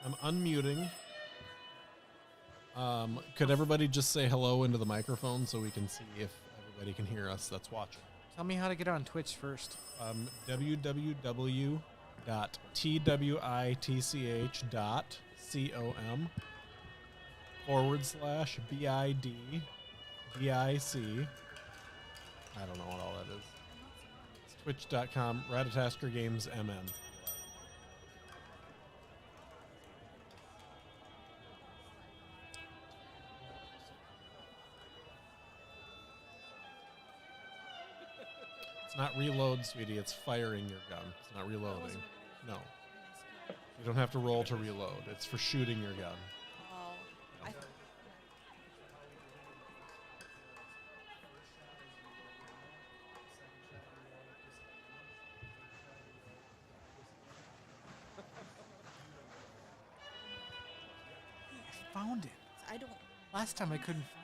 I'm unmuting. Could everybody just say hello into the microphone so we can see if everybody can hear us that's watching? Tell me how to get on Twitch first. www.twitch.com/BIDDIC. I don't know what all that is. It's twitch.com, Ratatasker Games MN. It's not reload, sweetie. It's firing your gun. It's not reloading. No. You don't have to roll to reload. It's for shooting your gun. Oh. I found it. I don't. Last time I couldn't find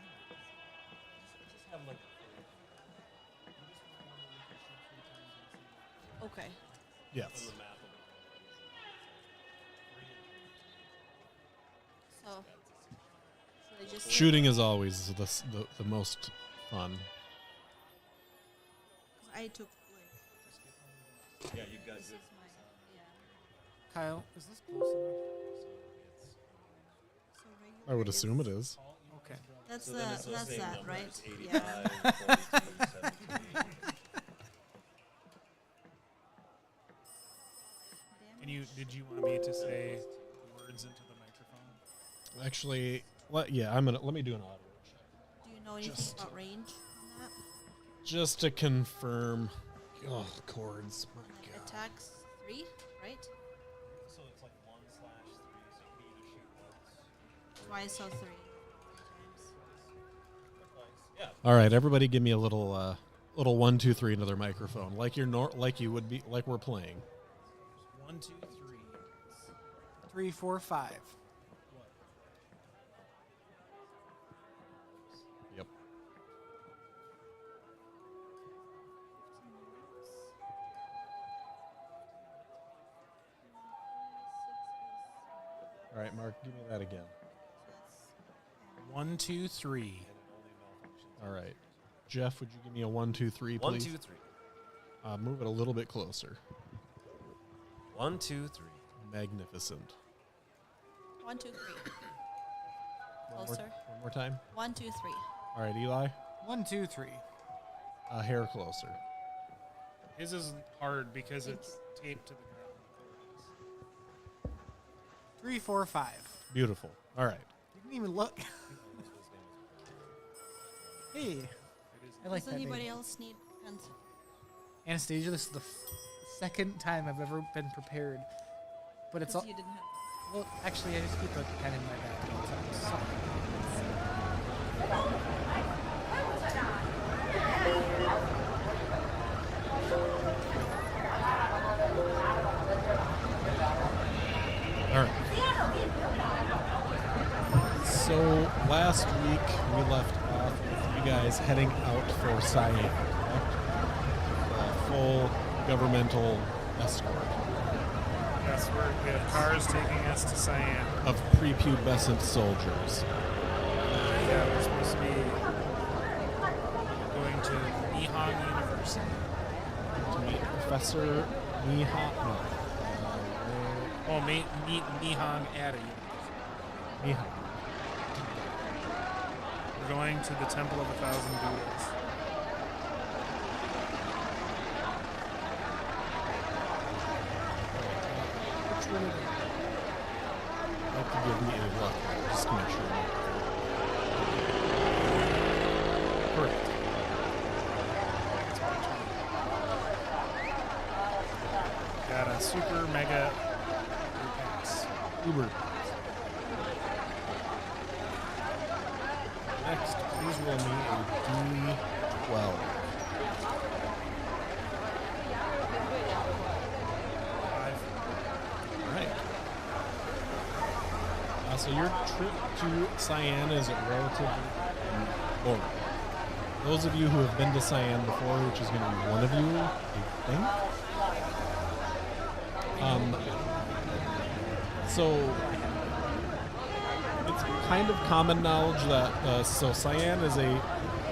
Okay. Yes. So they just Shooting is always the most fun. I took Yeah, you got this good. is my it. Kyle, is this close enough? so regular I would assume it is. Okay. That's So then it's those that's same that, numbers, right? 85, Yeah. 42, 17. Did you want me to say words into the microphone? Actually, let me do an audio check. Do you know anything Just- about range on that? Just to confirm. Oh, chords. My Like God. attacks 3, right? So it's like 1/3, so you can either shoot once. Twice so 3 times. Yeah. All right, everybody, give me a little 1, 2, 3 into their microphone, like you would be, like we're playing. 1, 2, 3. 3, 4, 5. Yep. All right, Mark, give me that again. 1, 2, 3. All right, Jeff, would you give me a 1, 2, 3, please? 1, 2, 3. Move it a little bit closer. 1, 2, 3. Magnificent. 1, 2, 3. One Closer. more time. 1, 2, 3. All right, Eli, 1, 2, 3. a hair closer. His isn't hard because Thank it's taped to the ground. 3, 4, 5. Beautiful. All right. You didn't even look. Hey, I like Does that anybody name. else need pencil? Anastasia, this is the second time I've ever been prepared. But it's all. Because you didn't have. Well, actually, I just keep a pen in my bag all the time. So. All right. So last week we left off with you guys heading out for Cyan, full governmental escort Yes, we have cars taking us to Cyan. of prepubescent soldiers. Yeah, we're supposed to be going to Nihon University. To meet Professor Miha. No. Oh, meet Nihon at a university. Miha. We're going to the Temple of 1,000 Buddhas. Which one? That could give me a luck. Just to make sure. Correct. Got a super mega pass. Uber. Next, please roll me a D12. Alright. So your trip to Cyan is relatively boring. Those of you who have been to Cyan before, which is going to be one of you, I think. So it's kind of common knowledge that so Cyan is a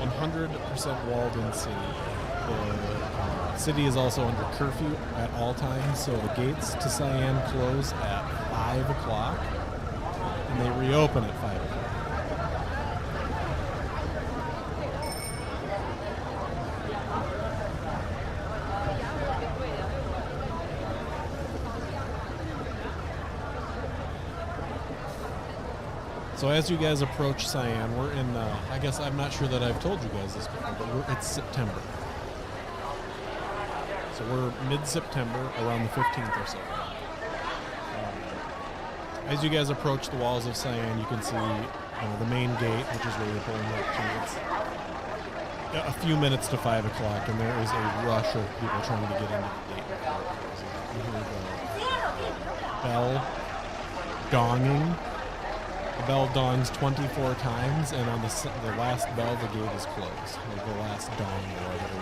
100% walled-in city. The city is also under curfew at all times, so the gates to Cyan close at 5 o'clock, and they reopen at 5 o'clock. So as you guys approach Cyan, we're in, I guess I'm not sure that I've told you guys this before, but it's September. So we're mid-September, around the 15th or so. As you guys approach the walls of Cyan, you can see the main gate, which is where you're pulling up to. It's a few minutes to 5 o'clock, and there is a rush of people trying to get into the gate. You hear the bell gonging. The bell dongs 24 times, and on the last bell, the gate is closed. Like the last dong or whatever.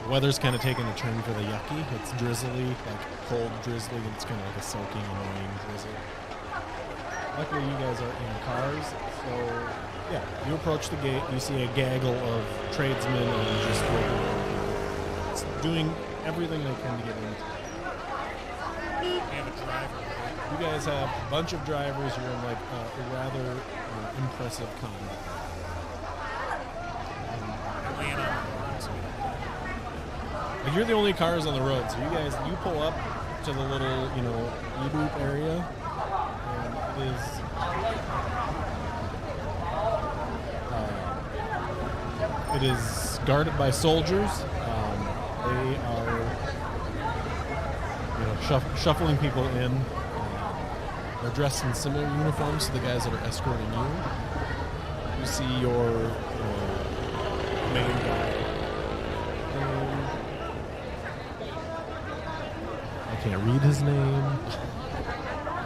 The weather's kind of taking a turn for the yucky. It's drizzly, like cold drizzly, and it's kind of like a soaking, annoying drizzle. Luckily, you guys are in cars, so yeah, you approach the gate, you see a gaggle of tradesmen and just it's doing everything they can to get into. We have a driver. You guys have a bunch of drivers. You're in like a rather impressive combat. We're laying on the horns. Like you're the only cars on the road, so you pull up to the little, e-boop area, and it is guarded by soldiers. They are, shuffling people in. They're dressed in similar uniforms to the guys that are escorting you. You see your main guy. I can't read his name.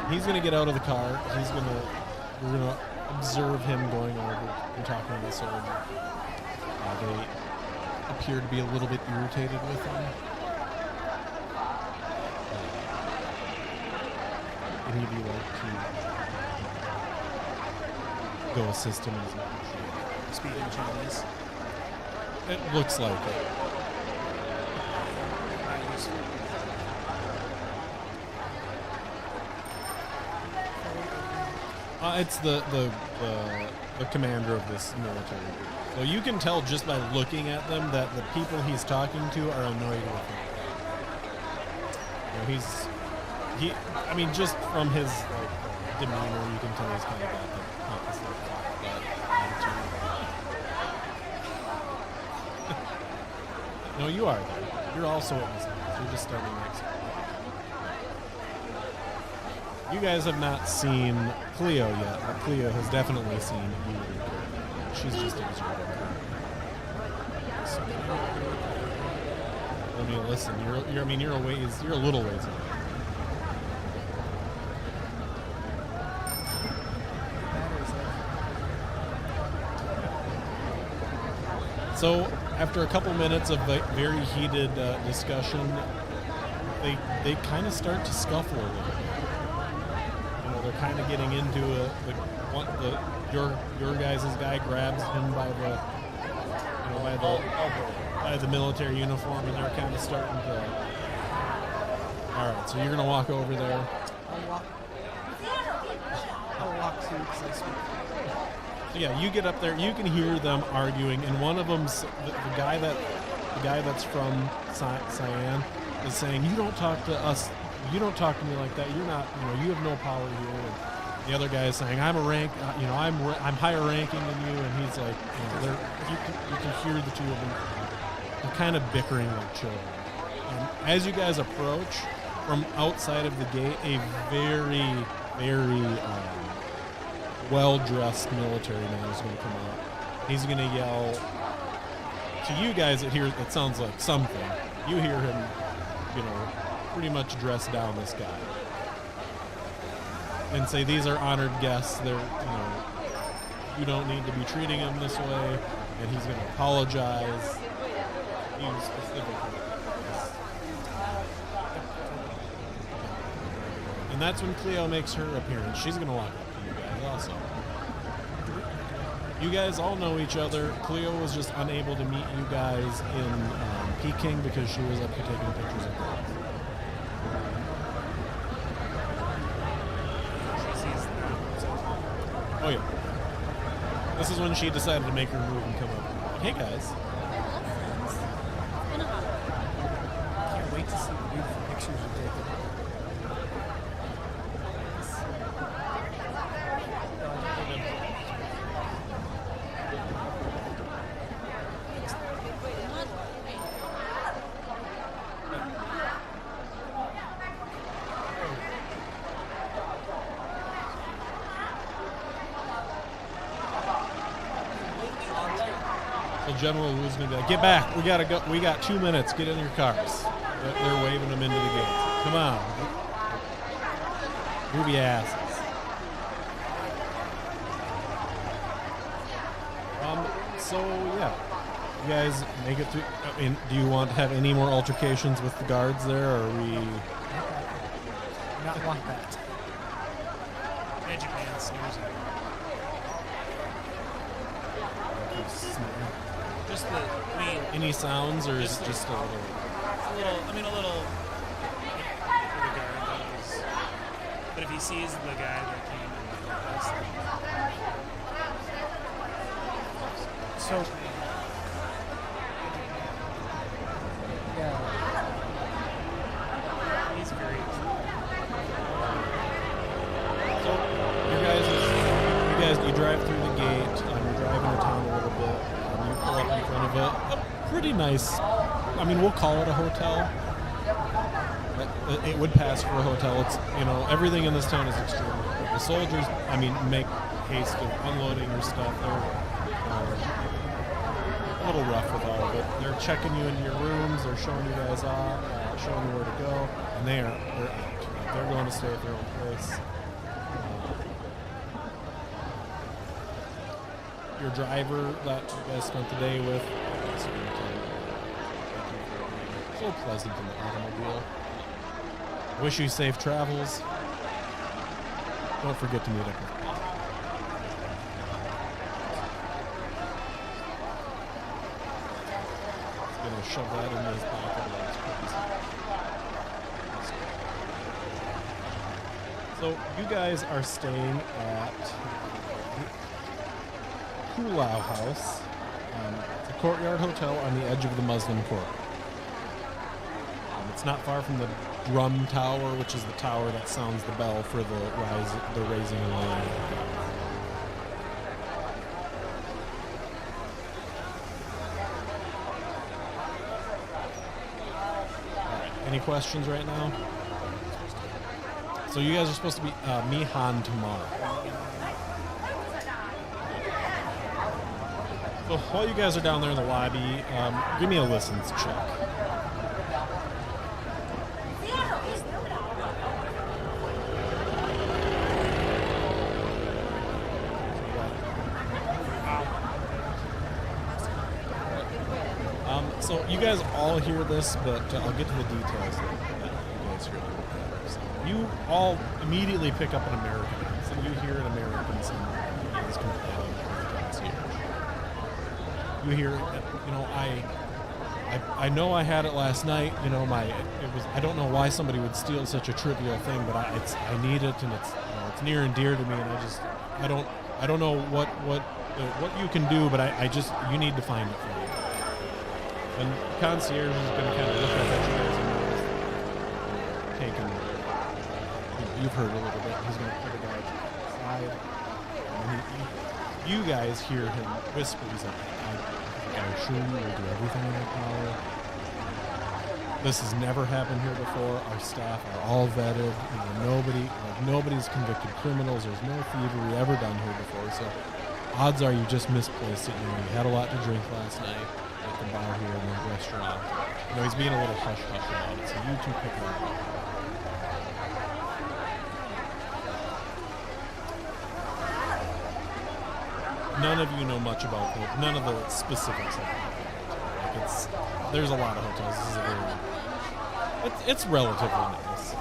He's gonna get out of the car. We're gonna observe him going over and talking to the soldier. They appear to be a little bit irritated with him. Any of you like to go assist him as much? Speaking Chinese. It looks like it. Not useful. It's the commander of this military group. So you can tell just by looking at them that the people he's talking to are annoyed with him. Just from his demeanor, you can tell he's kind of got the opposite attitude. No, you are there. You're also witnessing this. You're just starting next. You guys have not seen Cleo yet, but Cleo has definitely seen you. She's just observing. I mean, listen. You're a little ways away. So, after a couple minutes of very heated discussion, they kind of start to scuffle a little bit. They're kind of getting into your guys' guy grabs him by the military uniform, and they're kind of starting to. All right, so you're gonna walk over there. I'll walk too because I speak. Yeah, you get up there. You can hear them arguing, and one of them's the guy that's from Cyan is saying, "You don't talk to us. You don't talk to me like that. You're not. You have no power here." And the other guy is saying, "I'm a rank. I'm higher ranking than you." And he's like, you can hear the two of them. They're kind of bickering like children. As you guys approach from outside of the gate, a very, very well-dressed military man is going to come out. He's going to yell to you guys. It sounds like something. You hear him, pretty much dress down this guy and say, "These are honored guests. You don't need to be treating them this way." And he's going to apologize. You specifically. And And that's when Cleo makes her appearance. She's gonna walk up to you guys also. You guys all know each other. Cleo was just unable to meet you guys in Peking because she was up here taking pictures of girls. She sees Oh yeah. This is when she decided to make her move and come up. Hey guys. Hello, friends. It's been a while. Can't wait to see the beautiful pictures you've taken. The general was gonna be like, get back, we gotta go, we got 2 minutes, get in your cars. They're waving them into the gates. Come on. Move your asses. So yeah. You guys make it through. I mean, do you want to have any more altercations with the guards there, or are we Not want that. Magic Man snoozing. Just the, I mean, any sounds, or is Just it just a little? a little for the guard that was, but if he sees the guy that came and helped us, So, yeah. he's very So you drive through the gate. You're driving to town a little bit. You pull up in front of a pretty nice. I mean, we'll call it a hotel. It would pass for a hotel. It's everything in this town is extremely good. The soldiers, I mean, make haste of unloading your stuff. They're a little rough with all of it. They're checking you into your rooms. They're showing you guys off, showing you where to go, and they're out. They're going to stay at their own place. Your driver that you guys spent the day with, so pleasant in the automobile. Wish you safe travels. Don't forget to meet up with me. He's gonna shove that into his pocket. So you guys are staying at Cthulhu House. It's a courtyard hotel on the edge of the Muslim Quarter. It's not far from the drum tower, which is the tower that sounds the bell for the raising and laying. All right. Any questions right now? So you guys are supposed to be Mihan tomorrow. So while you guys are down there in the lobby, give me a listens check. So you guys all hear this, but I'll get to the details that you guys hear a little better. So you all immediately pick up an American. So you hear an American somewhere is complaining to the concierge. You hear, I know I had it last night. I don't know why somebody would steal such a trivial thing, but I need it, and it's near and dear to me, and I don't know what you can do, but you need to find it for me. And the concierge is going to kind of look up at you guys and taken. You've heard a little bit. He's going to put a guy to the side. And you guys hear him whisper. He's like, I assure you we'll do everything in our power. This has never happened here before. Our staff are all vetted. Nobody's convicted criminals. There's no thievery ever done here before. So odds are you just misplaced it. You had a lot to drink last night at the bar here in the restaurant. He's being a little hush-hush about it. So you two pick it up. None of you know much about none of the specifics of it. There's a lot of hotels. This is a very, it's relatively nice.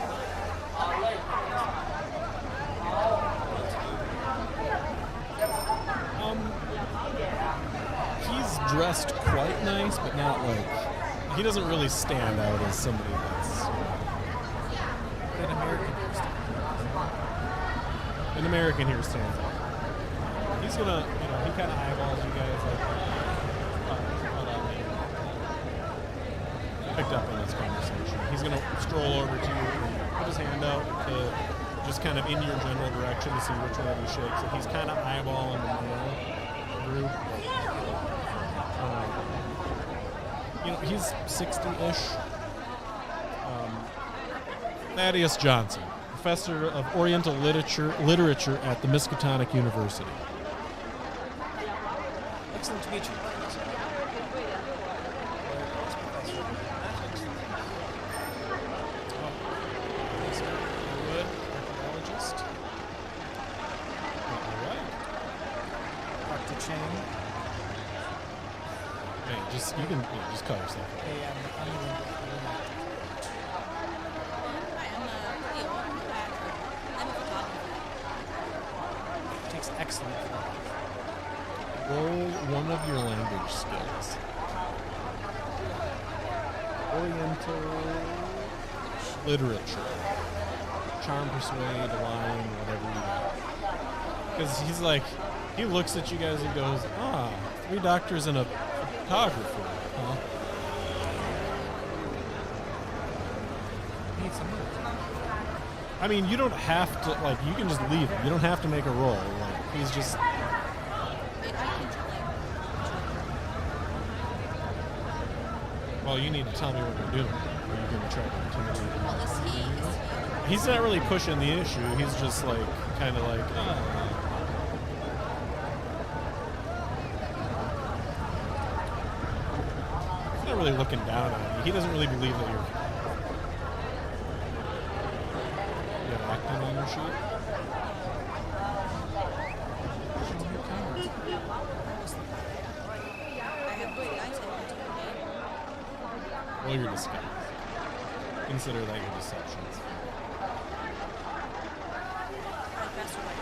dressed quite nice, but not like he doesn't really stand out as somebody that's An American used to. an American here stands out. He's gonna, he kind of eyeballs you guys like. Picked up on this conversation. He's gonna stroll over to you and put his hand out to just kind of in your general direction to see which one of you shakes it. He's kind of eyeballing the male group. He's 60-ish. Thaddeus Johnson, professor of Oriental literature at the Miskatonic University. Excellent to meet you. Wood, archaeologist. All right. Dr. Chang. Hey, just call yourself. Hey, I'm Linda. Hi, I'm Leo. I'm a photographer. Takes excellent photos. Roll one of your language skills. Oriental literature. Charm, persuade, lying, whatever you got. Because he's like, he looks at you guys and goes, 3 doctors and a photographer, huh? Need some moves. I mean, you don't have to, like, you can just leave him. You don't have to make a roll. Like, he's just, Maybe I can well, you need to tell me what you're doing. Are you going to try to intimidate him? well, is he He's not really pushing the issue. He's just like, kind of like, He's not really looking down on you. He doesn't really believe that you're. You have acting on your sheet? I have three guys I want to Roll your disguise. Consider that your deceptions. faster like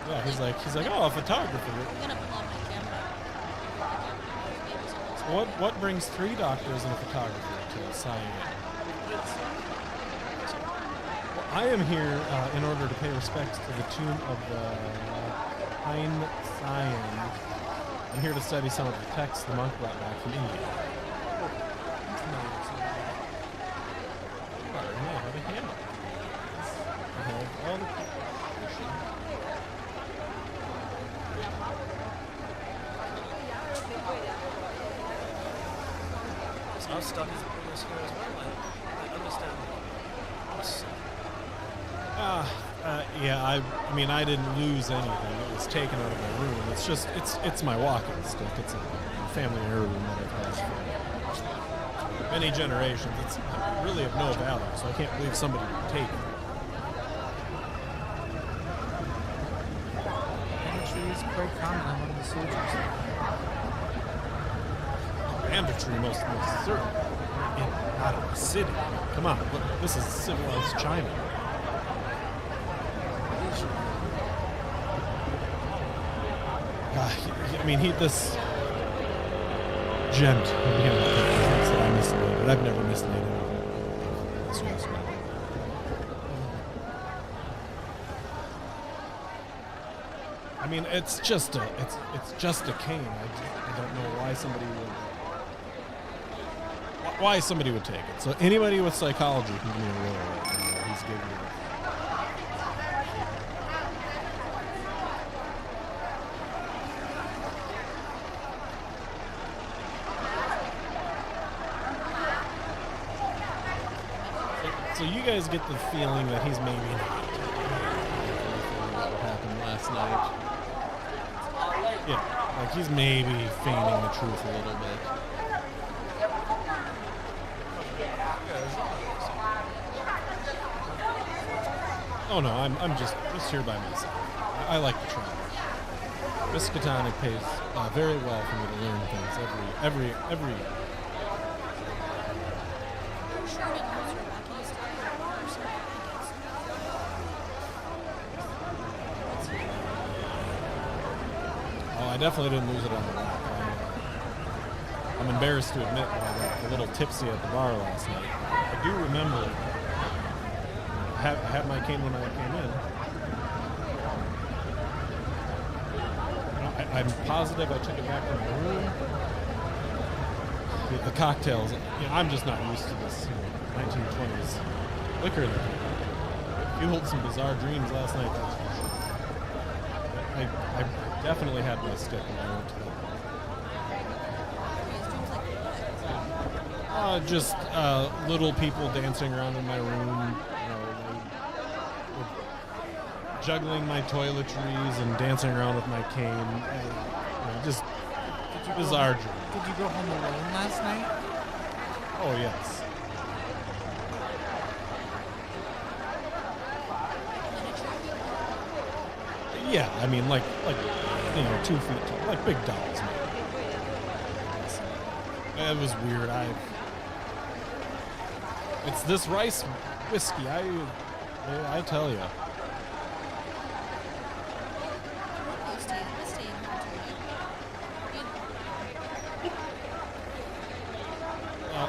Yeah, he's like, oh, a photographer. I'm gonna pull out my camera. What brings 3 doctors and a photographer to Cyan? Well, I am here in order to pay respects to the tomb of the Hein Cyan. I'm here to study some of the texts the monk brought back from India. I have a hammer. I have all the Our stuff is progress here as well. I understand. yeah, I mean, I didn't lose anything. It was taken out of my room. It's just, it's my walking stick. It's a family heirloom that I've had for many generations. It's really of no value, so I can't believe somebody would take it. Banditry is quite common among the soldiers. Banditry, most certainly. Not in the city. Come on, look, this is civilized China. I mean, this gent thinks that I mislaid it. I've never mislaid anything. It's just I mean, it's just a cane. I don't know why somebody would take it. So anybody with psychology can give me a roll right now. He's giving you. So you guys get the feeling that he's maybe not what happened last night. Yeah, like he's maybe feigning the truth a little bit. Oh no, I'm just here by myself. I like to travel. Miskatonic pays very well for me to learn things every sure didn't lose your lucky stuff or something. Oh, I definitely didn't lose it on the rack. I'm embarrassed to admit that I got a little tipsy at the bar last night. I do remember I had my cane when I came in. I'm positive I took it back to my room. The cocktails, I'm just not used to this 1920s liquor. That fueled some bizarre dreams last night, that's for sure. I definitely had my stick when I went to that. Just little people dancing around in my room, juggling my toiletries and dancing around with my cane. Just bizarre dreams. Did you go home alone last night? Oh, yes. Yeah, I mean, like 2 feet tall, like big dolls. Man. It was weird. It's this rice whiskey. I tell you.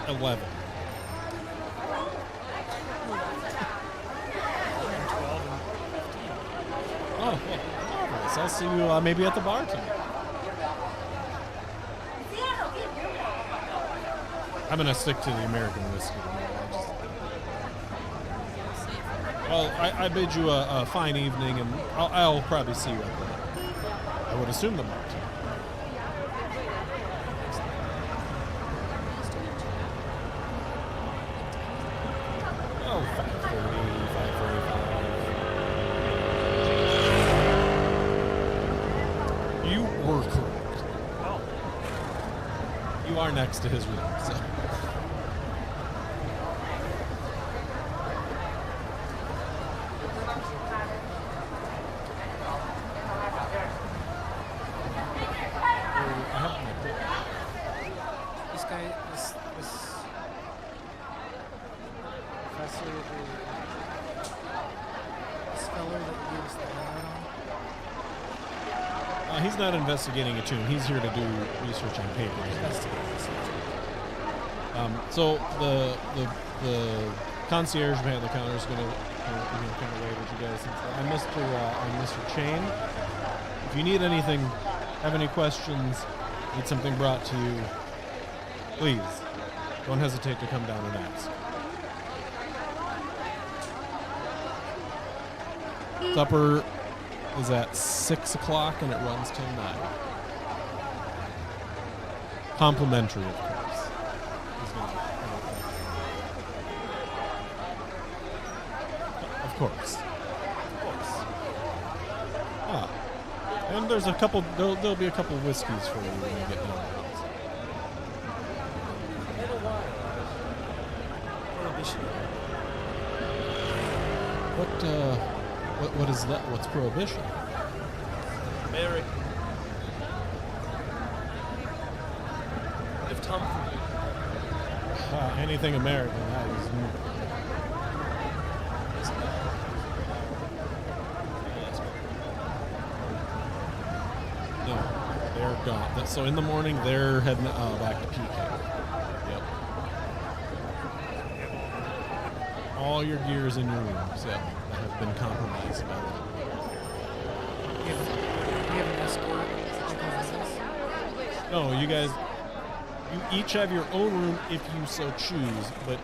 11. 12 and 15. Oh, well, marvelous. I'll see you maybe at the bar tonight. I'm going to stick to the American whiskey tonight. Well, I bid you a fine evening, and I'll probably see you at the, I would assume, the bar tonight. Oh, 5:30, 5:45. You were correct. Oh, You are next to his room, so. This guy, this professor, this feller that gives the handout on. He's not investigating a tomb. He's here to do research on papers. So the concierge behind the counter is going to come away with you guys. I'm Mr. Chain. If you need anything, have any questions, need something brought to you, please don't hesitate to come down and ask. Supper is at 6 o'clock and it runs till 9. Complimentary, of course. Of course. Ah. And there's a couple, there'll be a couple of whiskeys for you when you get down. What is that? What's prohibition? Mary. If Tom. Anything American, no, they're gone. So in the morning, they're heading back to PK. Yep. All your gear's in your rooms, yep, that have been compromised by them. You have an escort that covers this? No, you guys, you each have your own room if you so choose, but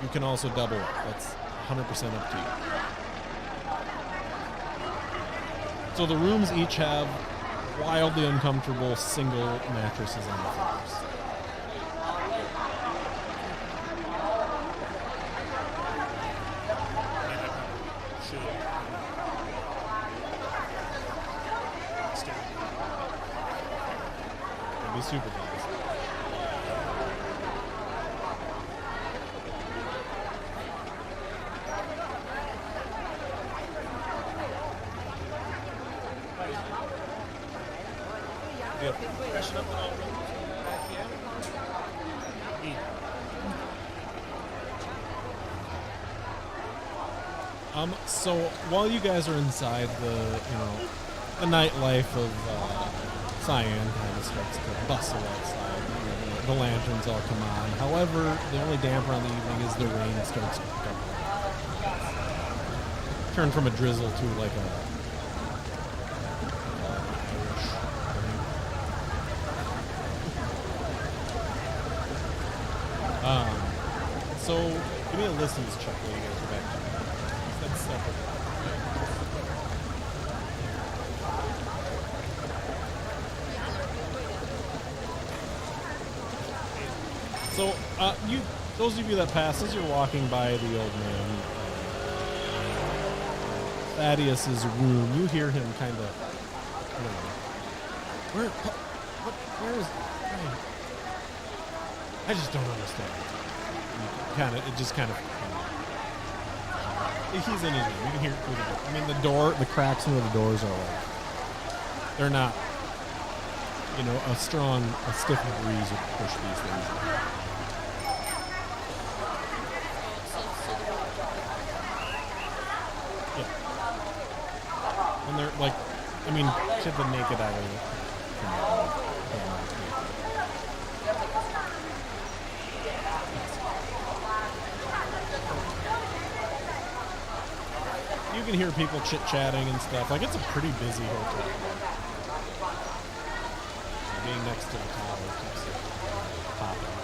you can also double up. That's 100% up to you. So the rooms each have wildly uncomfortable single mattresses on the floors. It'd be super nice. Freshen up the whole room back here. So while you guys are inside, the nightlife of Cyan kind of starts to bustle outside. the lanterns all come on. However, the only damper on the evening is the rain starts to pick up. Turn from a drizzle to like a Irish rain. So give me a listens check while you guys are back. That's separate. So, those of you that pass, as you're walking by the old man, Thaddeus's room, you hear him kind of, where is, I just don't understand. He's in his room. You can hear it through the door. I mean, the cracks into the doors are like, they're not, a stiff breeze would push these things. Yeah. And they're like, to the naked eye. You can hear people chit-chatting and stuff. Like, it's a pretty busy hotel. Being next to the tower keeps it popping.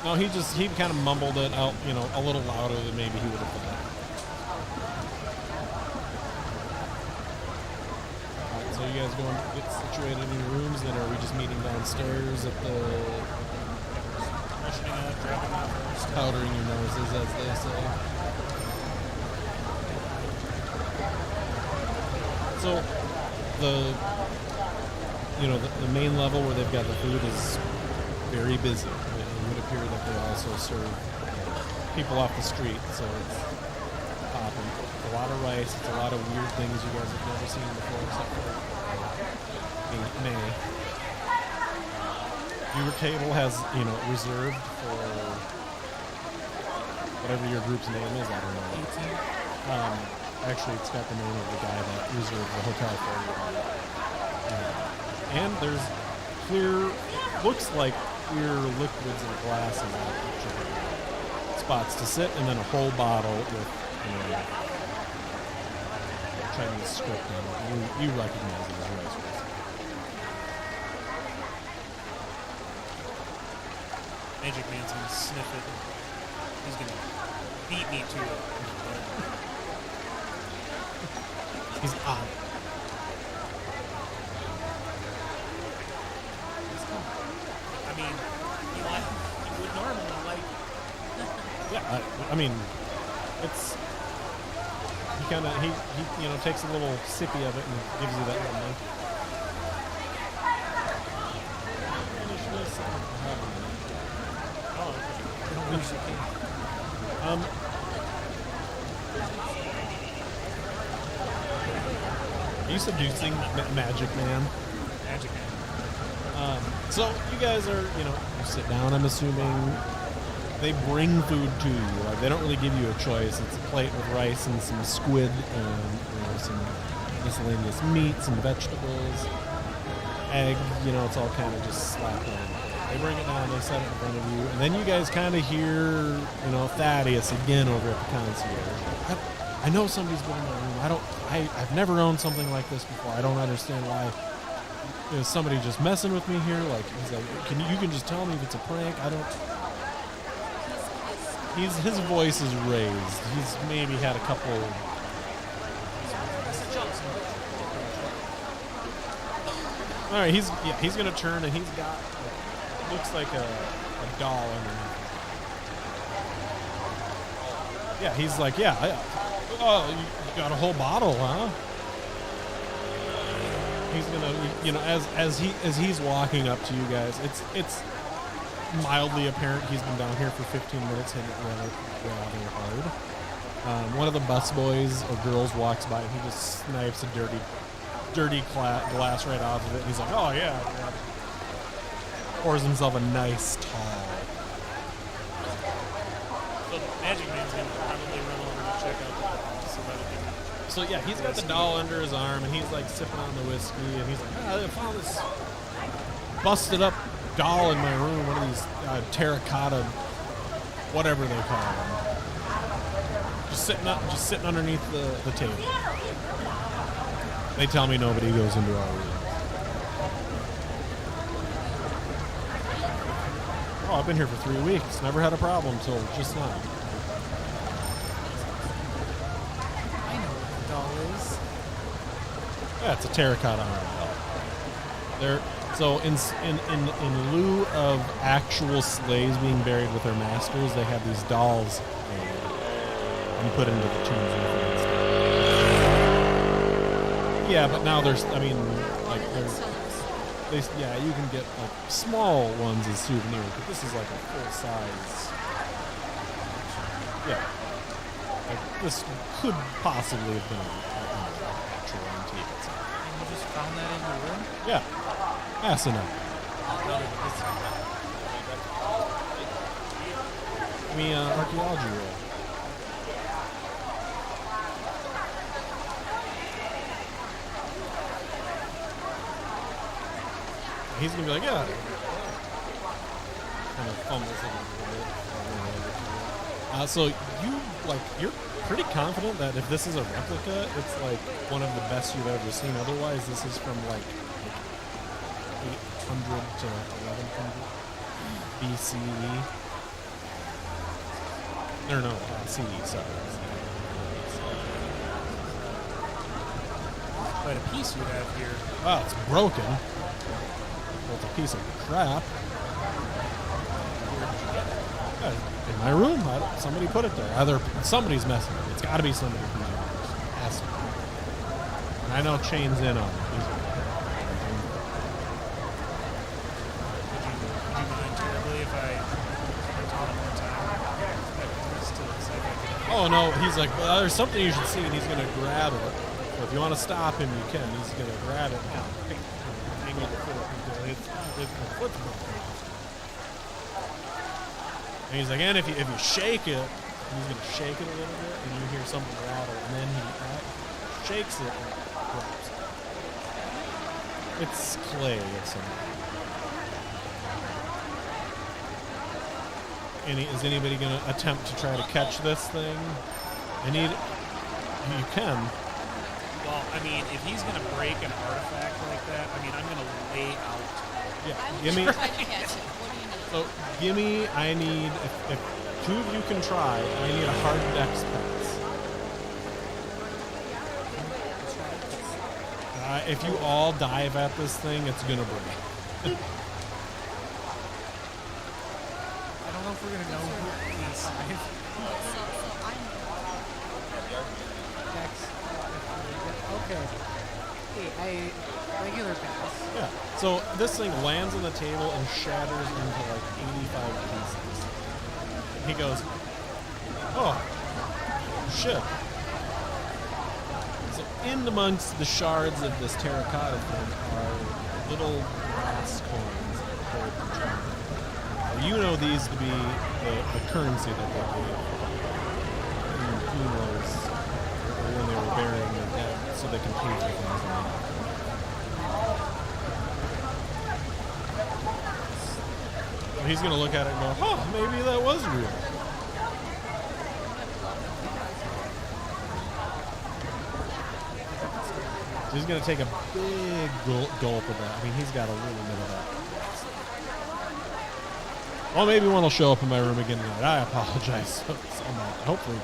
No, he kind of mumbled it out, a little louder than maybe he would have done. Alright, so you guys go and get situated in your rooms, then are we just meeting downstairs at the... Freshening up, dropping off first. powdering your noses, as they say. So, the main level where they've got the food is very busy. It would appear that they also serve people off the street, so it's popping. It's a lot of rice. It's a lot of weird things you guys have never seen before, except for May. Your table has, reserved for whatever your group's name is. I don't know. Actually, it's got the name of the guy that reserved the hotel for you. And there's looks like clear liquids and glasses at each of the spots to sit, and then a whole bottle with, Chinese script on it. You recognize it as rice. Magic Man's gonna sniff it. He's gonna beat me to it. He's on. I mean, you would normally like. Yeah, it's he kind of he takes a little sippy of it and gives you that little monkey. Are you seducing Magic Man? Magic Man. So you guys are, you sit down. I'm assuming they bring food to you. Like, they don't really give you a choice. It's a plate with rice and some squid and some miscellaneous meat, some vegetables, egg. It's all kind of just slapped on. They bring it down. They set it in front of you, and then you guys kind of hear, Thaddeus again over at the concierge. I know somebody's going in my room. I've never owned something like this before. I don't understand why. Is somebody just messing with me here? Like, he's like, you can just tell me if it's a prank. I don't. His voice is raised. He's maybe had a couple. All right, he's gonna turn and he's got looks like a doll underneath. Yeah, he's like, oh, you got a whole bottle, huh? He's gonna, as he's walking up to you guys, it's mildly apparent he's been down here for 15 minutes hitting it rather hard. One of the bus boys or girls walks by and he just snipes a dirty glass right off of it. And he's like, oh yeah. Pours himself a nice tall. So Magic Man's gonna probably run over to check out the bottle, so that'll be. So yeah, he's got the doll under his arm, and he's like sipping on the whiskey, and he's like, I found this busted up doll in my room. One of these terracotta, whatever they call them, just sitting underneath the table. They tell me nobody goes into our room. Oh, I've been here for 3 weeks. Never had a problem till just now. I know what the doll is. Yeah, it's a terracotta arm doll. So in lieu of actual slaves being buried with their masters, they have these dolls made and put into the tombs with them and stuff. Yeah, but now there's you can get like small ones as souvenirs, but this is like a full size. Yeah, like this could possibly have been an actual antique. And you just found that in your room? Yeah, asinine. Give me an archaeology roll. He's gonna be like, yeah. Kind of fumbles it a little bit. So you're pretty confident that if this is a replica, it's like one of the best you've ever seen. Otherwise, this is from like 800 to 1100 BCE. No, CE. Sorry. Quite a piece you have here. Wow, it's broken. Well, it's a piece of crap. Yeah, in my room. Somebody put it there. Either somebody's messing with it. It's got to be somebody who's doing it. Has to be. And I know Chain's in on it. Would you mind terribly if I taught him more time? Oh no, he's like, well, there's something you should see, and he's gonna grab it. So if you want to stop him, you can. He's gonna grab it and hang it the foot until it's the foot's broken. And he's like, and if you shake it, and he's gonna shake it a little bit, and you hear something rattle, and then he shakes it and it drops. It's clay of some kind. Is anybody going to attempt to try to catch this thing? You can. Well, I mean, if he's going to break an artifact like that, I mean, I'm going to lay out. Yeah, I will give me. try to catch it. What do you need? So, I need, if two of you can try, I need a hard dex pass. If you all dive at this thing, it's going to break. I don't know if we're gonna know who these five. So I Okay. Hey, regular pass. Yeah. So this thing lands on the table and shatters into like 85 pieces. He goes, oh, shit. So in amongst the shards of this terracotta thing are little brass coins that hold the gem. You know these to be the currency that they gave in funerals or when they were burying their dead so they can pay for things. And he's going to look at it and go, huh, maybe that was real. So he's going to take a big gulp of that. I mean, he's got a little bit of that. Well, maybe one will show up in my room again tonight. I apologize so much. Hopefully,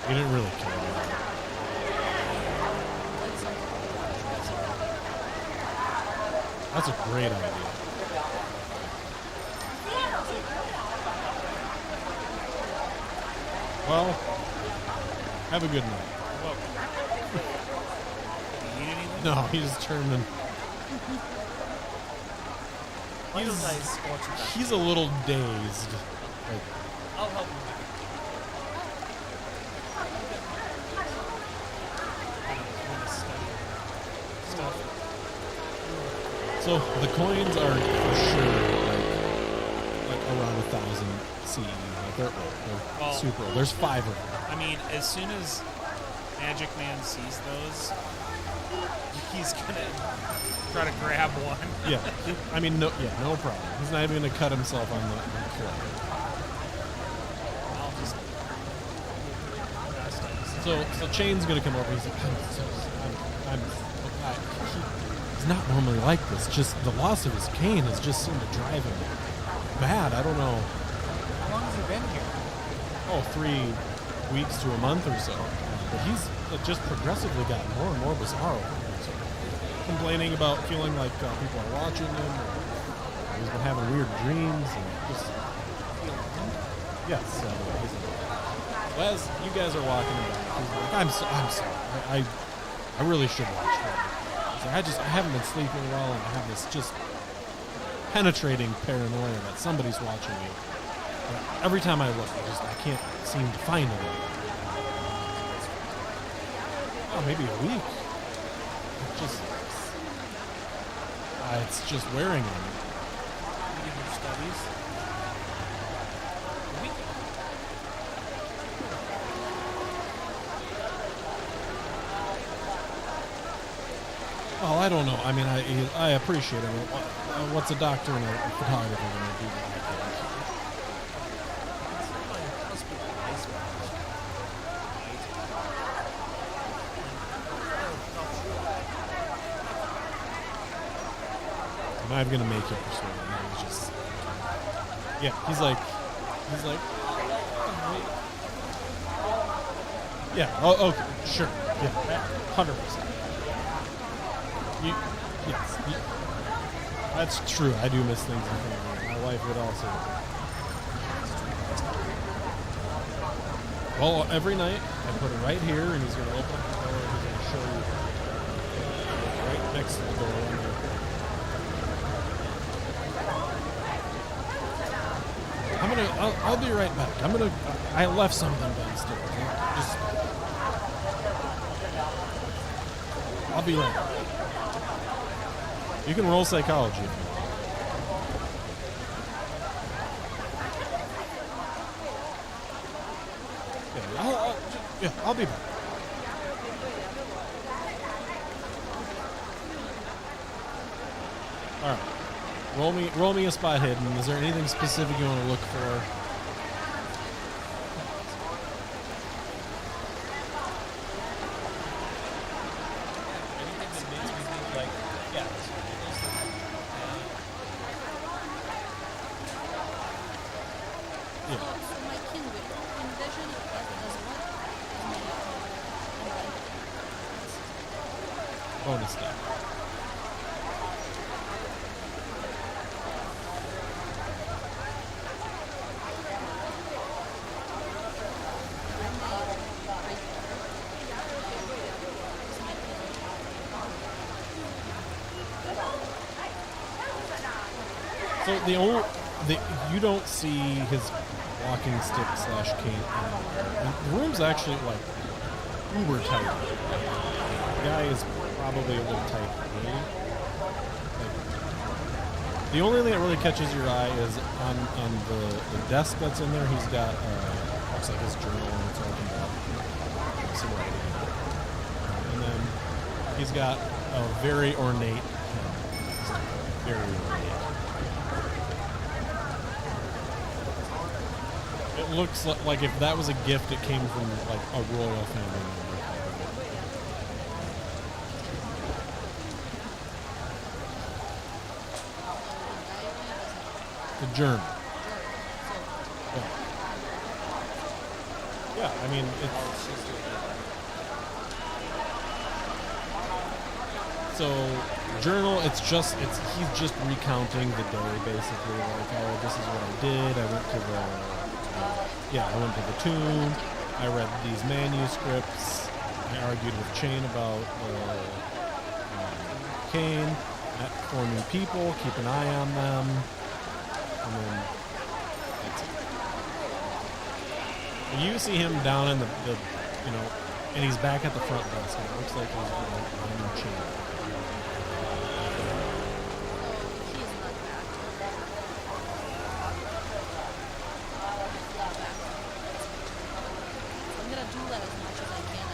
you didn't really care about it. That's a great idea. Well, have a good night. You need anything? No, he just turned and he's a little dazed. Like, I'll help you. so the coins are for sure like around 1,000 CE. Like they're old. They're Well, super old. There's 5 of them. I mean, as soon as Magic Man sees those, he's gonna try to grab one. Yeah, I mean, no problem. He's not even gonna cut himself on the floor. I'll just. So Chain's gonna come over. He's like, he's not normally like this. Just the loss of his cane has just seemed to drive him mad. I don't know. How long has he been here? Oh, 3 weeks to a month or so. But he's just progressively gotten more and more bizarre. So, complaining about feeling like people are watching him. Or he's been having weird dreams and just. Yes. As you guys are walking back, he's like, I'm sorry. I really should watch that. He's like, I haven't been sleeping well, and I have this just penetrating paranoia that somebody's watching me. And every time I look, I can't seem to find it. Oh, maybe a week. It's just wearing on me. Reading your studies. A week. Oh, I don't know. I mean, I appreciate it. What's a doctor and a photographer going to do? I'm not even going to make you persuade him. He's just... Yeah, he's like... Yeah, oh, okay, sure. Yeah, 100%. Yes. That's true. I do miss things in family. My wife would also. Well, every night I put it right here, and he's going to open up the door, and he's going to show you right next to the door. I'll be right back. I left something downstairs. I'll be right back. You can roll psychology if you want. I'll be back. All right. Roll me a spot hidden. Is there anything specific you want to look for? So my king will envision it as what? Bonus die. So you don't see his walking stick / cane anywhere. And the room's actually like uber tight. The guy is probably a little tight. Really. Like, the only thing that really catches your eye is on the desk that's in there. He's got looks like his journal and it's opened up. Some writing. And then he's got a very ornate pen. Very ornate. It looks like if that was a gift, it came from like a royal family member. The German. Yeah, I mean it's. So journal, he's just recounting the day basically. Like, oh, this is what I did. I went to the tomb. I read these manuscripts. I argued with Chain about Cain. Met 4 new people. Keep an eye on them. And then that's it. You see him down in the and he's back at the front desk. And it looks like he's on Chain. He's not back. I'm gonna do that as much as I can.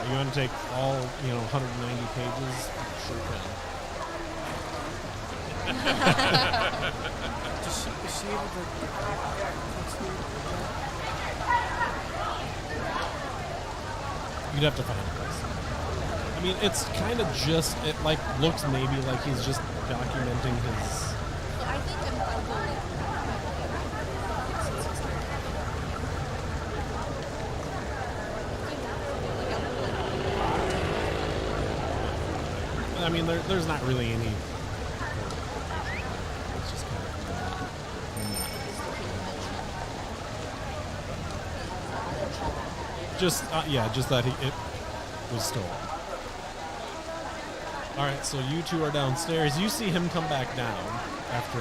You want to take all 190 pages? Sure can. Is she able to You'd have to find a place. I mean, it's kind of just it like looks maybe like he's just documenting his. So I think I'll go like I mean, there's not really any. It's just kind of. Just that it was stolen. All right, so you two are downstairs. You see him come back down after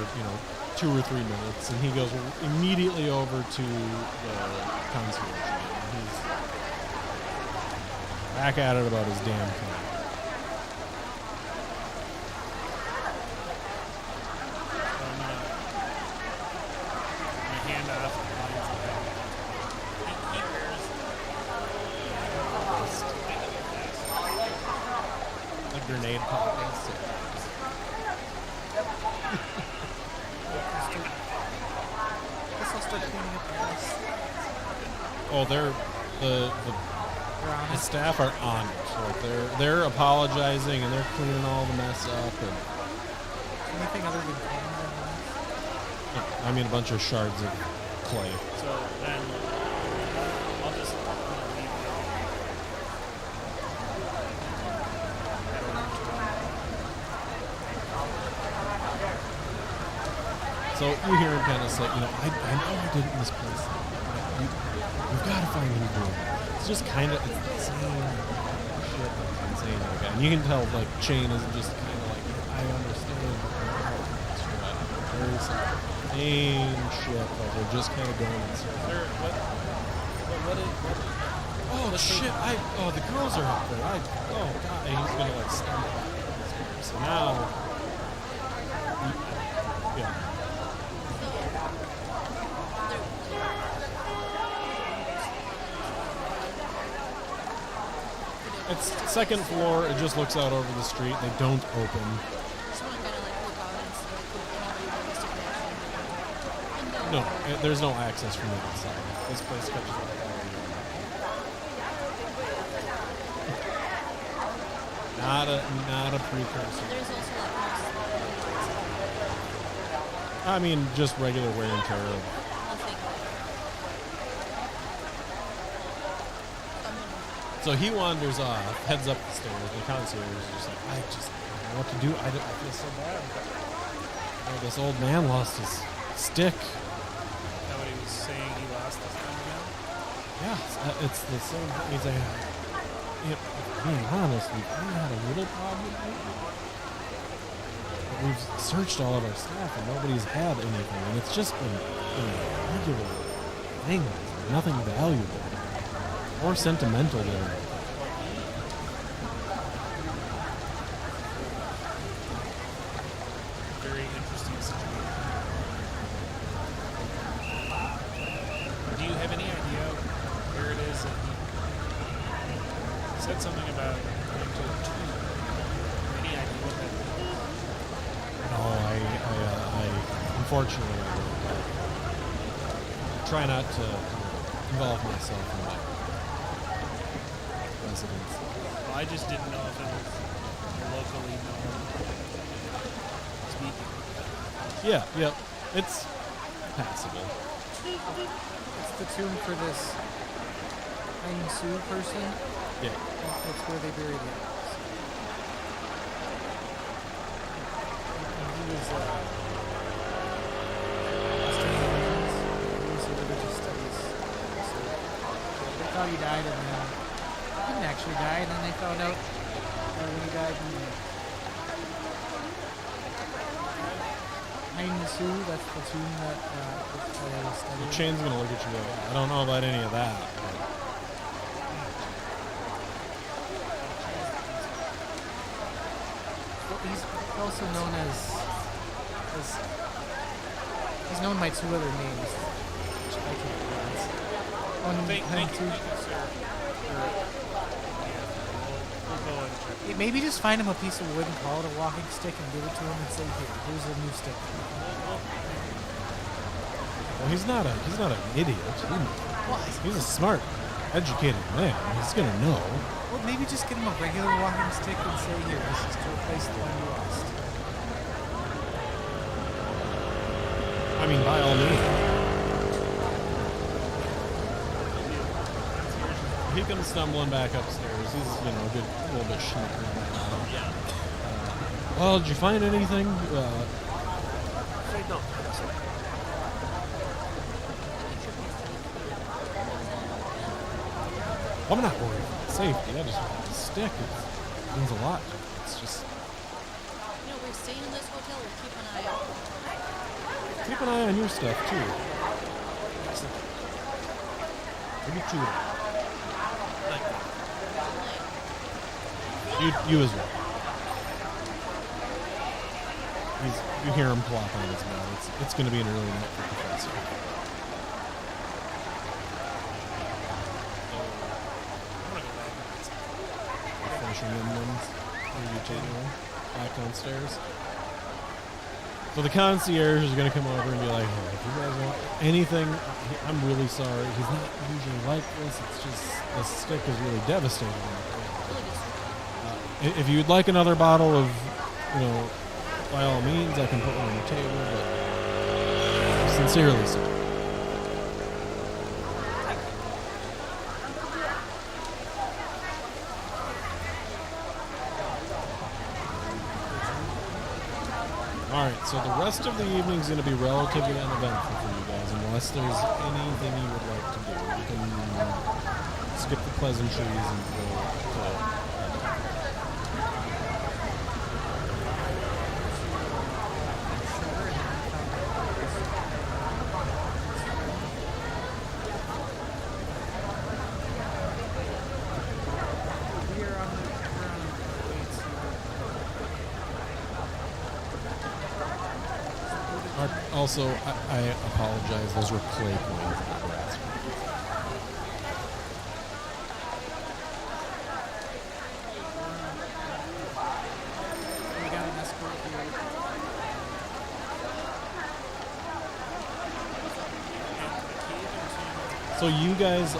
2 or 3 minutes, and he goes immediately over to the concierge. He's back at it about his damn car. Hand off the lines of that. He wears The grenade pockets. guess I'll start cleaning up the house. Oh, they're the They're on the it. staff are on it. Like they're apologizing and they're cleaning all the mess up. And Anything other than cleaning the house? I mean, a bunch of shards of clay. So then I'll just leave it. So you hear him kind of say, I know I didn't misplace it. You've got to find who's doing it. It's just kind of it's the same shit that he's been saying to the guy. And you can tell, like, Shane is just kind of like, I understand. Very same shit, but they're just kind of going in circles. Oh, shit. The girls are up there. God. And he's going to, like, stumble back. So now, yeah. It's second floor. It just looks out over the street. They don't open. just want to kind of like look out and see like if anybody wants to crash in. No, there's no access from the inside. This place catches on fire. Not a precursor. There's also like I mean, just regular wear and tear. nothing. So he wanders off, heads up the stairs. The concierge is just like, I don't know what to do. I feel so bad. This old man lost his stick. Is that what he was saying he lost this time around? Yeah, it's the same thing. He's like, being honest, we've kind of had a little problem lately. We've searched all of our staff and nobody's had anything. And it's just been regular things. Nothing valuable. More sentimental than anything. Very interesting situation. Do you have any idea where it is that he said something about going to a tomb? Any idea what that is? No, I unfortunately, I try not to involve myself in that residence. Well, I just didn't know if it was locally known speaking. Yeah, it's passable. It's the tomb for this Aing Su person. Yeah. That's where they buried him. And he was Australian. He was a religious studies. So they thought he died, and then he didn't actually die. And then they found out when he died, Aing Su. That's the tomb that they studied. Chain's gonna look at you like, I don't know about any of that. But He's also known as he's known by two other names, which I can't pronounce. One Thank you, two. sir. Maybe just find him a piece of wood and call it a walking stick and give it to him and say, here's a new stick. Well, he's not an idiot. He's a smart, educated man. He's gonna know. Well, maybe just get him a regular walking stick and say, here, this is to replace the one you lost. I mean, by all means. He comes stumbling back upstairs. He's, a little bit snickering right now. Well, did you find anything? No. I'm not worried about safety. I just want the stick. It means a lot. It's just We're staying in this hotel. We'll keep an eye out. keep an eye on your stuff too. Maybe two. You as well. You hear him plop on his mouth. It's going to be an early night for the Professor. Finishing them ones. You taking them back downstairs. So the concierge is going to come over and be like, hey, if you guys want anything, I'm really sorry. He's not usually like this. It's just the stick is really devastating. If you'd like another bottle of, by all means, I can put one on the table, but sincerely sorry. Alright, so the rest of the evening is going to be relatively uneventful for you guys, unless there's anything you would like to do. You can skip the pleasantries and go to Also, I apologize. Those were clay coins. We got an escort here. So you guys,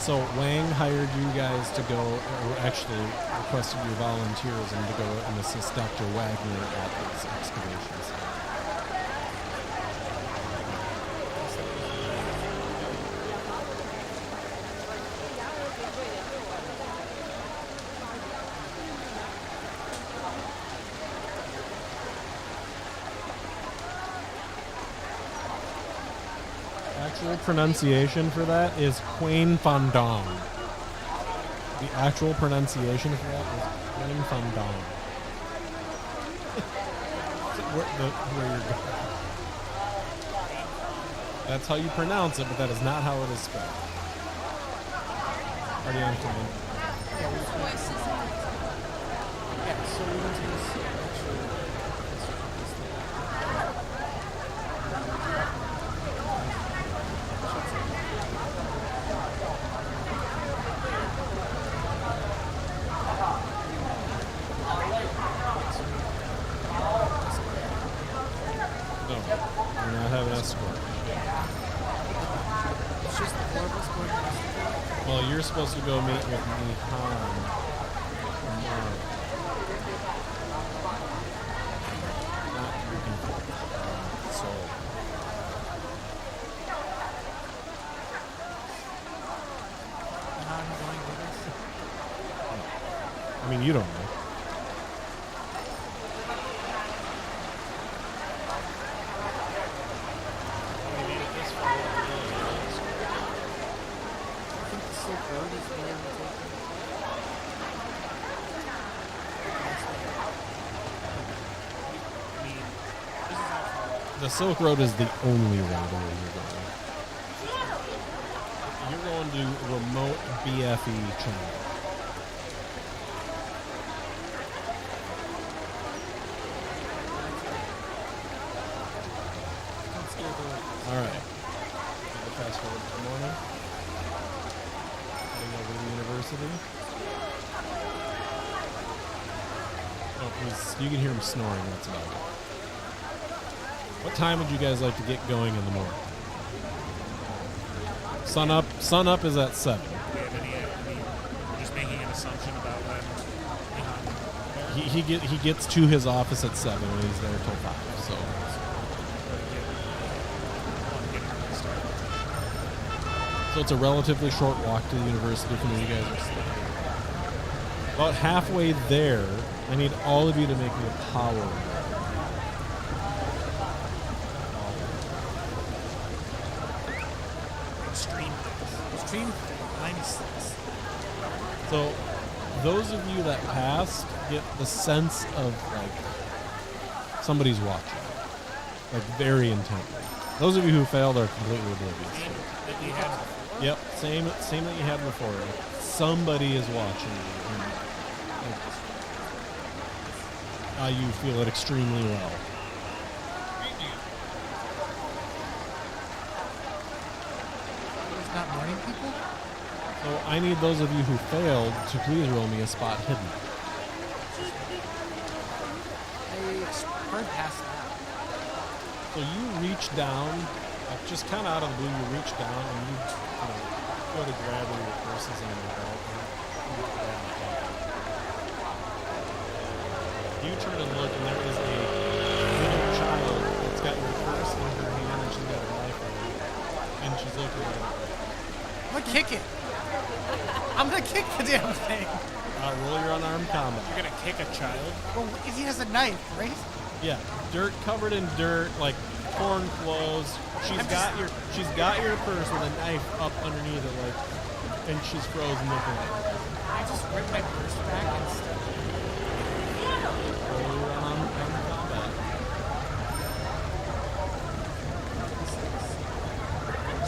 so Wang hired you guys to go, or actually requested your volunteerism to go and assist Dr. Wagner at his excavations. Actual pronunciation for that is Queen Fondong. The actual pronunciation for that is Queen Fondong. Where you're going. That's how you pronounce it, but that is not how it is spelled. Already on Queen. Yeah, so we went to this actually. No, we're not having an escort. It's just the four of us going to this. Well, you're supposed to go meet with Mihan tomorrow. Not looking for so. How I'm going with this. I mean, you don't know. I think the Silk Road is where we're taking. The Silk Road is the only road where you're going. You're going to remote BFE China. All right. Fast forward to the morning. Heading over to the university. You can hear him snoring. That's about it. What time would you guys like to get going in the morning? Sun up is at 7. Do we have any we're just making an assumption about when He gets to his office at 7 and he's there till 5. So it's a relatively short walk to the university from where you guys are sitting. About halfway there, I need all of you to make me a power roll. extreme 96. So those of you that passed get the sense of like somebody's watching, like very intently. Those of you who failed are completely oblivious. Same that we had. Yep, same that you had before. Like, somebody is watching you. And, you feel it extremely well. It's not morning people? So I need those of you who failed to please roll me a spot hidden. Hard pass that. So you reach down, like just kind of out of the blue, you reach down and you go to grab one of your purses on your belt. And you grab it. You turn and look, and there is a little child that's got your purse in her hand, and she's got a knife in her, and she's looking at it. I'm gonna kick it. I'm gonna kick the damn thing. Roll your unarmed combat. You're gonna kick a child? Well, he has a knife, right? Yeah, dirt covered in dirt, like torn clothes. She's got your purse with a knife up underneath it, like, and she's frozen looking at it. I just ripped my purse back and stuff. Roll your unarmed combat.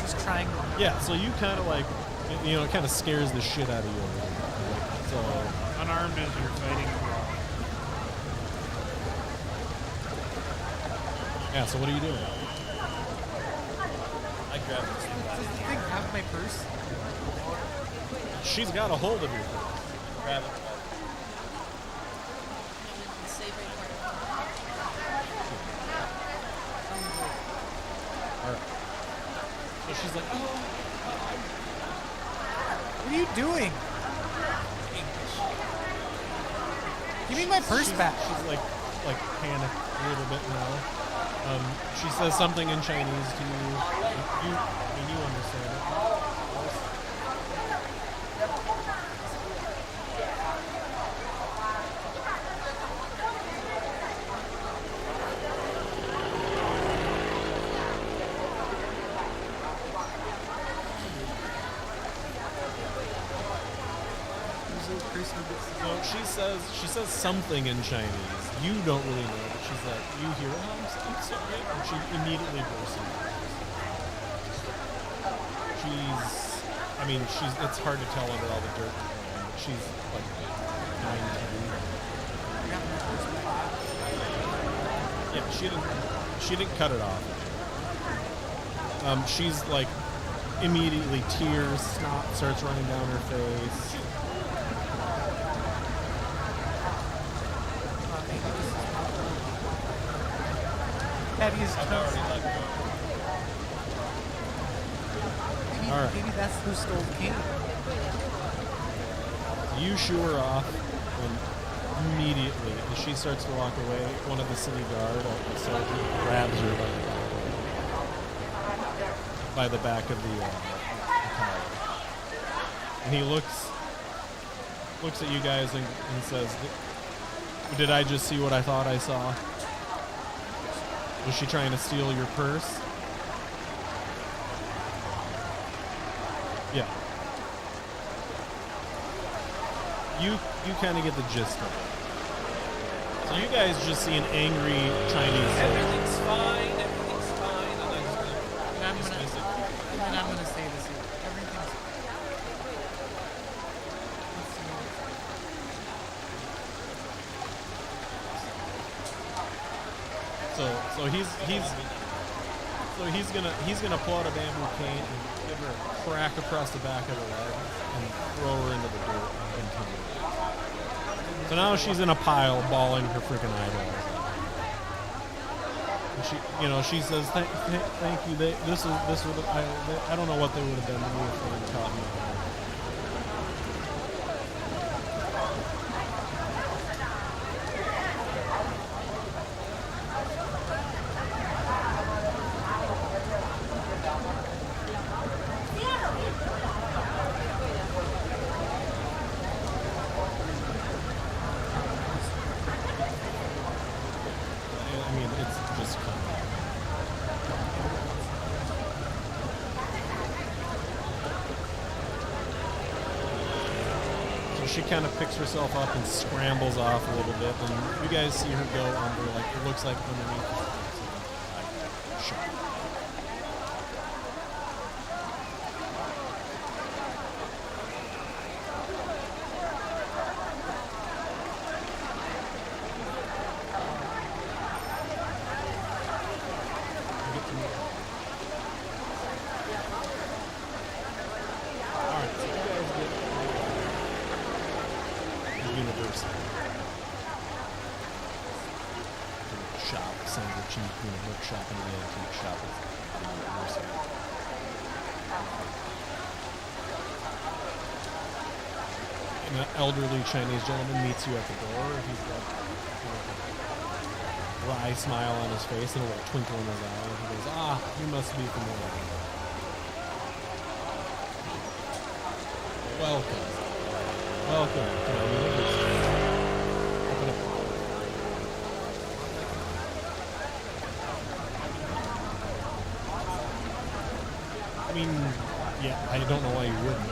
Just trying. Yeah, so you kind of like, it kind of scares the shit out of you. So Unarmed as you're fighting. yeah, so what are you doing? I grab this. Does the thing have my purse? She's got a hold of your purse. Grab it. Savory part. All right. So she's like, oh. What are you doing? Give me my purse back. She's like panicked a little bit now. She says something in Chinese to you. You understand it. So she says something in Chinese. You don't really know, but she's like, you hear, oh, I'm sorry, and she immediately bursts into tears. It's hard to tell under all the dirt and grime, but she's like 19. Yeah, she didn't cut it off. She's like immediately tears, snot starts running down her face. Patty's toast. All right. Maybe that's who stole the candy. You shoo her off, and immediately, as she starts to walk away, one of the city guard, a soldier, grabs her by the back of the collar. And he looks at you guys and says, did I just see what I thought I saw? Was she trying to steal your purse? Yeah. You kind of get the gist of it. So you guys just see an angry Chinese soldier. Everything's fine. Everything's fine. And I'm just gonna And I'm dismiss it. gonna say this here. Everything's. So he's gonna pull out a bamboo cane and give her a crack across the back of her leg and throw her into the dirt and continue. So now she's in a pile, bawling her freaking eyeballs out. And she says, "Thank you. This would I don't know what they would have done to me if they had caught me." I mean, it's just kind of. So she kind of picks herself up and scrambles off a little bit, and you guys see her go under, like, it looks like underneath the shop. Alright, so you guys get the university. The shop, Sandra Chief, workshop in the antique shop at the university. An elderly Chinese gentleman meets you at the door. He's got a wry smile on his face and a little twinkle in his eye. He goes, "Ah, you must be from Oregon. Welcome. Welcome to my university. Open up. I mean, yeah, I don't know why you wouldn't.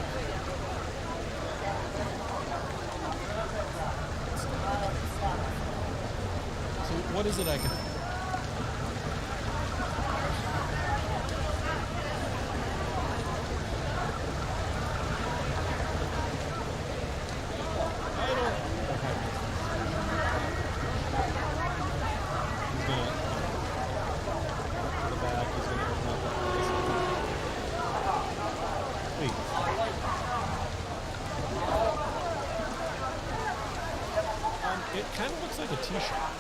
So what is it I can... He's gonna to the back. He's gonna open up the place. Wait. It kind of looks like a tea shop.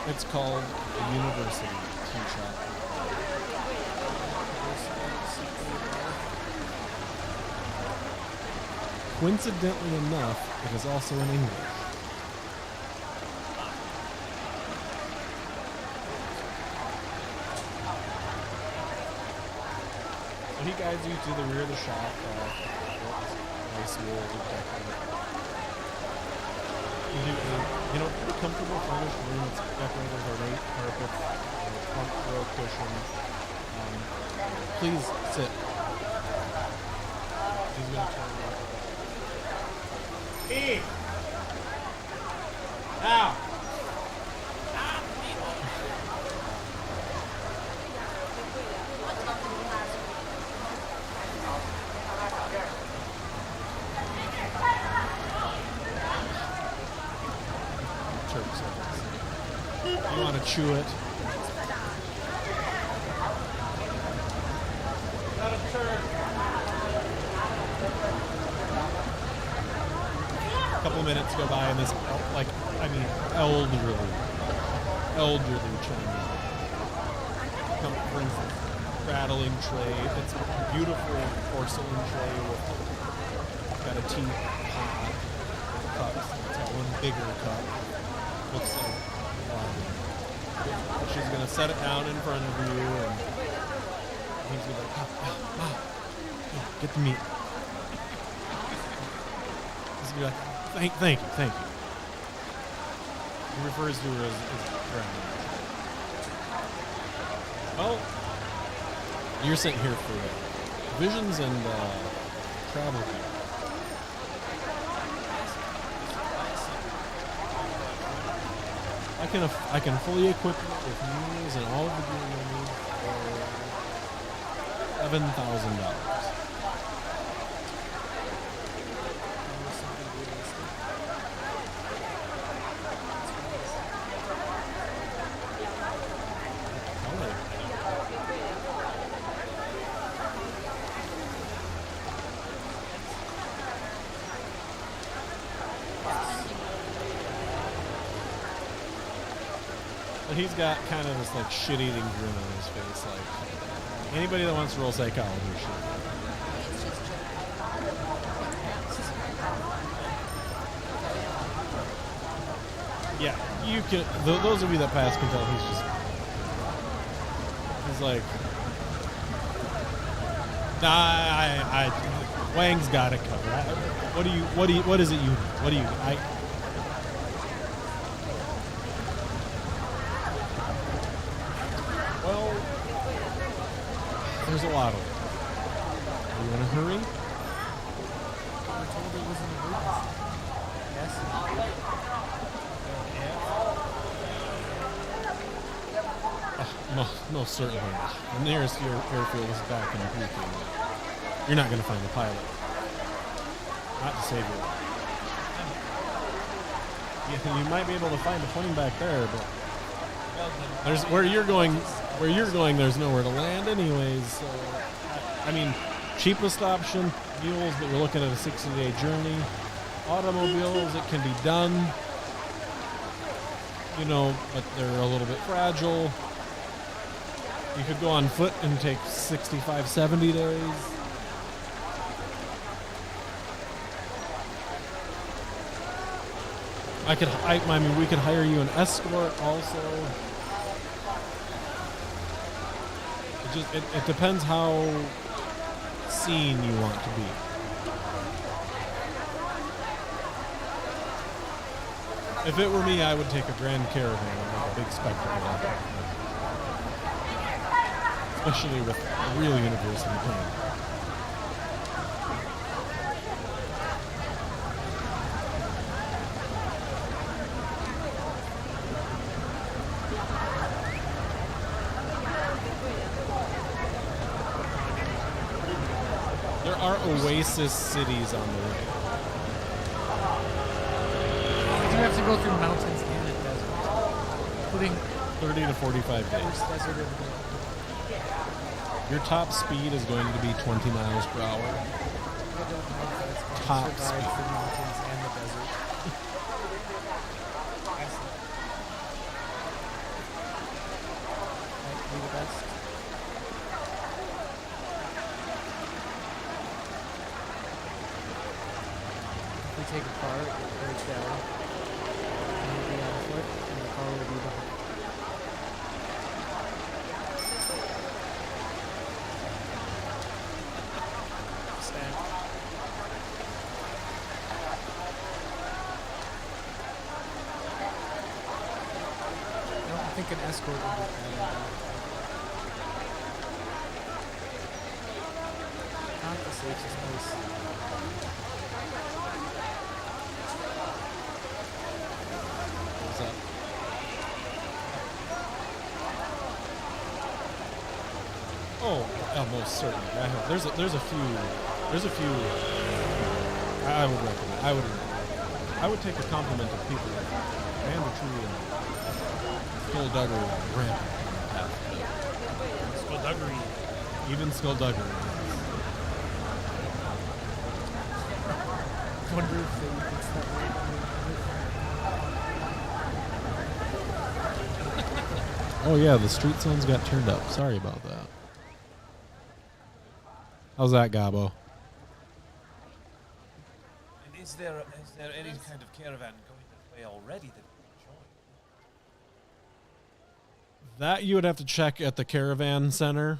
It's called the University Tea Shop. Coincidentally enough, it is also in English. So he guides you to the rear of the shop. Nice wool decorated. Pretty comfortable furnished room. It's decorated with ornate carpet, front row cushion. Please sit. He's gonna turn around. Hey! Now! You want to chew it? A couple minutes go by and this, elderly Chinese brings this rattling tray. It's a beautiful porcelain tray with got a teapot, cups. It's got one bigger cup. Looks like she's gonna set it down in front of you, and he's gonna be like, get the meat. He's gonna be like, thank you. He refers to her as grandma. Well, you're sent here for visions and travel gear. I can fully equip you with meals and all of the gear you need for $7,000. But he's got kind of this like shit-eating grin on his face. Like anybody that wants to roll psychology should. It's just joking. Yeah, you can. Those of you that pass can tell he's like, nah, Wang's got it covered. What is it you? What do you? Well, there's a lot of it. You want to hurry? We're told it was an emergency. Yes. Most certainly. The nearest airfield is back in Peking. You're not going to find a pilot. Not to save your life. You might be able to find a plane back there, but there's where you're going. Where you're going, there's nowhere to land, anyways. So, I mean, cheapest option, mules, but you're looking at a 60-day journey. Automobiles, it can be done, but they're a little bit fragile. You could go on foot and take 65, 70 days. I mean, we could hire you an escort also. It depends how seen you want to be. If it were me, I would take a grand caravan and make a big spectacle of it. Especially with a real university plane. There are oasis cities on the way. You have to go through mountains and a desert, including 30 to 45 days. desert and Your top speed is going to be 20 miles per hour. I don't know if it's Top going to survive speed. the mountains and the desert. Might be the best. If we take a car, it will break down. And we'll be on foot, and the car will be behind. Stand. No, I think an escort would be fine. Not the safest place. What's up? Oh, most certainly. There's a few. I would recommend. I would take a compliment of people like Banditry and Skullduggery and Grant. Skullduggery. Even Skullduggery. Wonder if they would fix that word. Oh yeah, the street signs got turned up. Sorry about that. How's that, Gabo? And is there any kind of caravan going this way already that we can join? That you would have to check at the caravan center.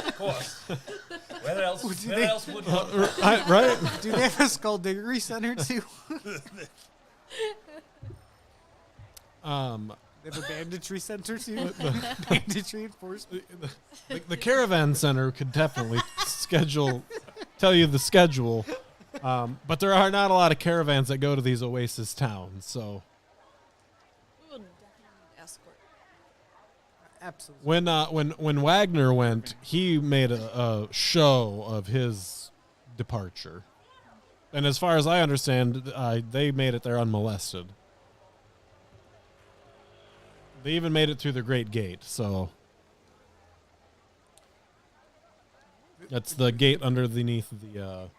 Of course. Where else? Would Where they- else would? Right? Do they have a skullduggery center too? They have a banditry center too? Banditry enforcement? The caravan center could definitely tell you the schedule. But there are not a lot of caravans that go to these oasis towns. So We will definitely need escort. Absolutely. when Wagner went, he made a show of his departure. And as far as I understand, they made it there unmolested. They even made it through the Great Gate, so that's the gate underneath the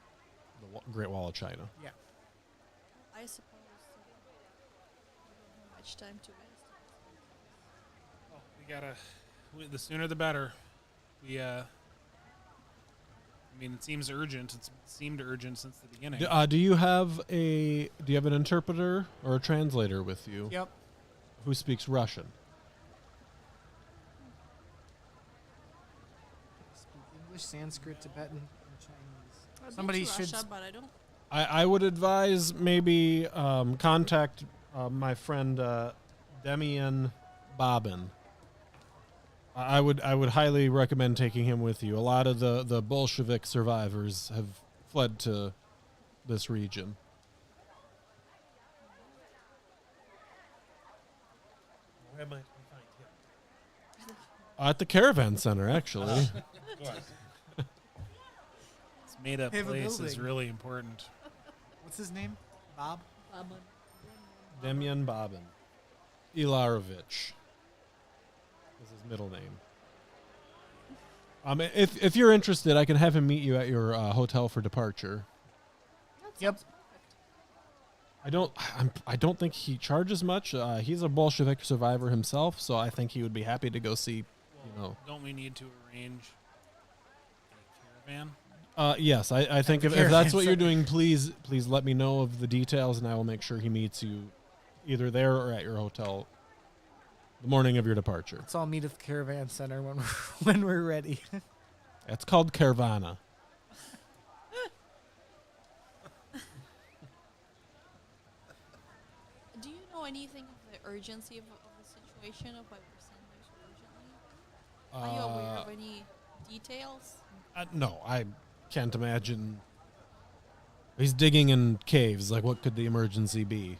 Great Wall of China. Yeah. I suppose we don't have much time to waste. We gotta. The sooner the better. I mean, it seems urgent. It's seemed urgent since the beginning. Do you have an interpreter or a translator with you? Yep. Who speaks Russian? Speak English, Sanskrit, Tibetan, and Chinese. I've Somebody been to should. Russia, but I don't. I would advise maybe contact my friend Demian Bobbin. I would highly recommend taking him with you. A lot of the Bolshevik survivors have fled to this region. Where might we find him? At the caravan center, actually. Of course. This made-up They have a place is building. really important. What's his name? Bob? Demian Bobbin. Ilarovich is his middle name. If you're interested, I can have him meet you at your hotel for departure. Yep. I don't think he charges much. He's a Bolshevik survivor himself, so I think he would be happy to go see. Don't we need to arrange a caravan? Yes, I think if that's what you're doing, please let me know of the details, and I will make sure he meets you either there or at your hotel the morning of your departure. Let's all meet at the caravan center when we're ready. It's called Caravana. Do you know anything of the urgency of the situation, of why we're sending so urgently? Are you aware of any details? No, I can't imagine. He's digging in caves. Like, what could the emergency be?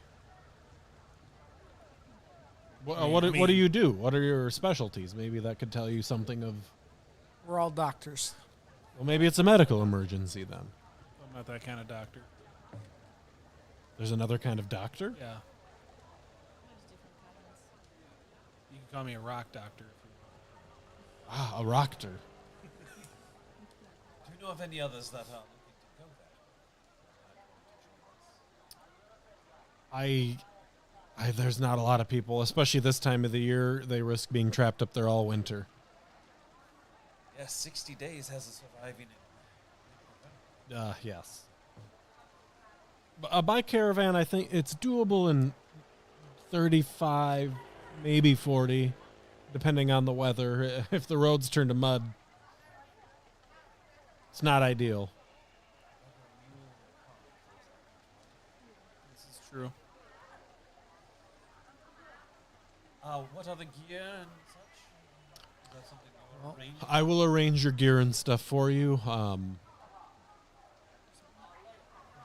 What do you do? What are your specialties? Maybe that could tell you something of. We're all doctors. Well, maybe it's a medical emergency then. I'm not that kind of doctor. There's another kind of doctor? Yeah. There's different kinds. You can call me a rock doctor if you want. Ah, a rockter. Do you know of any others that are looking to go there? There's not a lot of people, especially this time of the year. They risk being trapped up there all winter. Yes, 60 days has a surviving. Yes. By caravan, I think it's doable in 35, maybe 40, depending on the weather. If the roads turn to mud, it's not ideal. This is true. What other gear and such? Is that something you Well, arrange? I will arrange your gear and stuff for you.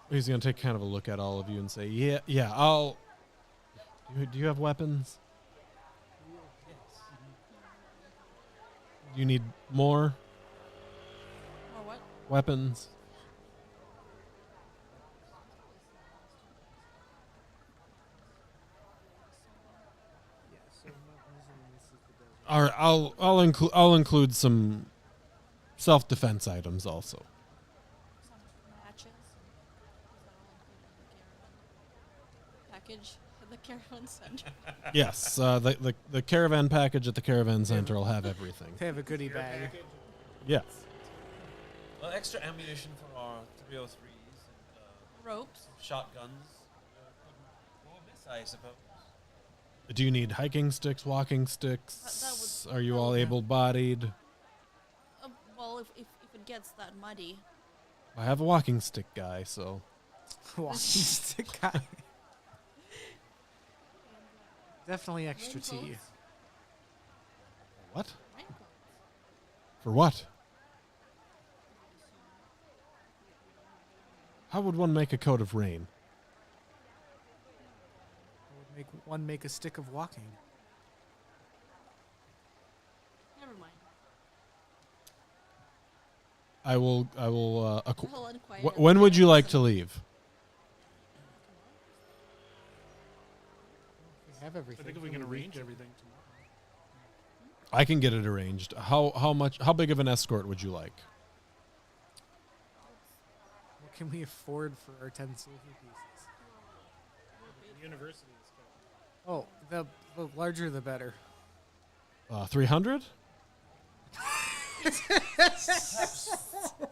He's going to take kind of a look at all of you and say, yeah, I'll... Do you have weapons? Do you need more Or what? weapons? All right, I'll include some self-defense items also. Some matches? Is that all included in the caravan package at the caravan center? Yes, the caravan package at the caravan center will have everything. They have a goodie bag. Yes. Well, extra ammunition for our 303s and Ropes? shotguns. Couldn't go amiss, I suppose. Do you need hiking sticks, walking sticks? That would- Are you that all would- able-bodied? Well, if it gets that muddy. I have a walking stick guy, so Walking stick guy. Definitely extra tea. Raincoats? what? Raincoats. For what? How would one make a coat of rain? Would make a stick of walking. Never mind. I will. I'll inquire. When would you like to leave? We have I everything. think if we for can the arrange week. everything tomorrow. I can get it arranged. How big of an escort would you like? What can we afford for our 10 silver pieces? The university is kind Oh, the larger the better. 300?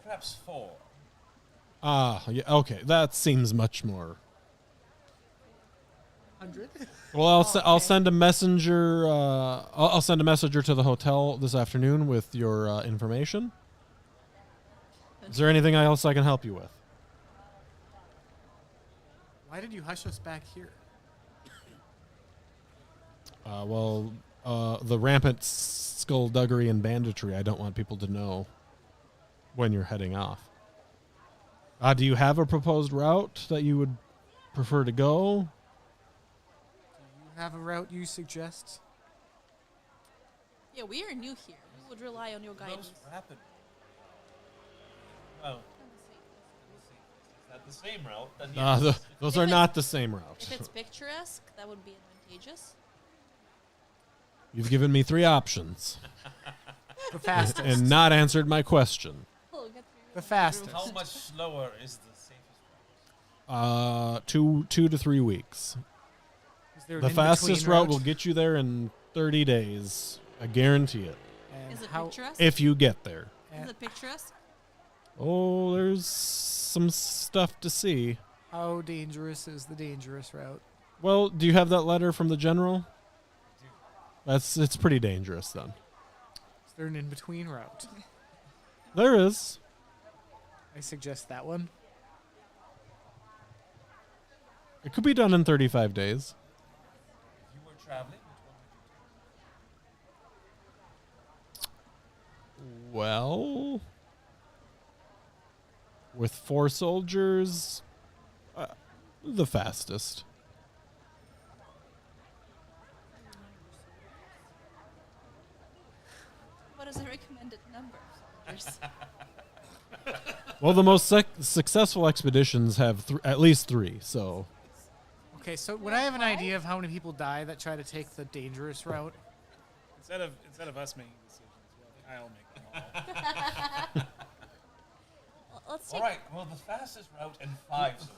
Perhaps 4. Yeah, okay. That seems much more. 100? Well, I'll send a messenger. I'll send a messenger to the hotel this afternoon with your information. Is there anything else I can help you with? Why did you hush us back here? The rampant skullduggery and banditry. I don't want people to know when you're heading off. Do you have a proposed route that you would prefer to go? Do you have a route you suggest? Yeah, we are new here. We would rely on your guidance. Most rapid. Well, is that the same route? Then yes. Those If are it's- not the same route. If it's picturesque, that would be advantageous. You've given me 3 options The fastest. and not answered my question. Oh, get The fastest. How much slower is the safest route? 2 to 3 weeks. Is there an The fastest in-between route will get you there in 30 days. I guarantee it. And Is it how, picturesque? If you get there. Is it picturesque? Oh, there's some stuff to see. how dangerous is the dangerous route? Well, do you have that letter from the general? It's pretty dangerous then. Is there an in-between route? There is. I suggest that one. It could be done in 35 days. If you were traveling, which one would you Well, with 4 soldiers, the fastest. What is the recommended number of soldiers? Well, the most successful expeditions have at least 3, so Okay, so would I have an idea of how many people die that try to take the dangerous route? Instead of us making decisions, well, I'll make them all. Well, let's All take right. Well, the fastest route in 5 zones.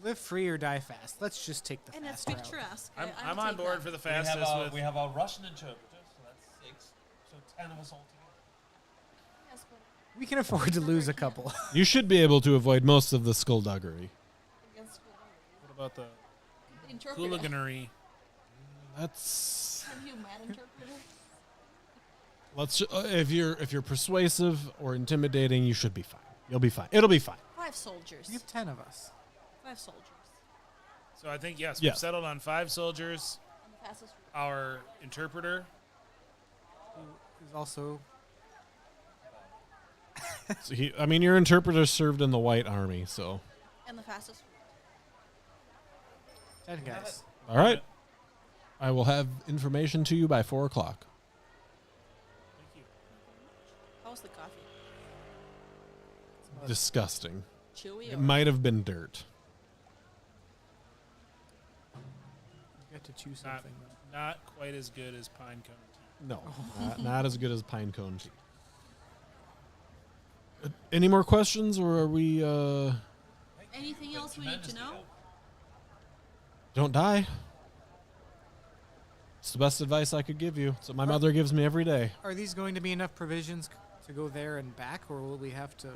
Live free or die fast. Let's just take the and it's fast route. picturesque. I'm on board for the fastest. We have our Russian interpreter, so that's 6. So 10 of us altogether. Yes, but We can afford to lose a couple. you should be able to avoid most of the skullduggery. against What about the interpreter. hooliganery? That's Have you mad interpreter? if you're persuasive or intimidating, you should be fine. You'll be fine. It'll be fine. 5 soldiers. We have 10 of us. 5 soldiers. So I think yes, Yeah. we've settled on 5 soldiers. On the fastest route. Our interpreter. Who is also So your interpreter served in the White Army, so And the fastest route. 10 guys. all right. I will have information to you by 4 o'clock. Thank you. How's the coffee? Disgusting. Chewy It or might have been dirt. You get to choose Not, something. though. not quite as good as pine cone tea. No, not as good as pine cone tea. Any more questions, or are we? anything else we need to know? Don't die. It's the best advice I could give you. It's what my mother gives me every day. Are these going to be enough provisions to go there and back, or will we have to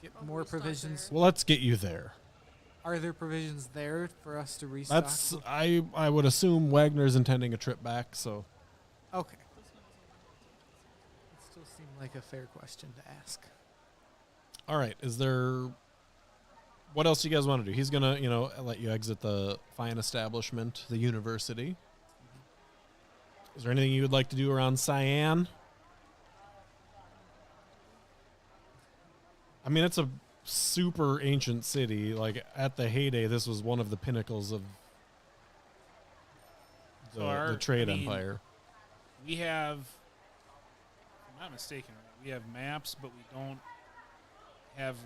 get Probably more start provisions? Well, let's get you there. Are there provisions there for us to restock? That's I would assume Wagner's intending a trip back. So Okay. It still seemed like a fair question to ask. all right. Is there? What else do you guys want to do? He's gonna let you exit the fine establishment, the university. Is there anything you would like to do around Cyan? I mean, it's a super ancient city. Like, at the heyday, this was one of the pinnacles of the, So the trade I mean, empire. We have, if I'm not mistaken, we have maps, but we don't have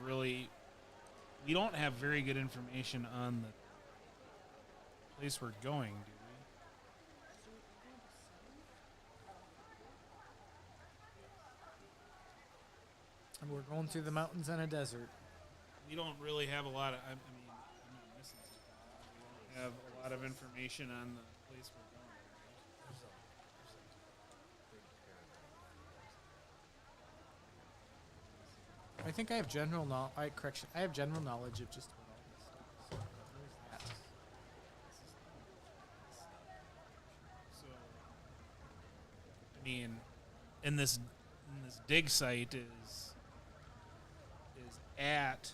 very good information on the place we're going, do we? And we're going through the mountains and a desert. We don't really have a lot of. I mean, I'm not missing something. We don't have a lot of information on the place we're going. I think I have general knowledge. I have general knowledge of just about all this stuff. So there's that. So, I mean, in this dig site is at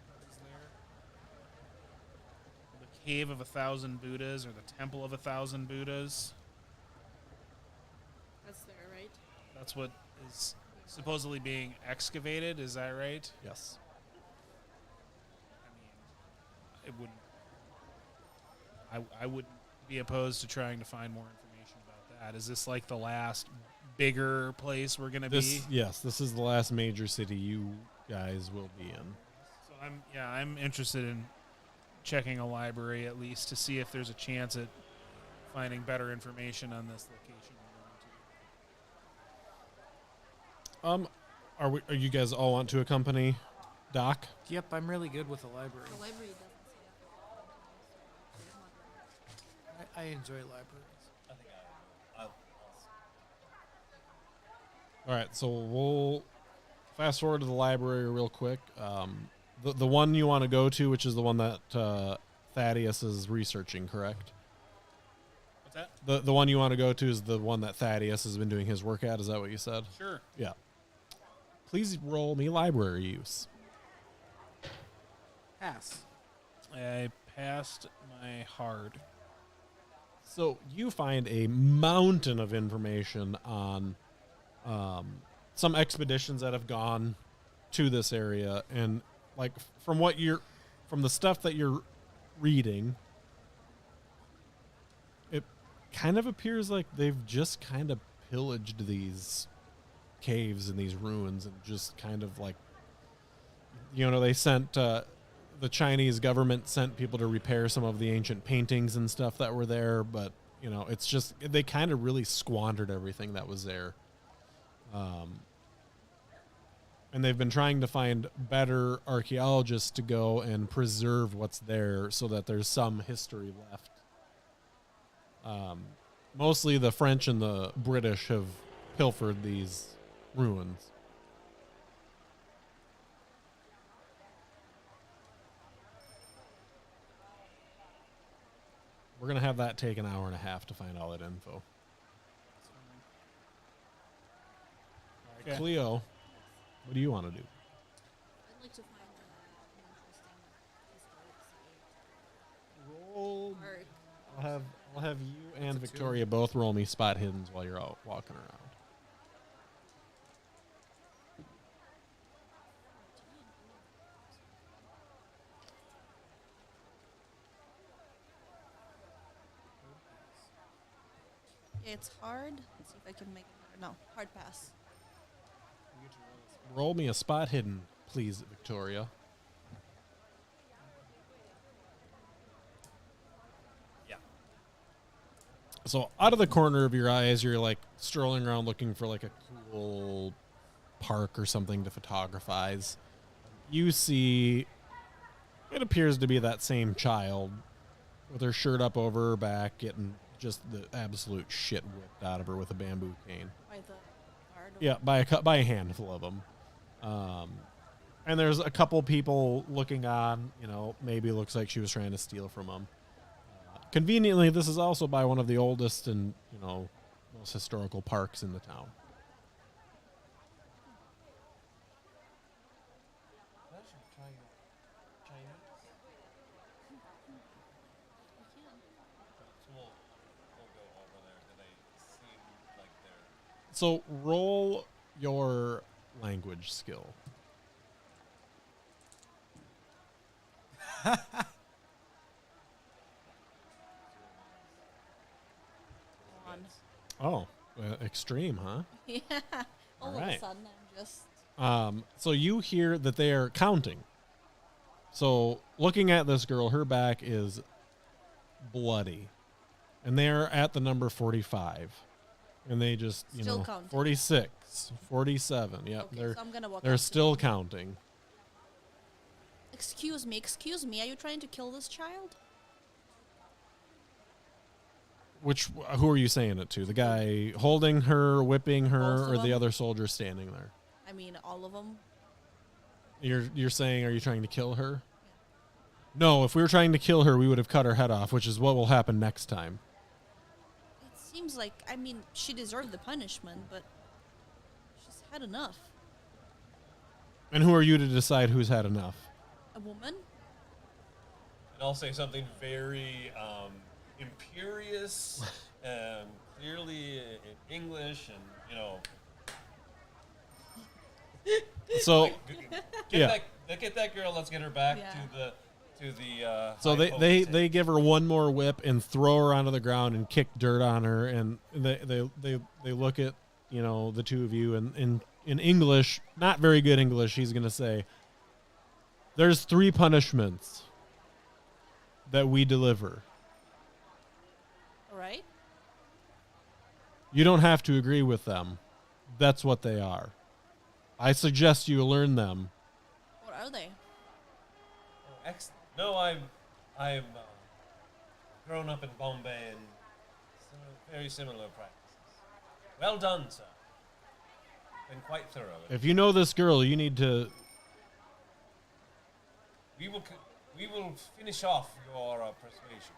what is there? The cave of 1,000 Buddhas or the temple of 1,000 Buddhas. That's there, right? That's what is supposedly being excavated. Is that right? Yes. I mean, it wouldn't. I wouldn't be opposed to trying to find more information about that. Is this like the last bigger place we're gonna be? Yes, this is the last major city you guys will be in. So I'm interested in checking a library at least to see if there's a chance at finding better information on this location we're going to. Are you guys all want to accompany Doc? Yep, I'm really good with the library. The library doesn't seem like a I enjoy libraries. I think I'll All right, so we'll fast forward to the library real quick. The one you want to go to, which is the one that Thaddeus is researching, correct? What's that? The one you want to go to is the one that Thaddeus has been doing his work at. Is that what you said? Sure. Yeah. Please roll me library use. Pass. I passed my hard. So you find a mountain of information on some expeditions that have gone to this area, and like from the stuff that you're reading, it kind of appears like they've just kind of pillaged these caves and these ruins and just kind of like, they sent the Chinese government sent people to repair some of the ancient paintings and stuff that were there, but it's just they kind of really squandered everything that was there. And they've been trying to find better archaeologists to go and preserve what's there so that there's some history left. Mostly the French and the British have pilfered these ruins. We're going to have that take an hour and a half to find all that info. Okay. Cleo, what do you want to do? I'd like to find an interesting historic Roll. arc. I'll have you and That's a Victoria both roll me spot hiddens while you're out walking around. Yeah, it's hard. Let's see if I can make it better. No, hard pass. Roll me a spot hidden, please, Victoria. Yeah. So out of the corner of your eye, as you're like strolling around looking for like a cool park or something to photographize, you see it appears to be that same child with her shirt up over her back, getting just the absolute shit whipped out of her with a bamboo cane. By the guard. Yeah, by a handful of them. And there's a couple people looking on. Maybe it looks like she was trying to steal from them. Conveniently, this is also by one of the oldest and most historical parks in the town. I should try Chinese. We can. So we'll go over there. Do they seem like they're So roll your language skill. One. Oh, extreme, huh? Yeah. All of Alright. a sudden, I'm just. So you hear that they are counting. So looking at this girl, her back is bloody. And they're at the number 45. And they just, Still counting. 46, 47. Yep, Okay, they're so I'm gonna walk. they're up to still them. counting. Excuse me. Are you trying to kill this child? Who are you saying it to? The guy holding her, whipping her, Both of or the them. other soldier standing there? I mean, all of them. You're saying, are you trying to kill her? No, if we were trying to kill her, we would have cut her head off, which is what will happen next time. It seems like, I mean, she deserved the punishment, but she's had enough. And who are you to decide who's had enough? A woman? And I'll say something very imperious, clearly in English, and So, like, yeah. Get that girl. Let's get her back Yeah. to the. So high they potency. give her one more whip and throw her onto the ground and kick dirt on her, and they look at the two of you, and in English, not very good English, he's gonna say, "There's 3 punishments that we deliver. All right. You don't have to agree with them. That's what they are. I suggest you learn them." What are they? Oh, excellent. No, I'm grown up in Bombay and very similar practices. Well done, sir. Been quite thorough. If you know this girl, you need to. We will finish off your persuasion.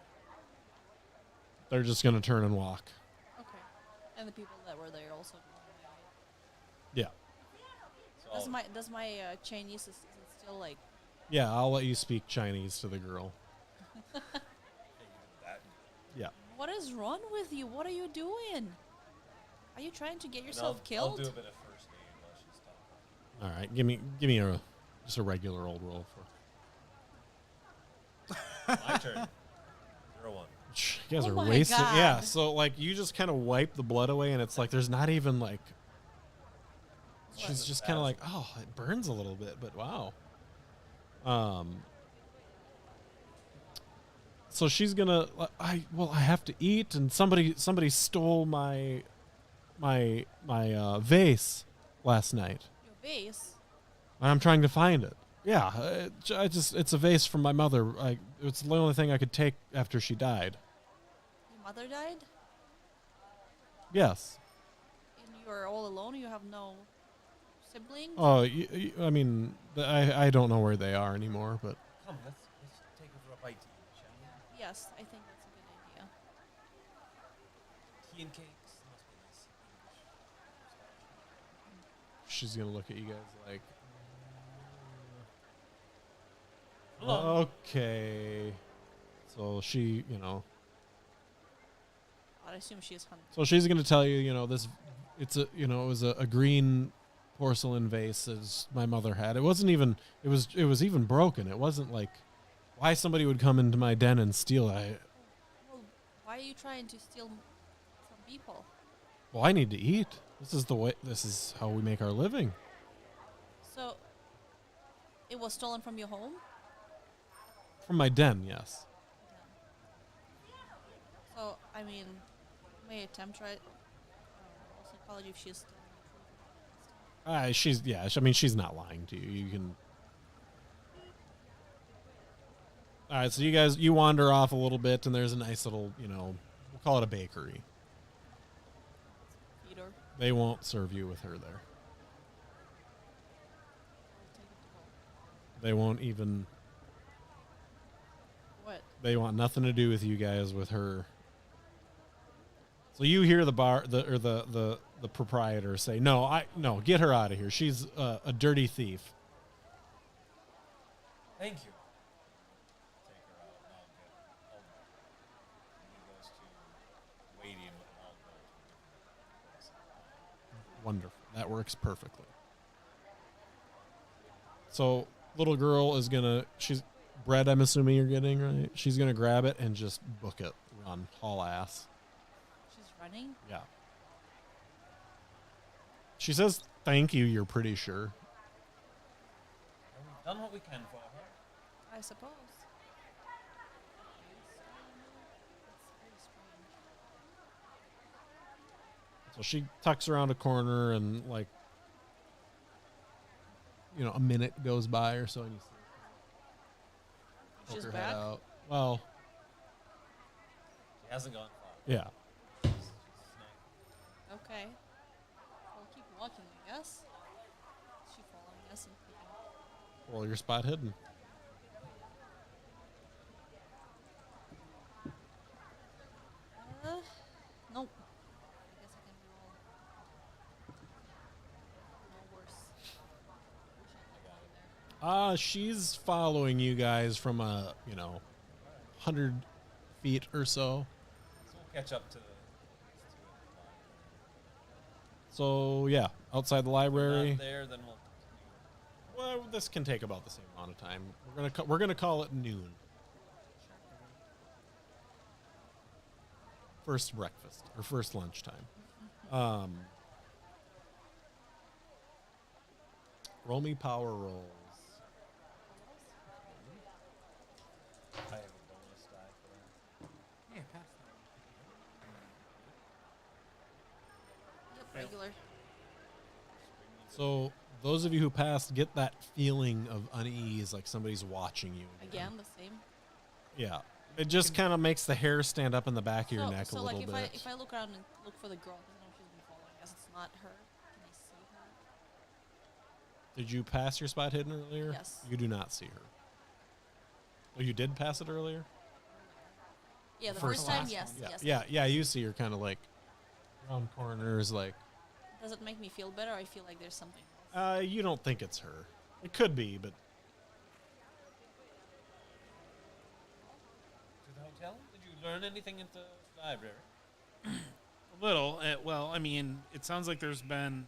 They're just gonna turn and walk. Okay. And the people that were there also. Yeah. So Does my Chinese is it still like? Yeah, I'll let you speak Chinese to the girl. that, Yeah. What is wrong with you? What are you doing? Are you trying to get and yourself I'll killed? do a bit of first aid while she's talking. All right, give me just a regular old roll for. My turn. 0-1. You guys Oh are my wasted. God. Yeah, so like you just kind of wipe the blood away, and it's like there's not even like. She's just kind of like, oh, it burns a little bit, but wow. So she's gonna. I have to eat, and somebody stole my vase last night. Your vase. And I'm trying to find it. Yeah, it's a vase from my mother. It's the only thing I could take after she died. Your mother died, Yes. and you are all alone. You have no siblings. Oh, I mean, I don't know where they are anymore, but Come, let's take her for a bite to eat, shall we? Yes, I think that's a good idea. Tea and cakes. Must be nice English. she's gonna look at you guys like, Hello. okay. So she, I assume she is hunting. so she's gonna tell you, this, it was a green porcelain vase as my mother had. It wasn't even, it was even broken. It wasn't like, why somebody would come into my den and steal it. Well, why are you trying to steal from people? Well, I need to eat. This is how we make our living. So, it was stolen from your home? From my den, yes. So, I mean, may attempt, right? Psychology if she's still She's not lying to you. You can. All right, so you wander off a little bit, and there's a nice little, we'll call it a bakery. Peter. They won't serve you with her there. They won't even. What? They want nothing to do with you guys with her. So you hear the proprietor say, "No, get her out of here. She's a dirty thief." Thank you. Take her out, and I'll and he goes to waiting, and I'll go to a different place. Wonderful. That works perfectly. So little girl is she's bread. I'm assuming you're getting right. She's gonna grab it and just book it, run, haul ass. She's running? Yeah. She says thank you. You're pretty sure. And we've done what we can for her. I suppose. So she tucks around a corner and a minute goes by or so, and you see poke She's her back? head out. Well, She hasn't gone far. yeah. She's snug. Okay. We'll keep walking, I guess. Is she following us and peeking? Roll your spot hidden. Nope. I guess I can roll. No worse. Wish I had gone there. She's following you guys from 100 feet or so. So we'll catch up to the. So yeah, outside the library. Not there, then we'll. Well, this can take about the same amount of time. We're gonna call it noon. First breakfast or first lunchtime. Roll me power rolls. I have a bonus die for that. Yeah, pass that. Yep, regular. So those of you who passed get that feeling of unease, like somebody's watching you. Again, the same. Yeah. It just kind of makes the hair stand up in the back of your neck so a like little if bit. if I look around and look for the girl, because I know she's been following us, it's not her. Can I see her? Did you pass your spot hidden earlier? Yes. You do not see her. Oh, you did pass it earlier? Yeah, the First first time, last yes, one. yes. Yeah, you see her kind of like around corners, like. Does it make me feel better? I feel like there's something else. You don't think it's her. It could be, but To the hotel? Did you learn anything at the library? A little. Well, I mean, it sounds like there's been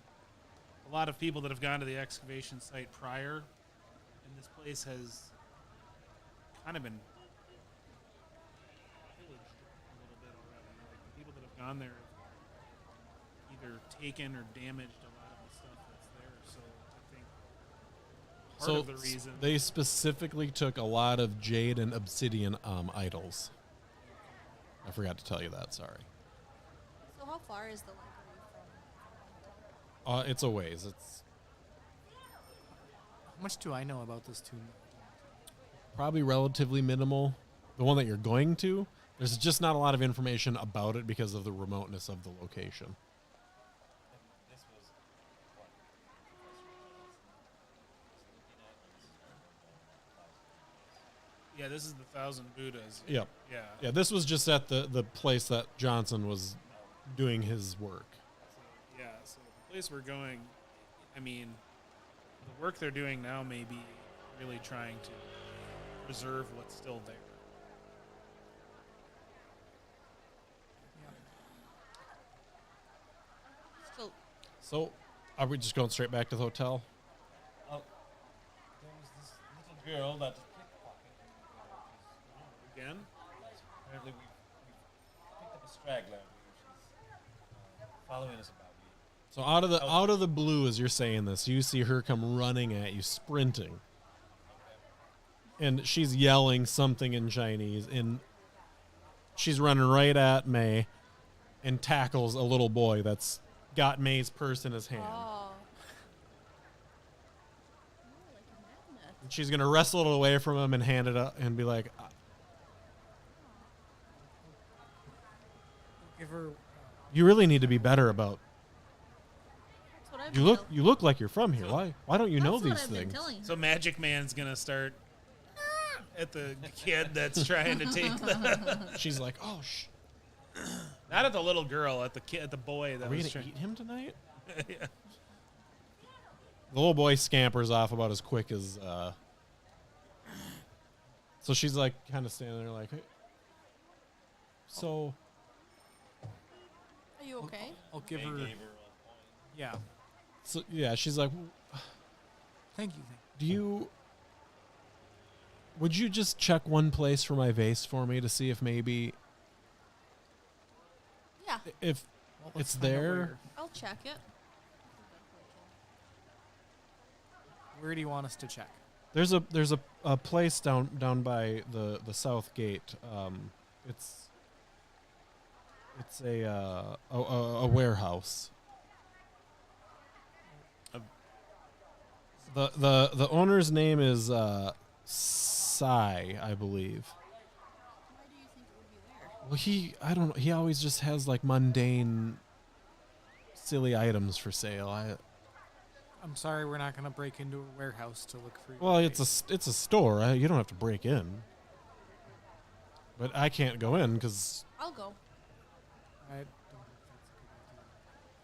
a lot of people that have gone to the excavation site prior, and this place has kind of been pillaged a little bit already. Like the people that have gone there have either taken or damaged a lot of the stuff that's there. So I think part of the reason they specifically took a lot of jade and obsidian idols. I forgot to tell you that. Sorry. So how far is the library from? It's a ways. It's How much do I know about this tomb? probably relatively minimal. The one that you're going to, there's just not a lot of information about it because of the remoteness of the location. And this was what? yeah, this is the Thousand Buddhas. Yep. Yeah. Yeah, this was just at the place that Johnson was doing his work. So, yeah, so the place we're going, I mean, the work they're doing now may be really trying to preserve what's still there. Still, So, are we just going straight back to the hotel? Oh, there was this little girl that pickpocketed. Again? Apparently we picked up a straggler. She's following us about. So out of the blue, as you're saying this, you see her come running at you, sprinting, and she's yelling something in Chinese, and she's running right at May, and tackles a little boy that's got May's purse in his hand. oh. Like a magnet. And she's gonna wrestle it away from him and hand it up and be like, Give her. "You really need to be better about. That's what I've You been look you look like you're from here. Why don't you know That's what these I've been things?" telling her. So Magic Man's gonna start at the kid that's trying to take the. She's like, "Oh, shh. Not at the little girl, at the kid, at the boy that Are we was gonna trying. eat him tonight?" Yeah. The little boy scampers off about as quick as. So she's like, kind of standing there, like, "Hey." So Are you okay? I'll give May her. gave her a coin. Yeah. so yeah, she's like, Thank you. "Do you? Would you just check one place for my vase for me to see if maybe Yeah, if Well, It's let's find out there. I'll check it. Where do you want us to check? there's a place down by the south gate. It's a warehouse. The owner's name is Sai, I believe. Why do you think it would be there? Well, I don't know. He always just has like mundane, silly items for sale. I'm sorry, we're not gonna break into a warehouse to look for you. Well, it's a store. You don't have to break in. But I can't go in because I'll go. I don't think that's a good idea.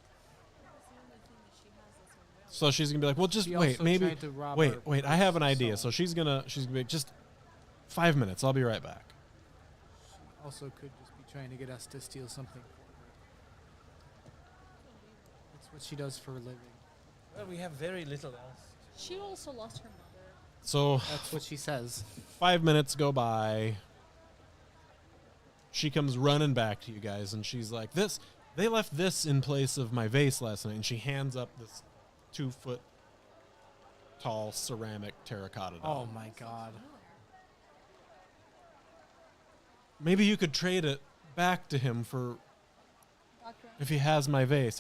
That's the only thing that she has that's a weapon. so she's gonna be like, well, just She wait, also maybe tried to rob wait, our wait. I have an purse, idea. so- So she's gonna be like, just 5 minutes. I'll be right back. She also could just be trying to get us to steal something for her. That's what she does for a living. Well, we have very little else. She also lost her mother. So That's what she says. 5 minutes go by. She comes running back to you guys, and she's like, they left this in place of my vase last night. And she hands up this 2-foot tall ceramic terracotta doll. Oh my god. Maybe you could trade it back to him for if he has my vase.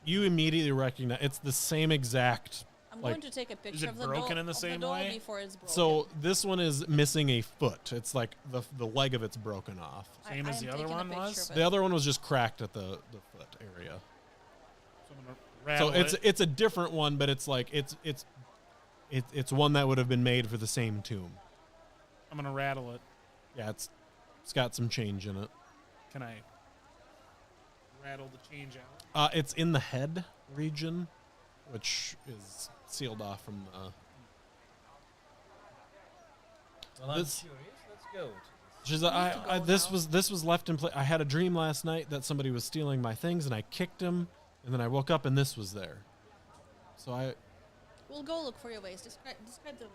You immediately recognize it's the same exact. I'm Like- going to take a picture it of the broken doll, in the of same doll way? before it's broken. So this one is missing a foot. It's like the leg of it's broken off. Same as am the other taking a one picture was? of The it. other one was just cracked at the foot area. So I'm gonna rattle So it. it's a different one, but it's like it's one that would have been made for the same tomb. I'm gonna rattle it. Yeah, it's got some change in it. Can I rattle the change out? It's in the head region, which is sealed off from. Well, I'm This- curious. Let's go. She's to like, go this now. was left in place. I had a dream last night that somebody was stealing my things, and I kicked him, and then I woke up and this was there. So We'll go look for your ways. Describe the ways.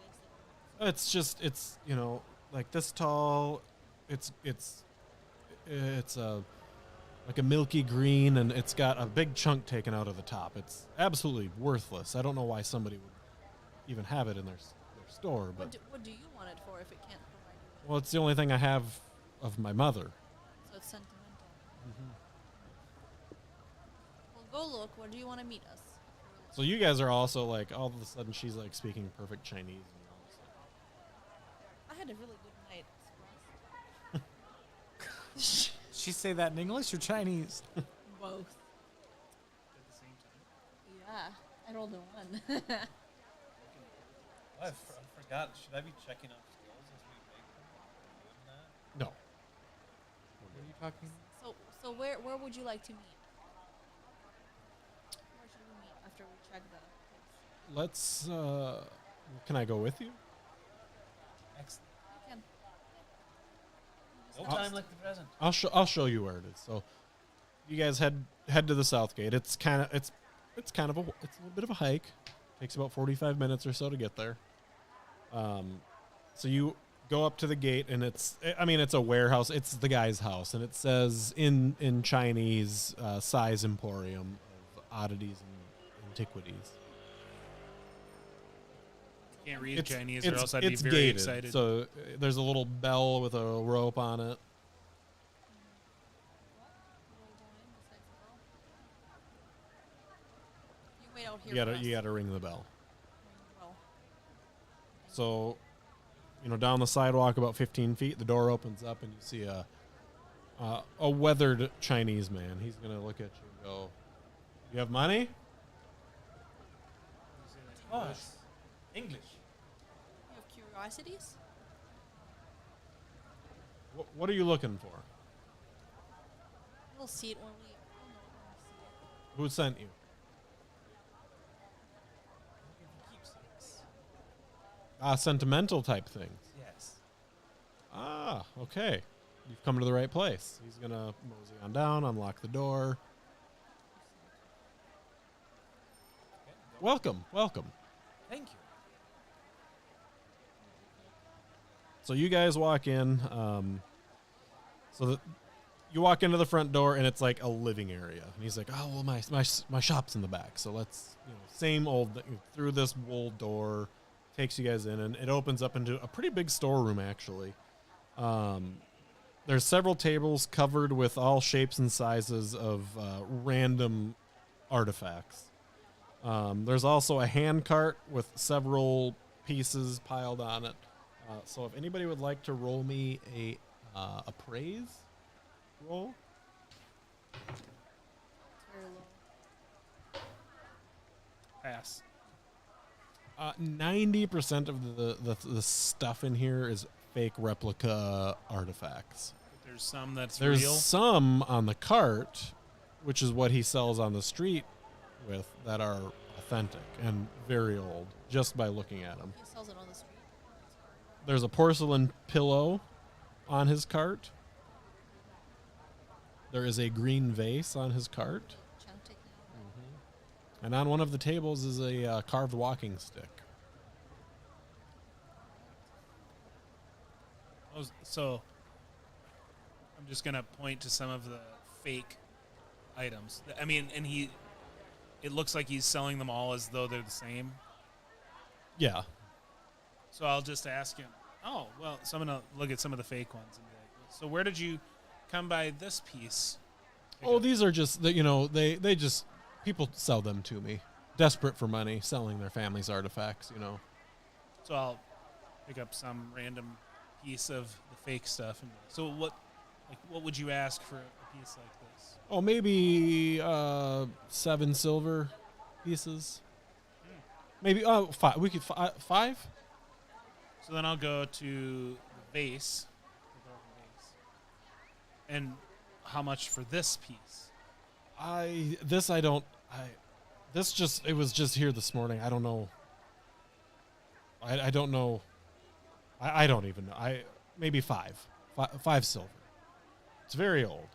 it's like this tall. It's a like a milky green, and it's got a big chunk taken out of the top. It's absolutely worthless. I don't know why somebody would even have it in their store, but What do you want it for if it can't provide you? well, it's the only thing I have of my mother. So it's sentimental. Mm-hmm. Well, go look. Where do you want to meet us? So you guys are also like, all of a sudden she's like speaking perfect Chinese. And you're all just like, I had a really good night. She say that in English or Chinese? Both. At the same time. Yeah, I rolled a 1. Oh, I forgot. Should I be checking out skills as we make them? Are we doing that? no. What are you talking? So where would you like to meet? Where should we meet after we check the place? Let's. Can I go with you? Excellent. You can. No I'll- time like the present. I'll show you where it is. So, you guys head to the south gate. It's kind of it's a little bit of a hike. Takes about 45 minutes or so to get there. So you go up to the gate, and it's a warehouse. It's the guy's house, and it says in Chinese, Size Emporium of oddities and antiquities. Can't read Chinese, or else I'd be very gated, excited. So there's a little bell with a rope on it. What? We'll go in besides the bell. You wait out here. for us. You gotta ring the bell. Well, So, down the sidewalk about 15 feet, the door opens up, and you see a weathered Chinese man. He's gonna look at you and go, "You have money?" Oh, it's English. you have curiosities? What are you looking for? We'll see it when we. We'll know when we see it. Who sent you? Keepsakes. Sentimental type things. Yes. Okay. You've come to the right place. He's gonna mosey on down, unlock the door. Okay, go. Welcome. Thank you. So you guys walk in. You walk into the front door, and it's like a living area. And he's like, "Oh well, my shop's in the back. So let's same old through this wool door, takes you guys in, and it opens up into a pretty big storeroom actually. There's several tables covered with all shapes and sizes of random artifacts. There's also a hand cart with several pieces piled on it. So if anybody would like to roll me a appraise roll. It's very low. Pass. 90% of the stuff in here is fake replica artifacts. But there's some that's There's real. some on the cart, which is what he sells on the street with, that are authentic and very old, just by looking at them. He sells it on the street. There's a porcelain pillow on his cart. There is a green vase on his cart. Chantic now. And on one of the tables is a carved walking stick. So I'm just gonna point to some of the fake items. I mean, and it looks like he's selling them all as though they're the same. Yeah. So I'll just ask him. Oh, well, so I'm gonna look at some of the fake ones and be like, so where did you come by this piece? Oh, these are just, they just, people sell them to me. Desperate for money, selling their family's artifacts, So I'll pick up some random piece of the fake stuff. And so what would you ask for a piece like this? Oh, maybe 7 silver pieces. Maybe 5. We could 5. So then I'll go to the vase, the broken vase. And how much for this piece? It was just here this morning. I don't know. I don't know. I don't even know. Maybe 5 silver. It's very old.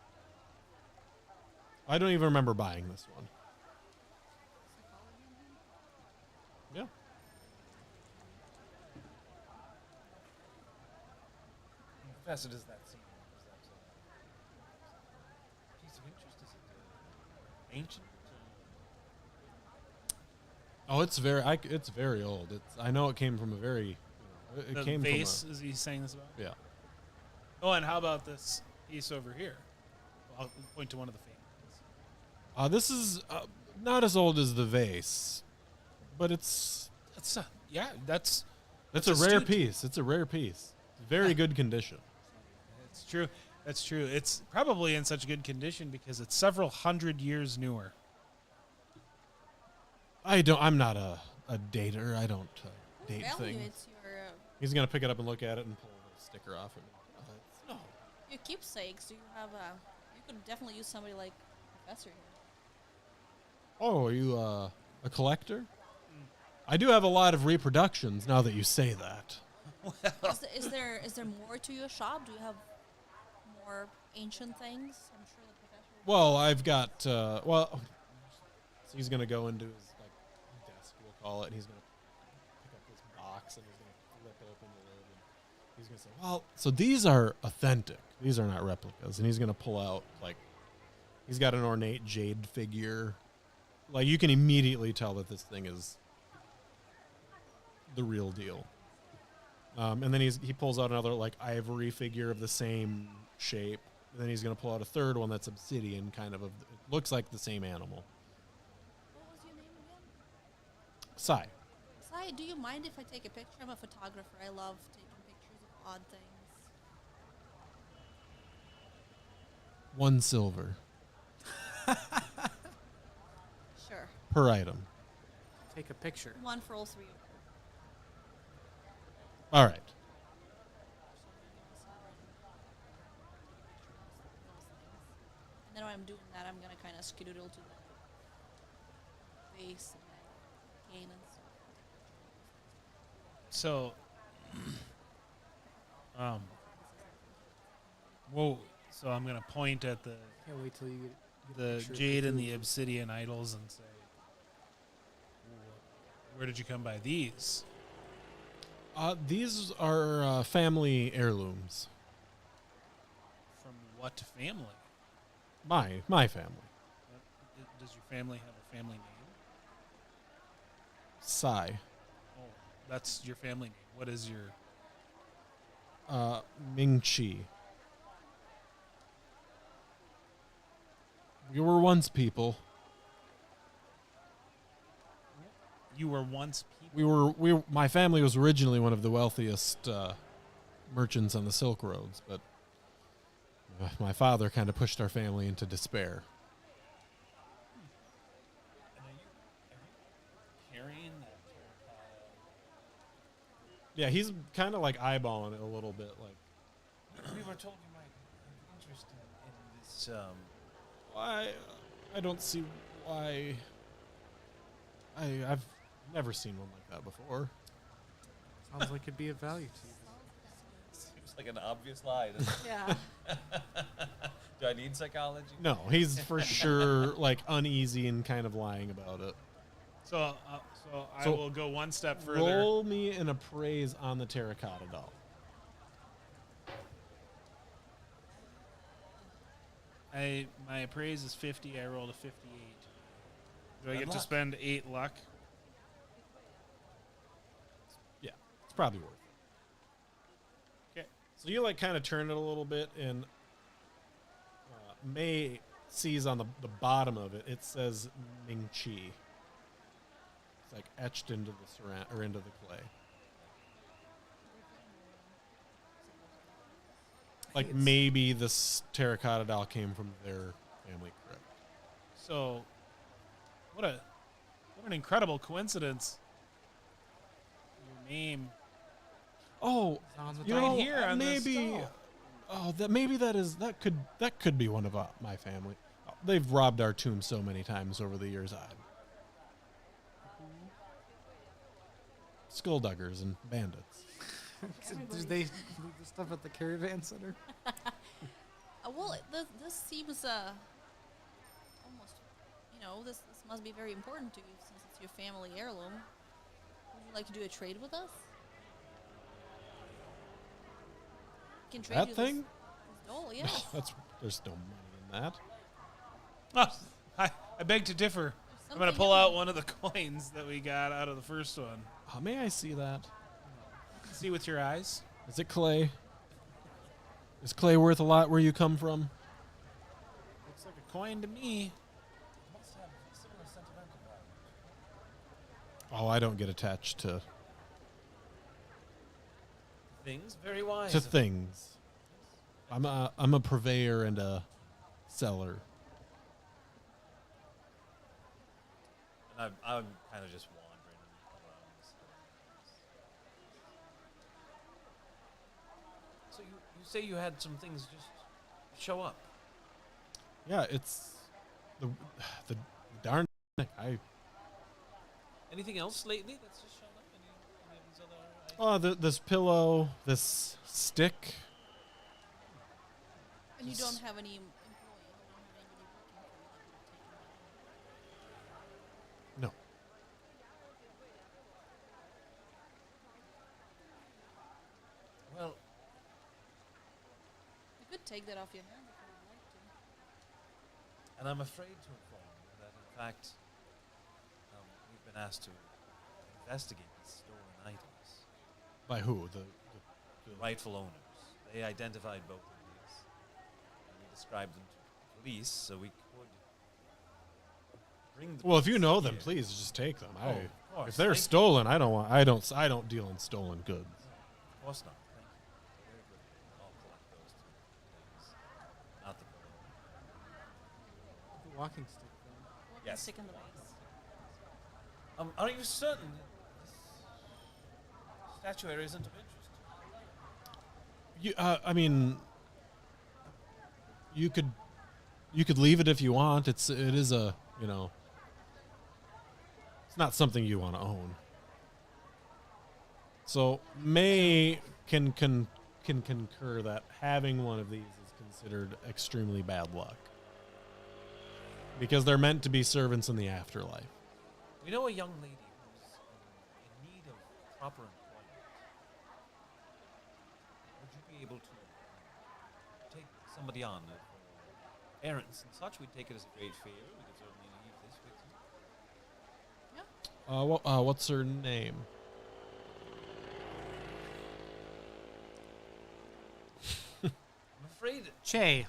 I don't even remember buying this one. Yeah. Professor, does that seem? Is that a piece of interest? Is it ancient? Oh, it's very old. I know it came from a very. It The came vase, from is he saying this about? yeah. Oh, and how about this piece over here? I'll point to one of the fake ones. This is not as old as the vase, but it's That's a That's rare astute. piece. It's a rare piece. Very good condition. It's true. That's true. It's probably in such good condition because it's several hundred years newer. I'm not a dater. I don't date Value things. it's your He's gonna pick it up and look at it and pull the sticker off it. No. your keepsakes. Do you have you could definitely use somebody like Professor here. Oh, are you a collector? I do have a lot of reproductions. Now that you say that. Is there more to your shop? Do you have more ancient things? I'm sure the Professor. Well, I've got. So he's gonna go into his desk, we'll call it, and he's gonna pick up this box and he's gonna flip open the lid and he's gonna say, "Well, so these are authentic. These are not replicas." And he's gonna pull out he's got an ornate jade figure. Like you can immediately tell that this thing is the real deal. And then he pulls out another ivory figure of the same shape. And then he's going to pull out a third one that's obsidian, it looks like the same animal. What was your name again? Sai. Sai, do you mind if I take a picture? I'm a photographer. I love taking pictures of odd things. 1 silver Sure. per item. Take a picture. One for all 3 of them. All right. And then when I'm doing that, I'm gonna kind of skedoodle to the base and then gain and stuff. So, whoa. So I'm gonna point at the Can't wait till you get a the picture of jade and the Cthulhu. obsidian idols and say, where did you come by these? These are family heirlooms. From what family? My family. Does your family have a family name? Sai. Oh, that's your family name. What is your... Ming Chi. We were once people. You were once people. my family was originally one of the wealthiest merchants on the Silk Roads, but my father kind of pushed our family into despair. And are you carrying that terracotta? Yeah, he's kind of like eyeballing it a little bit, like, We were told you might be interested in this. why? I don't see why. I've never seen one like that before. Sounds like it'd be of value to you. Seems like an obvious lie. doesn't it? Yeah. Do I need psychology? No, he's for sure like uneasy and kind of lying about it. So I So will go one step further. Roll me an appraise on the terracotta doll. My appraise is 50. I rolled a 58. Do I Good get to luck. spend 8 luck? Yeah, it's probably worth it. Okay. So you like kind of turn it a little bit, and May sees on the bottom of it, it says Ming Chi. It's like etched into the or into the clay. Like maybe this terracotta doll came from their family crypt. So, what an incredible coincidence. Your name. Oh, Sounds you right know, here on this maybe. doll. Oh, that could be one of my family. They've robbed our tomb so many times over the years. Skullduggers and bandits. Do they do the stuff at the caravan center? Well, this seems almost, this must be very important to you since it's your family heirloom. Would you like to do a trade with us? Can trade That you thing? This doll, yes. There's no money in that. Oh, I beg to differ. I'm going to Something pull in out it. one of the coins that we got out of the first one. May I see that? See with your eyes. Is it clay? Is clay worth a lot where you come from? Looks like a coin to me. Must have a similar sentimental value. Oh, I don't get attached to Things very wise. to things. I'm a purveyor and a seller. And I'm kind of just wandering around. So you say you had some things just show up. Yeah, it's the darn thing. Anything else lately that's just shown up? Any of these other items? This pillow, this stick. And you don't have any employees. You don't have anybody working for you that would have taken that. No. Well, You could take that off your hand if you would like to. and I'm afraid to inform you that, in fact, we've been asked to investigate these stolen items. By who? The Rightful owners. They identified both of these. And we described them to the police, so we could bring them. Well, if you know them, here. please just take them. Oh, of course. If they're Thank you. stolen, I don't deal in stolen goods. Of course not. Thank you. Very good. I'll collect those two things. Not the pillow. The walking stick, though. Walking Yes. stick in the base. Are you certain that this statuary isn't of interest? I mean, you could leave it if you want. It is a it's not something you want to own. So May can concur that having one of these is considered extremely bad luck because they're meant to be servants in the afterlife. We know a young lady who's in need of proper employment. Would you be able to take somebody on for errands and such? We'd take it as a great favor. We could certainly leave this with you. What's her name? I'm afraid Che.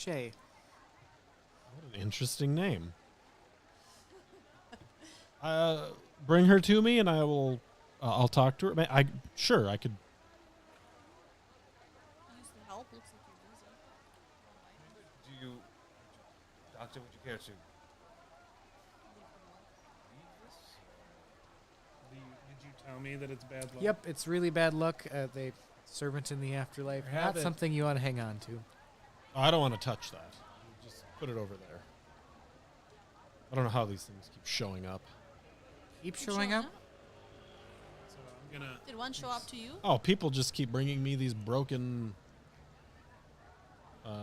What an interesting name. bring her to me, and I will. I'll talk to her. Sure, I could. Use the help. Looks like you're busy. Do you, Doctor? Would you care to? Did you tell me that it's bad luck? Yep, it's really bad luck. They servant in the afterlife. Have Not it. something you want to hang on to. I don't want to touch that. Just put it over there. I don't know how these things keep showing up. Keep showing up. So I'm gonna. Did one show up to you? Oh, people just keep bringing me these broken. What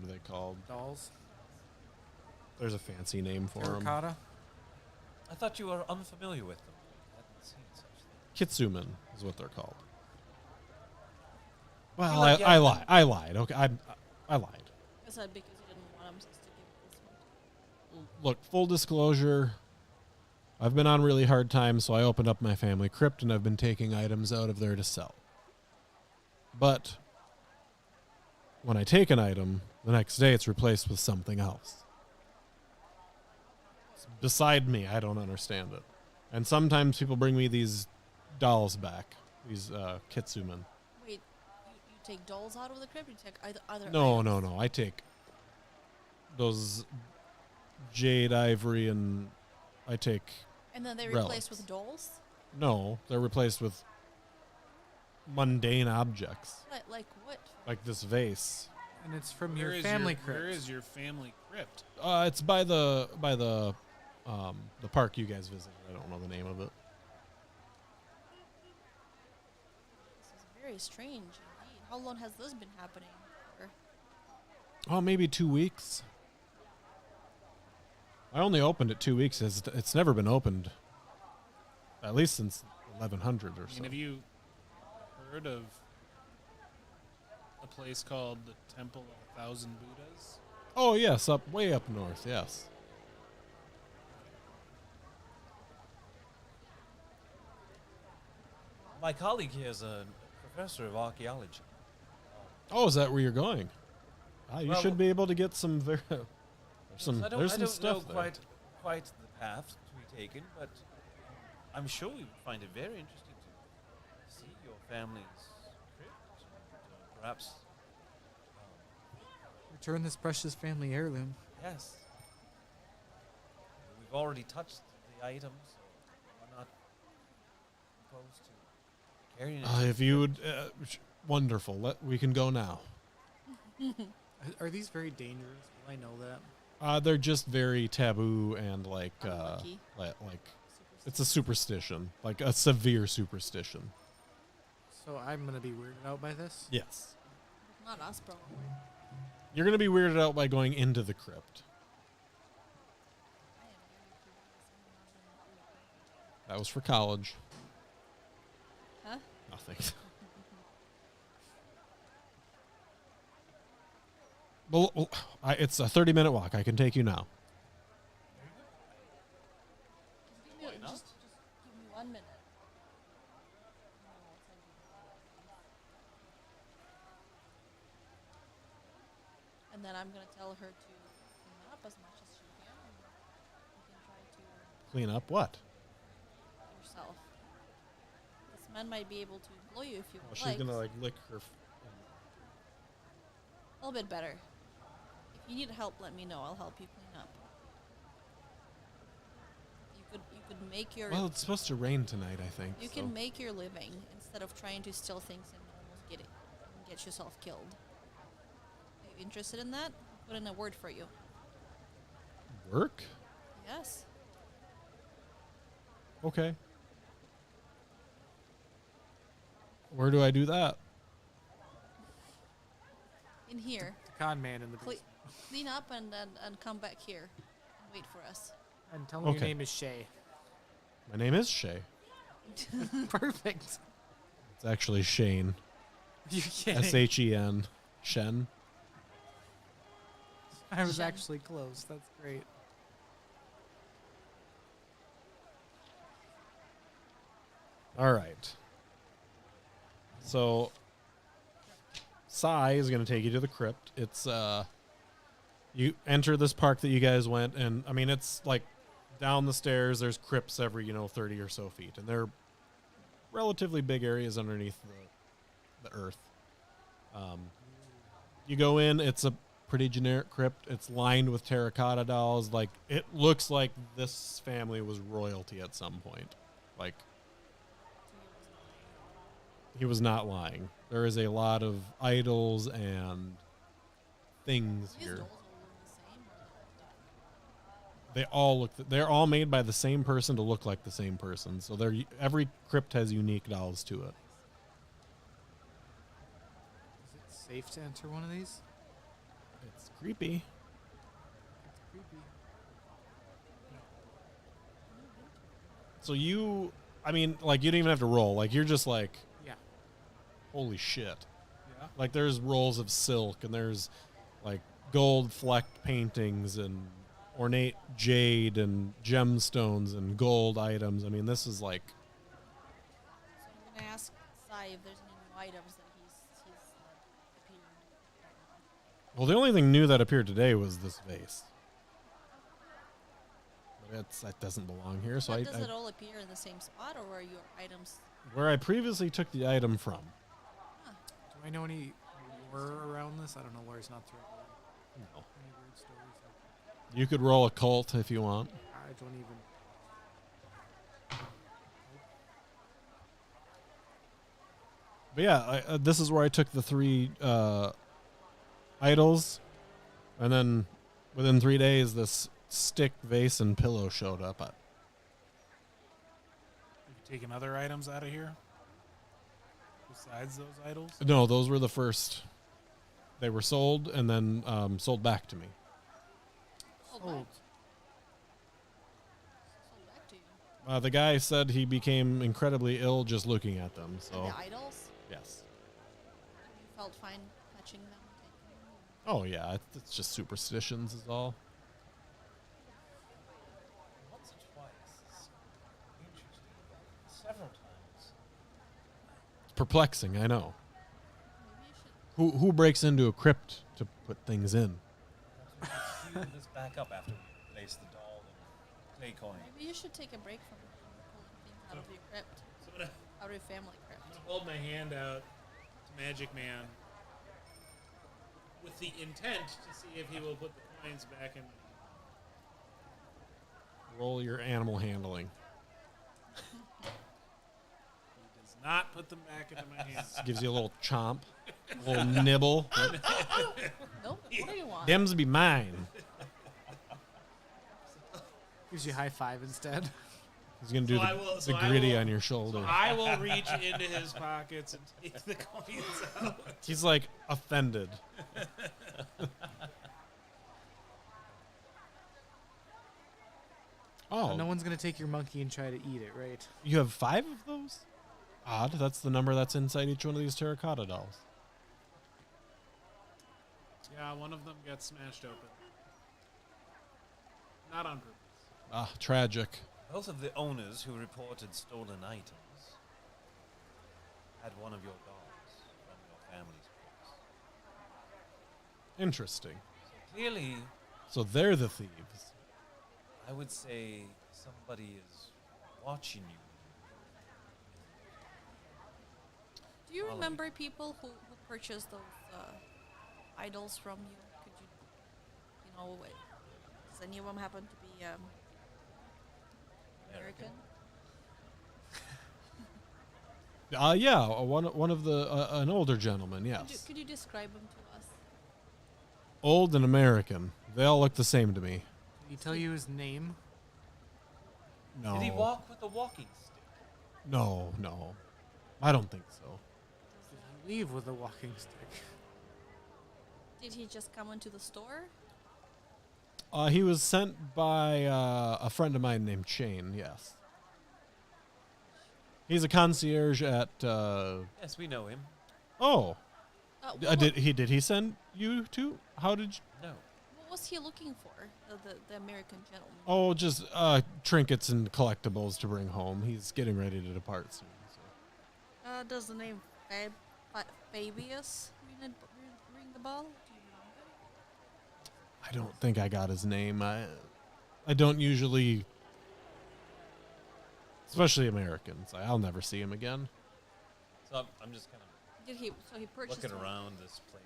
are they called? Dolls. There's a fancy name for them. Terracotta. I thought you were unfamiliar with them. I hadn't seen such things. Kitsuman is what they're called. Well, You like I Gavin? lied. I lied. Okay, I lied. I said because you didn't want him to give this one. Look, full disclosure, I've been on really hard times, so I opened up my family crypt and I've been taking items out of there to sell. But when I take an item, the next day it's replaced with something else. It's beside me, I don't understand it. And sometimes people bring me these dolls back, these kitsumen. Wait, you take dolls out of the crypt? You take other No, items? no, no. I take those jade, ivory, and I take... And then they relics. replaced with dolls? No, they're replaced with mundane objects. Like what? Like this vase. And it's from Where your is family crypt. Where is your family crypt? It's by the park you guys visited. I don't know the name of it. This is very strange indeed. How long has this been happening? Or Oh, maybe 2 weeks. I only opened it 2 weeks. It's never been opened. At least since 1100 or I mean, so. have you heard of a place called the Temple of a Thousand Buddhas? Oh yes, way up north. Yes. My colleague here is a professor of archaeology. Oh, is that where you're going? You Well, should be able to get some there's some I don't stuff know there. quite the path to be taken, but I'm sure you would find it very interesting to see your family's crypt. And, perhaps, Return this precious family heirloom. yes. We've already touched the items, so why not opposed to carrying it? If you would, wonderful. We can go now. Are these very dangerous? Will I know that? They're just very taboo and like Unlucky. it's a superstition, like a severe superstition. So I'm gonna be weirded out by this. Yes. not us, probably. You're gonna be weirded out by going into the crypt. I am very curious. That was for college. Huh? Nothing. Well, it's a 30-minute walk. I can take you now. Just give me 1 minute. And then I'm gonna tell her to clean up as much as she can. And you can try to Clean up what? yourself. This man might be able to employ you if you Oh, would she's like. gonna like lick her. A little bit better. If you need help, let me know. I'll help you clean up. You could make your Well, it's supposed to rain tonight, I think. you so. can make your living instead of trying to steal things and almost get yourself killed. Are you interested in that? I'll put in a word for you. work. Yes. Okay. Where do I do that? In here. The con man in the Cle- basement. clean up and come back here and wait for us. And tell me your Okay. name is Shay. My name is Shay. Perfect. It's actually Shane. You kidding? S-H-E-N. Shen. I was Shen. actually close. That's great. All right. So, Sai is going to take you to the crypt. It's you enter this park that you guys went, and I mean it's like down the stairs, there's crypts every 30 or so feet, and they're relatively big areas underneath the earth. You go in, it's a pretty generic crypt. It's lined with terracotta dolls. Like, it looks like this family was royalty at some point. Like, he was not lying. There is a lot of idols and things These here. dolls all look the same, or they're all different? They all look. They're all made by the same person to look like the same person. So every crypt has unique dolls to it. Is it safe to enter one of these? It's creepy. It's creepy. So like, you don't even have to roll. Like, you're just like, Yeah. holy shit. Yeah. Like, there's rolls of silk, and there's like gold flecked paintings and ornate jade and gemstones and gold items. I mean, this is like, So I'm gonna ask Sai if there's any new items that he's appeared right now. well, the only thing new that appeared today was this vase. But that doesn't belong here. So But does it all appear in the same spot, or are your items? where I previously took the item from. Do I know any lore around this? I don't know where it's not through. No. Any weird stories? You could roll a cult if you want. I don't even. But yeah, this is where I took the 3 idols, and then within 3 days, this stick, vase, and pillow showed up. Have you taken other items out of here besides those idols? No, those were the first. They were sold and then sold back to me. Sold Sold. back. Sold back to you. The guy said he became incredibly ill just looking at them. And So the idols, yes. you felt fine touching them, taking them. Oh yeah, it's just superstitions is all. Once or twice. Interesting. Several times. It's perplexing, I know. Maybe you should. Who breaks into a crypt to put things in? Perhaps we should seal this back up after we place the doll and clay coin. Maybe you should take a break from pulling things out of your crypt, So I'm gonna out of your family crypt. hold my hand out to Magic Man with the intent to see if he will put the coins back in. Roll your animal handling. He does not put them back into my hands. Gives you a little chomp, a little nibble. Nope. What do you want? Them's be mine. Gives you a high five instead. He's gonna do So I will- the so I gritty will- on your shoulder. I will reach into his pockets and take the coins out. He's like offended. Oh, No one's gonna take your monkey and try to eat it, right? you have 5 of those? Odd. That's the number that's inside each one of these terracotta dolls. Yeah, one of them gets smashed open. Not on purpose. Ah, tragic. Both of the owners who reported stolen items had one of your dolls from your family's place. Interesting. Clearly, So they're the thieves. I would say somebody is watching you. Do you Following. remember people who purchased those idols from you? Could does any of them happen to be American? Yeah, one of the an older gentleman. Could you, Yes, could you describe them to us? old and American. They all look the same to me. Did he tell you his name? No, Did he walk with a walking stick? no. I don't think so. Did he leave with a walking stick? Did he just come into the store? He was sent by a friend of mine named Shane. Yes, he's a concierge at. Yes, we know him. Oh, What did he send you to? How did? No. what was he looking for? The American gentleman. Oh, just trinkets and collectibles to bring home. He's getting ready to depart soon. So. Does the name Fabius ring the bell? Do you remember? I don't think I got his name. I don't usually especially Americans. I'll never see him again. So I'm just kind of Did he? So he purchased looking one. around this place.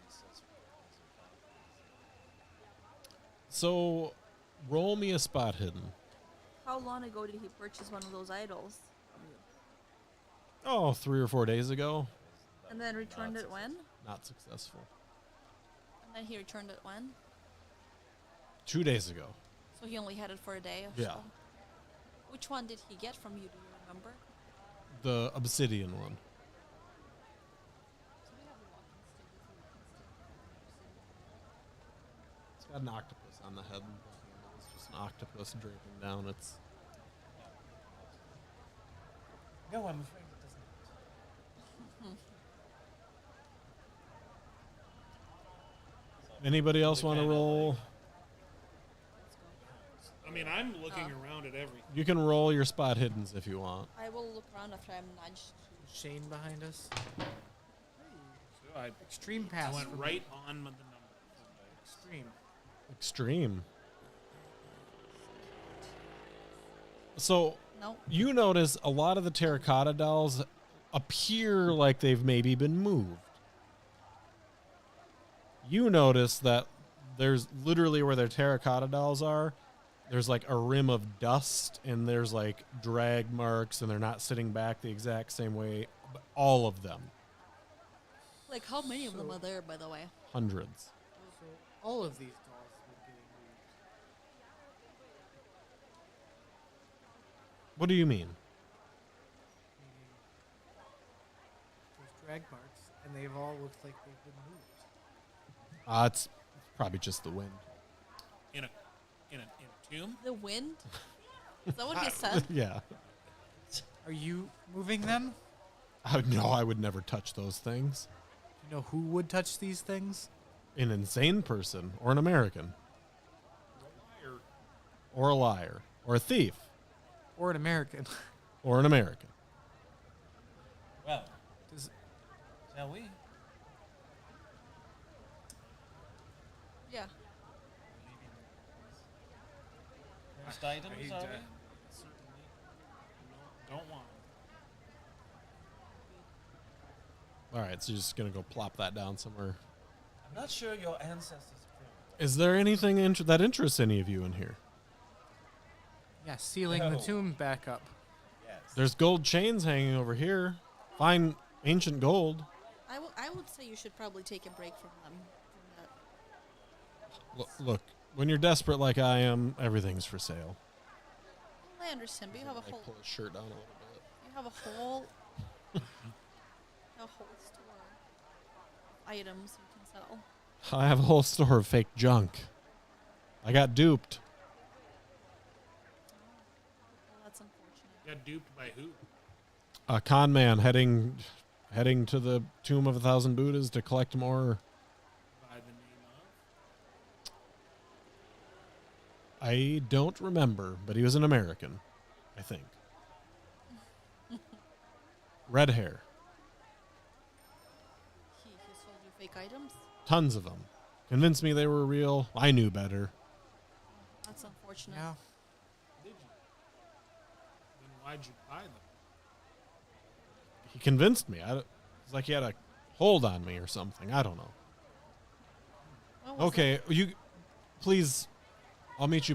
So, roll me a spot hidden. How long ago did he purchase one of those idols from you? Oh, 3 or 4 days ago. And then returned it when? Not successful. And then he returned it when? 2 days ago. So he only had it for a day or Yeah. so. Which one did he get from you? Do you remember? The obsidian one. So we have a walking stick. It's got an octopus on the head. It's just an octopus draping down. It's No, I'm afraid it doesn't. anybody else want to roll? I mean, I'm looking around at everything. You can roll your spot hiddens if you want. I will look around after I'm nudged. Shane behind us. So I Extreme pass. went for me. right on the number. Extreme. Extreme. So No. you notice a lot of the terracotta dolls appear like they've maybe been moved. You notice that there's literally where their terracotta dolls are, there's like a rim of dust and there's like drag marks and they're not sitting back the exact same way. All of them. Like, how many of them are there, by the way? Hundreds. So all of these dolls were getting moved. What do you mean? Meaning there's drag marks, and they've all looked like they've been moved. It's probably just the wind. In a tomb. The wind? Is that what he said? Yeah. Are you moving them? No, I would never touch those things. Do you know who would touch these things? An insane person or an American or a liar or a thief Or an American? or an American. Well, Does, shall we? Yeah. First items, I hate are that. we? Certainly. No, don't want 'em. All right, so you're just going to go plop that down somewhere. I'm not sure your ancestors approved. Is there anything that interests any of you in here? yeah, sealing the No. tomb back up. Yes. There's gold chains hanging over here. Fine ancient gold. I would say you should probably take a break from them. From that. Look, when you're desperate like I am, everything's for sale. Well, I understand, but you have a Like, whole pull his shirt down a little bit. you have a whole store of items you can sell. I have a whole store of fake junk. I got duped. Well, that's unfortunate. Got duped by who? A con man heading to the Tomb of 1,000 Buddhas to collect more. By the name of. I don't remember, but he was an American, I think. Red hair. He sold you fake items? Tons of them. Convinced me they were real. I knew better. That's unfortunate. Yeah. Did you? Then why'd you buy them? He convinced me. It's like he had a hold on me or something. I don't know. What was Okay, you please. I'll meet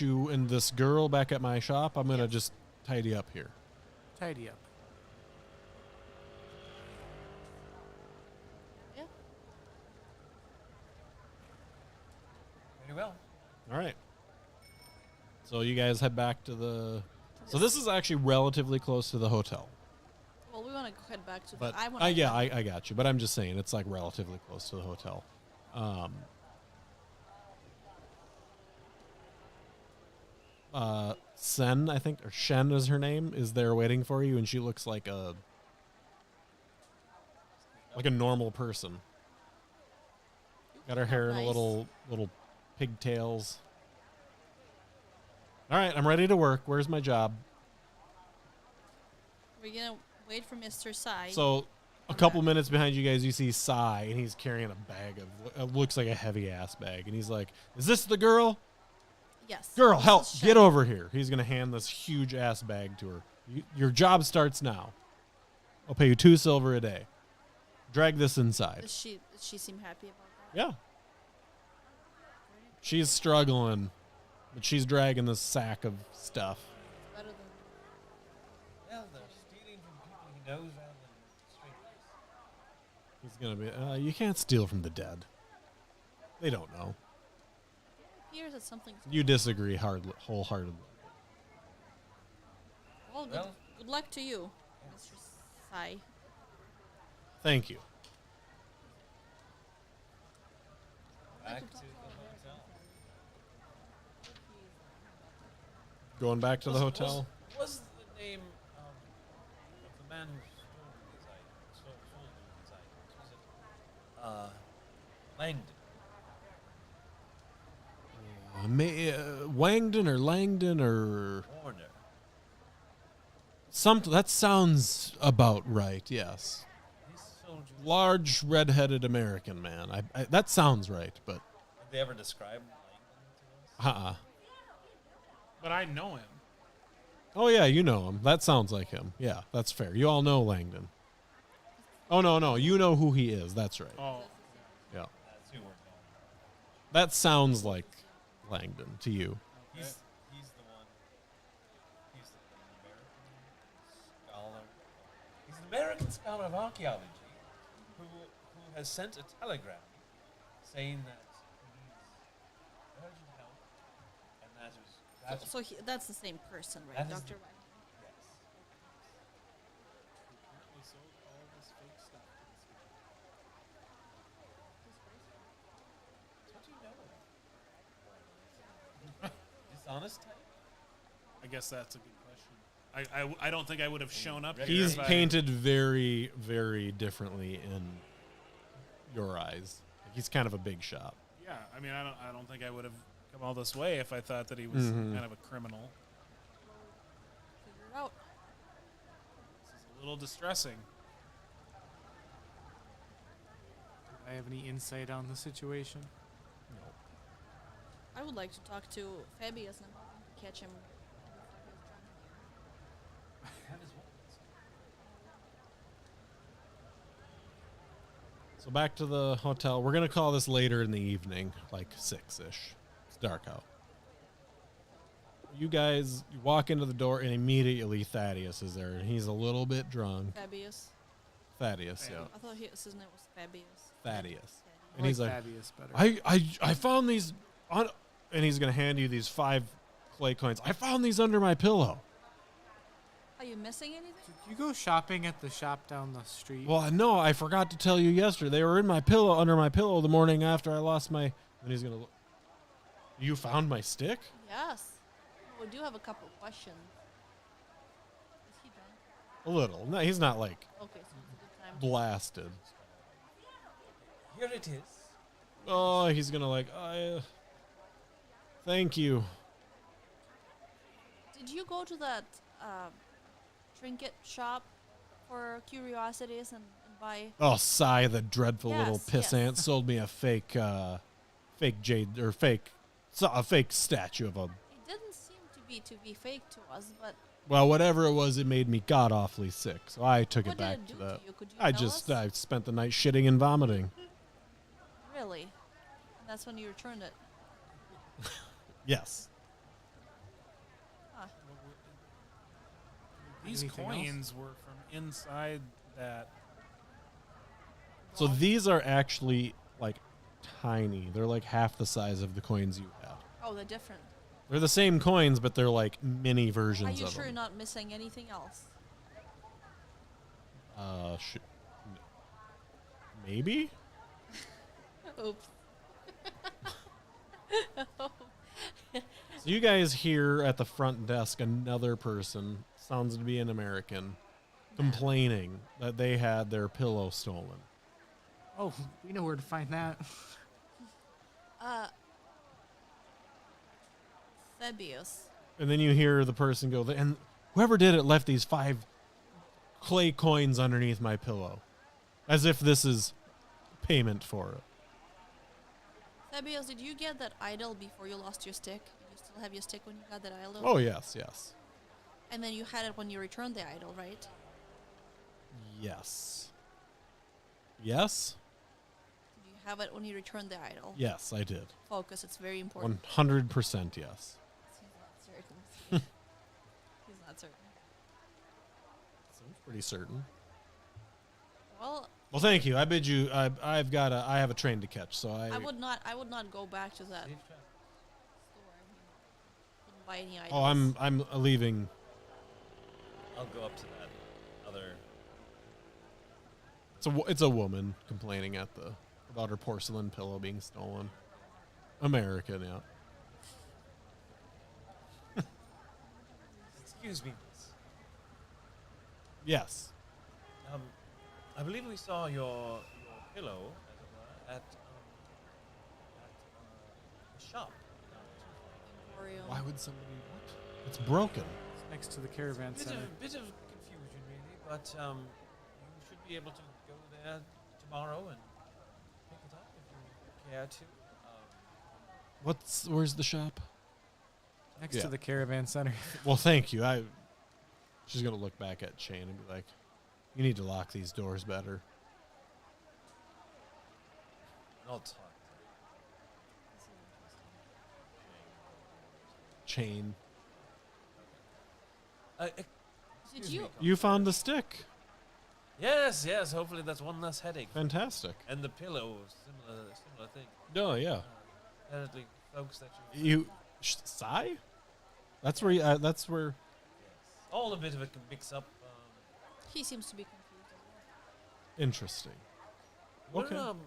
you and this girl back at my shop. I'm gonna just tidy up here. Tidy up. Yeah. Very well. All right. So you guys head back to the. So this is actually relatively close to the hotel. Well, we want to head back to. But I want. yeah, I got you. But I'm just saying it's like relatively close to the hotel. Sen, I think, or Shen is her name, is there waiting for you, and she looks like a normal person. Got her hair in a Nice. little pigtails. All right, I'm ready to work. Where's my job? We're gonna wait for Mr. Sai. So, a couple minutes behind you guys, you see Sai, and he's carrying a bag of it looks like a heavy ass bag, and he's like, "Is this the girl? yes. Girl, this help! is Get Shen. over here!" He's gonna hand this huge ass bag to her. Your job starts now. I'll pay you 2 silver a day. Drag this inside. Does she seem happy about that? Yeah. She's struggling, but she's dragging this sack of stuff. Better than Well, they're stealing from people he knows rather than strangers. He's going to be, you can't steal from the dead. They don't know. appears that something's You disagree wholeheartedly. well, good luck to you, Mr. Sai. Thank you. Back to the hotel. Going back to the hotel. Was the name of the man who stole these items? Sold these items. Was it Langdon? Wangdon or Langdon or Warner. something. That sounds about right. Yes. He sold you. Large red-headed American man. I that sounds right, but Did they ever describe Langdon to us? But I know him. Oh yeah, you know him. That sounds like him. Yeah, that's fair. You all know Langdon. Oh no, you know who he is. That's right. Oh, Yeah. That's who we're going. That sounds like Langdon to you. He's the one. He's the American scholar. He's an American scholar of archaeology who has sent a telegram saying that he needs urgent help, and that's That's the same person, right, That is Dr. the- Wagner? yes. apparently sold all this fake stuff to this guy. What do you know? Dishonest type? I guess that's a good question. I don't think I would have shown up. here He's if I- painted very, very differently in your eyes. He's kind of a big shot. Yeah, I mean, I don't think I would have come all this way if I thought that he was Mhm. kind of a criminal. Figure it out. This is a little distressing. Do I have any insight on the situation? I would like to talk to Fabius and catch him. Have his weapons. So back to the hotel. We're gonna call this later in the evening, like 6-ish. It's dark out. You guys you walk into the door and immediately Thaddeus is there, and he's a little bit drunk. Fabius. Thaddeus, yeah. I thought his name was Fabius. Thaddeus. I And he's like, Fabius better. I found these on, and he's gonna hand you these 5 clay coins. I found these under my pillow. Are you missing anything? Did you go shopping at the shop down the street? Well, no, I forgot to tell you yesterday. They were in my pillow, under my pillow, the morning after I lost my. And he's gonna look. You found my stick? Yes. We do have a couple questions. Is he drunk? A little. No, he's not like Okay, so it's a good time. blasted. Here it is. Oh, he's gonna like. Thank you. Did you go to that trinket shop for curiosities and buy? Oh, Sai, the dreadful little Yes, pissant, yes. sold me a fake jade or a fake statue of a. It didn't seem to be fake to us, but Well, whatever it was, it made me god awfully sick. So I took what it did back it to do that. to you? Could you I tell just us? I spent the night shitting and vomiting. Really? And that's when you returned it. Yes. Huh. These Anything coins were from inside that. So these are actually like tiny. They're like half the size of the coins you had. Oh, they're different. They're the same coins, but they're like mini Are versions you of sure you're them. not missing anything else? Maybe. Oops. So you guys hear at the front desk another person, sounds to be an American, complaining that they had their pillow stolen. Oh, we know where to find that. Fabius. And then you hear the person go, and whoever did it left these 5 clay coins underneath my pillow. As if this is payment for it. Fabius, did you get that idol before you lost your stick? Did you still have your stick when you got that idol? Oh, yes, yes. And then you had it when you returned the idol, right? Yes. Yes? Did you have it when you returned the idol? Yes, I did. Focus, it's very important. 100% yes. He's not certain. He's not certain. Seems pretty certain. Well, Well, thank you. I bid you. I have a train to catch, so I would not go back to that Safe travel. store. Wouldn't buy any items. Oh, I'm leaving. I'll go up to that other. It's a woman complaining about her porcelain pillow being stolen. American, yeah. Excuse me, miss. Yes. I believe we saw your pillow at the shop. Emporium. Why would somebody? What? It's broken. It's next to the caravan Bit center. of confusion, really, but you should be able to go there tomorrow and pick it up if you care to. Where's the shop? Next Yeah. to the caravan center. Well, thank you. She's gonna look back at Shane and be like, "You need to lock these doors better." I'll talk. Chain. Did Excuse you? me, You found the stick. Yes. Hopefully that's one less headache. Fantastic. And the pillow, similar thing. Oh yeah. Apparently, folks that you. Sigh? That's where. That's where. Yes. All a bit of a mix-up. He seems to be confused as well. Interesting. Okay. We're going to be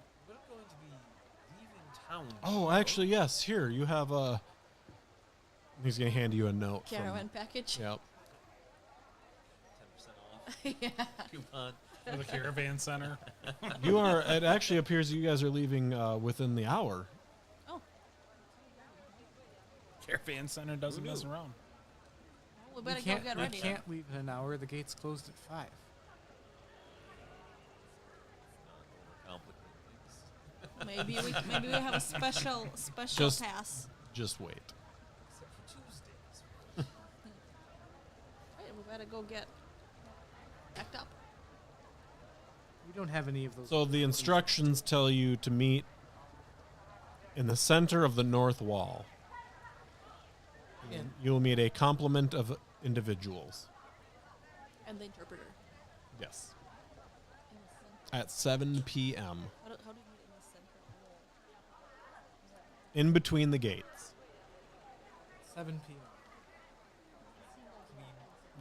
leaving town. Oh, tomorrow. actually, yes. Here, you have a. He's gonna hand you a note. Caravan package. Yep. 10% off Yeah. coupon. For the caravan center. You are. It actually appears you guys are leaving within the hour. Oh, Caravan center doesn't mess around. we better go get we ready. can't leave in an hour. The gate's closed at 5. Complicate things. Maybe we have a special Just- pass. Just wait. Except for Tuesdays. Right, we better go get backed up. We don't have any of those. So the instructions tell you to meet in the center of the north wall. Yeah. You'll meet a complement of individuals. And the interpreter. Yes. In the center. At 7 p.m. How do you meet in the center of the wall? In between the gates. 7 p.m.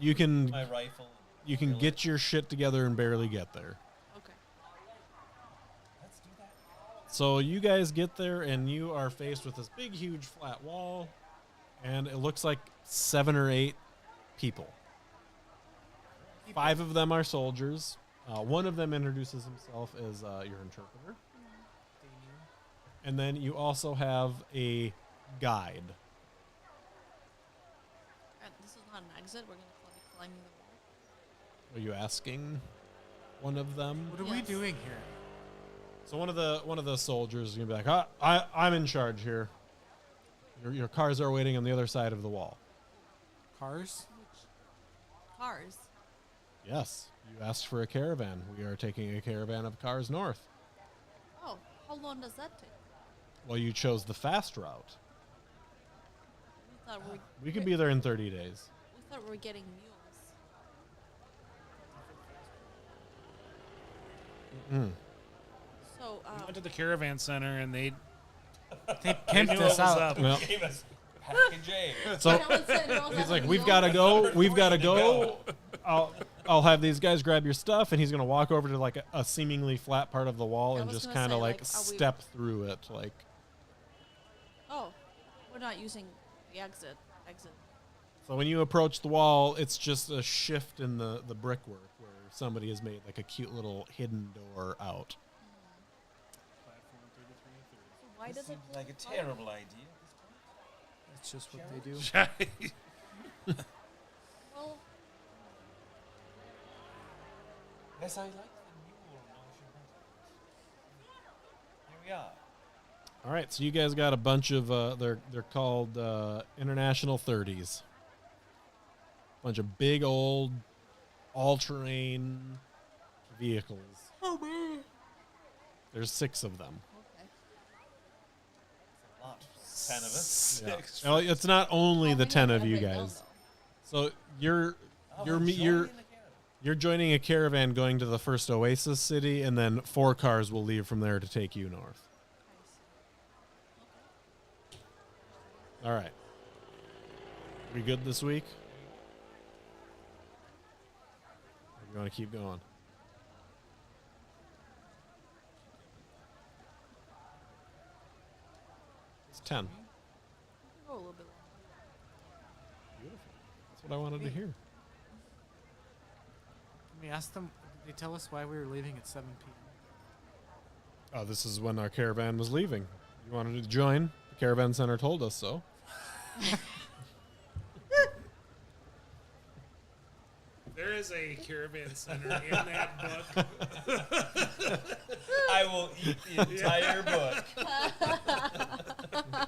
You can My rifle. get your shit together and barely get there. Okay. Let's do that. So you guys get there and you are faced with this big, huge, flat wall, and it looks like 7 or 8 people. 5 of them are soldiers. One of them introduces himself as your interpreter, and then you also have a guide. And this is not an exit. We're gonna be climbing the wall. Are you asking one of them? What are we Yes. doing here? So one of the soldiers is gonna be like, I'm in charge here. Your cars are waiting on the other side of the wall. Cars? Cars. Yes, you asked for a caravan. We are taking a caravan of cars north. Oh, how long does that take? Well, you chose the fast route. We thought We could be there in 30 days. we thought we were getting mules. Mm. So We went to the caravan center and they They knew pimped what us was out. up. Well, Gave us package A. so no one said no one he's had like, a we've mule. got to go. We've got to to go. I'll have these guys grab your stuff, and he's gonna walk over to like a seemingly flat part of the wall I and was just gonna kind of say, like like, are we- step through it. Like, Oh, we're not using the exit. so when you approach the wall, it's just a shift in the brickwork where somebody has made like a cute little hidden door out. Platform 33 and 30. So why This does it seems look like a funny? terrible idea. That's just what they do. Well, Yes, I like the mule notion better. Here we are. All right, so you guys got a bunch of they're called international 30s. bunch of big old all-terrain vehicles. Oh man. There's 6 of them. Okay. A lot. 10 of us. Yeah. Well, it's not only the 10 of you Right now, guys. though. So you're Oh, you're we're me- you're joining the caravan. you're joining a caravan going to the first oasis city, and then 4 cars will leave from there to take you north. I see. All right. We good this week? Or you want to keep going? It's 10. Okay. Go a little bit longer. Beautiful. That's what I wanted to hear. Can we ask them? Did they tell us why we were leaving at 7 p.m.? Oh, this is when our caravan was leaving. You wanted to join? The caravan center told us so. There is a caravan center in that book. I will eat the entire book.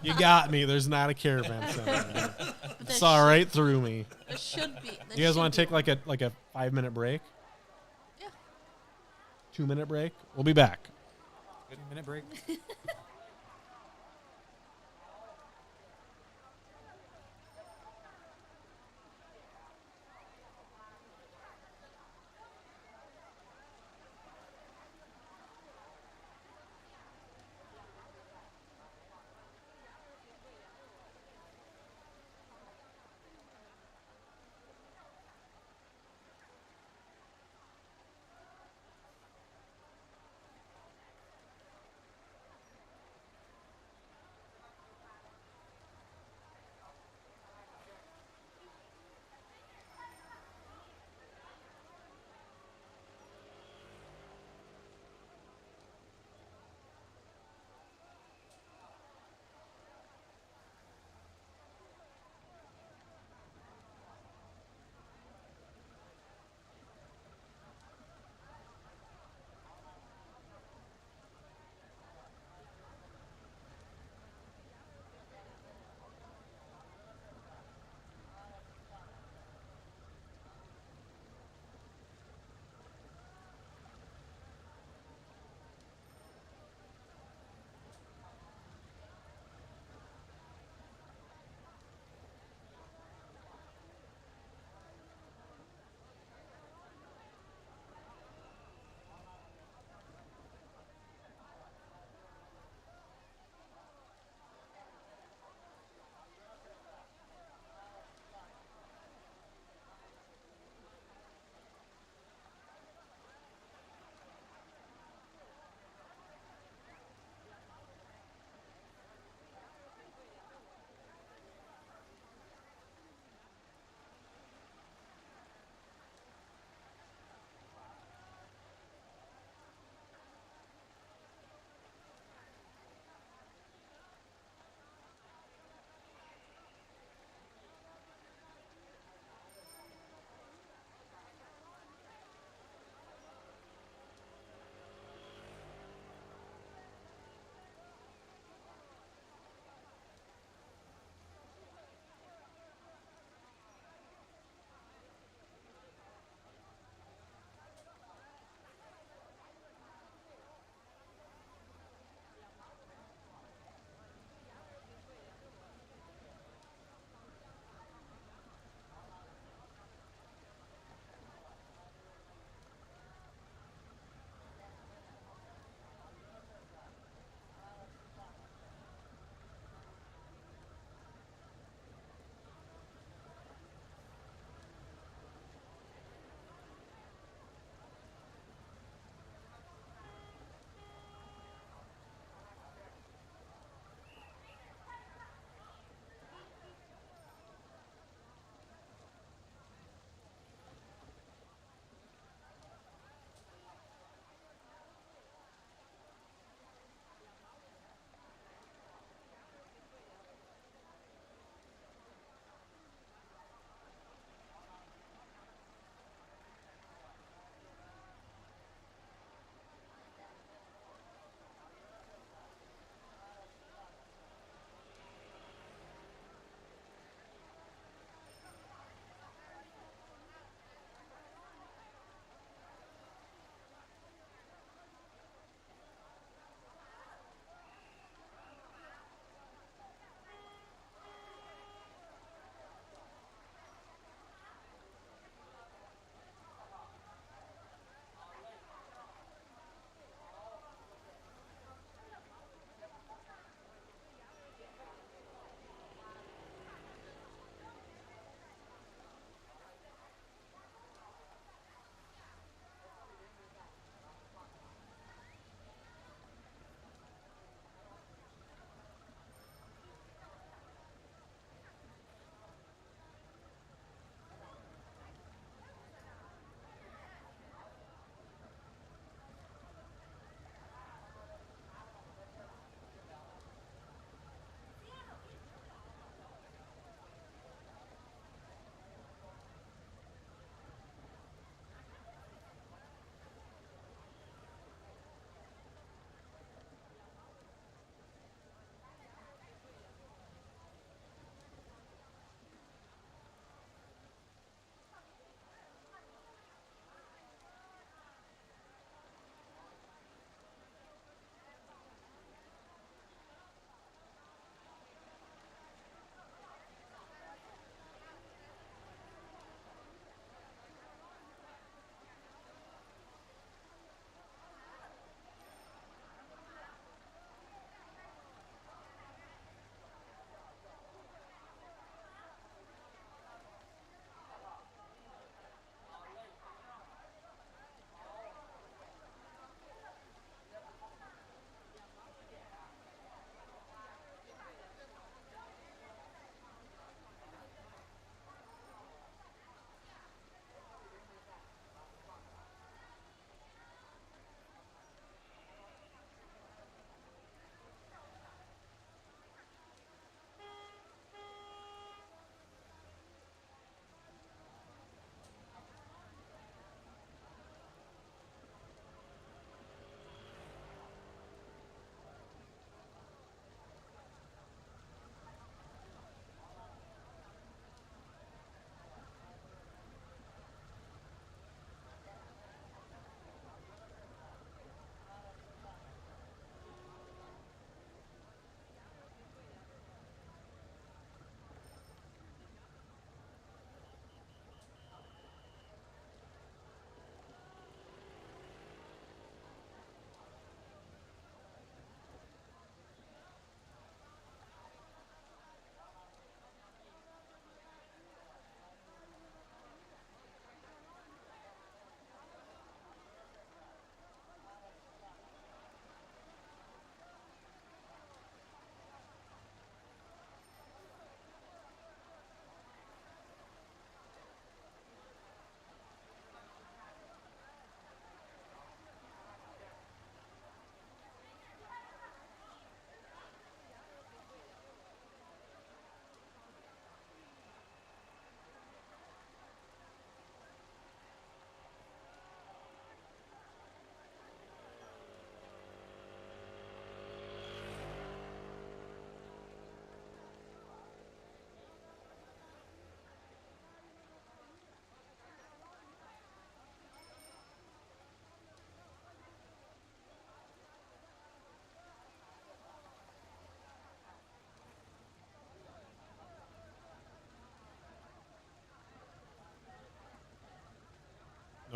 You got me. There's not a caravan center. There Saw right through me. There should be. You guys want to take like a 5-minute break? Yeah. 2-minute break? We'll be back. 2-minute break.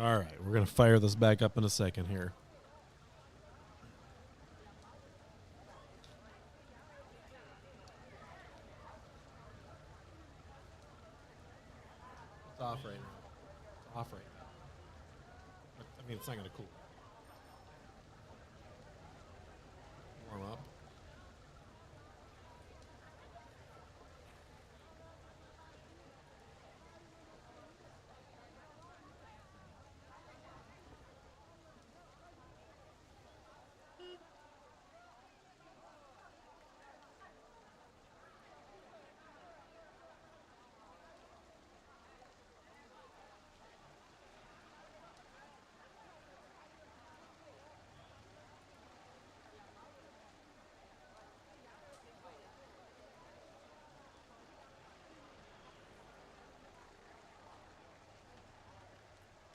All right, we're going to fire this back up in a second here. It's off right now. It's off right now. But, I mean, it's not going to cool. Warm up.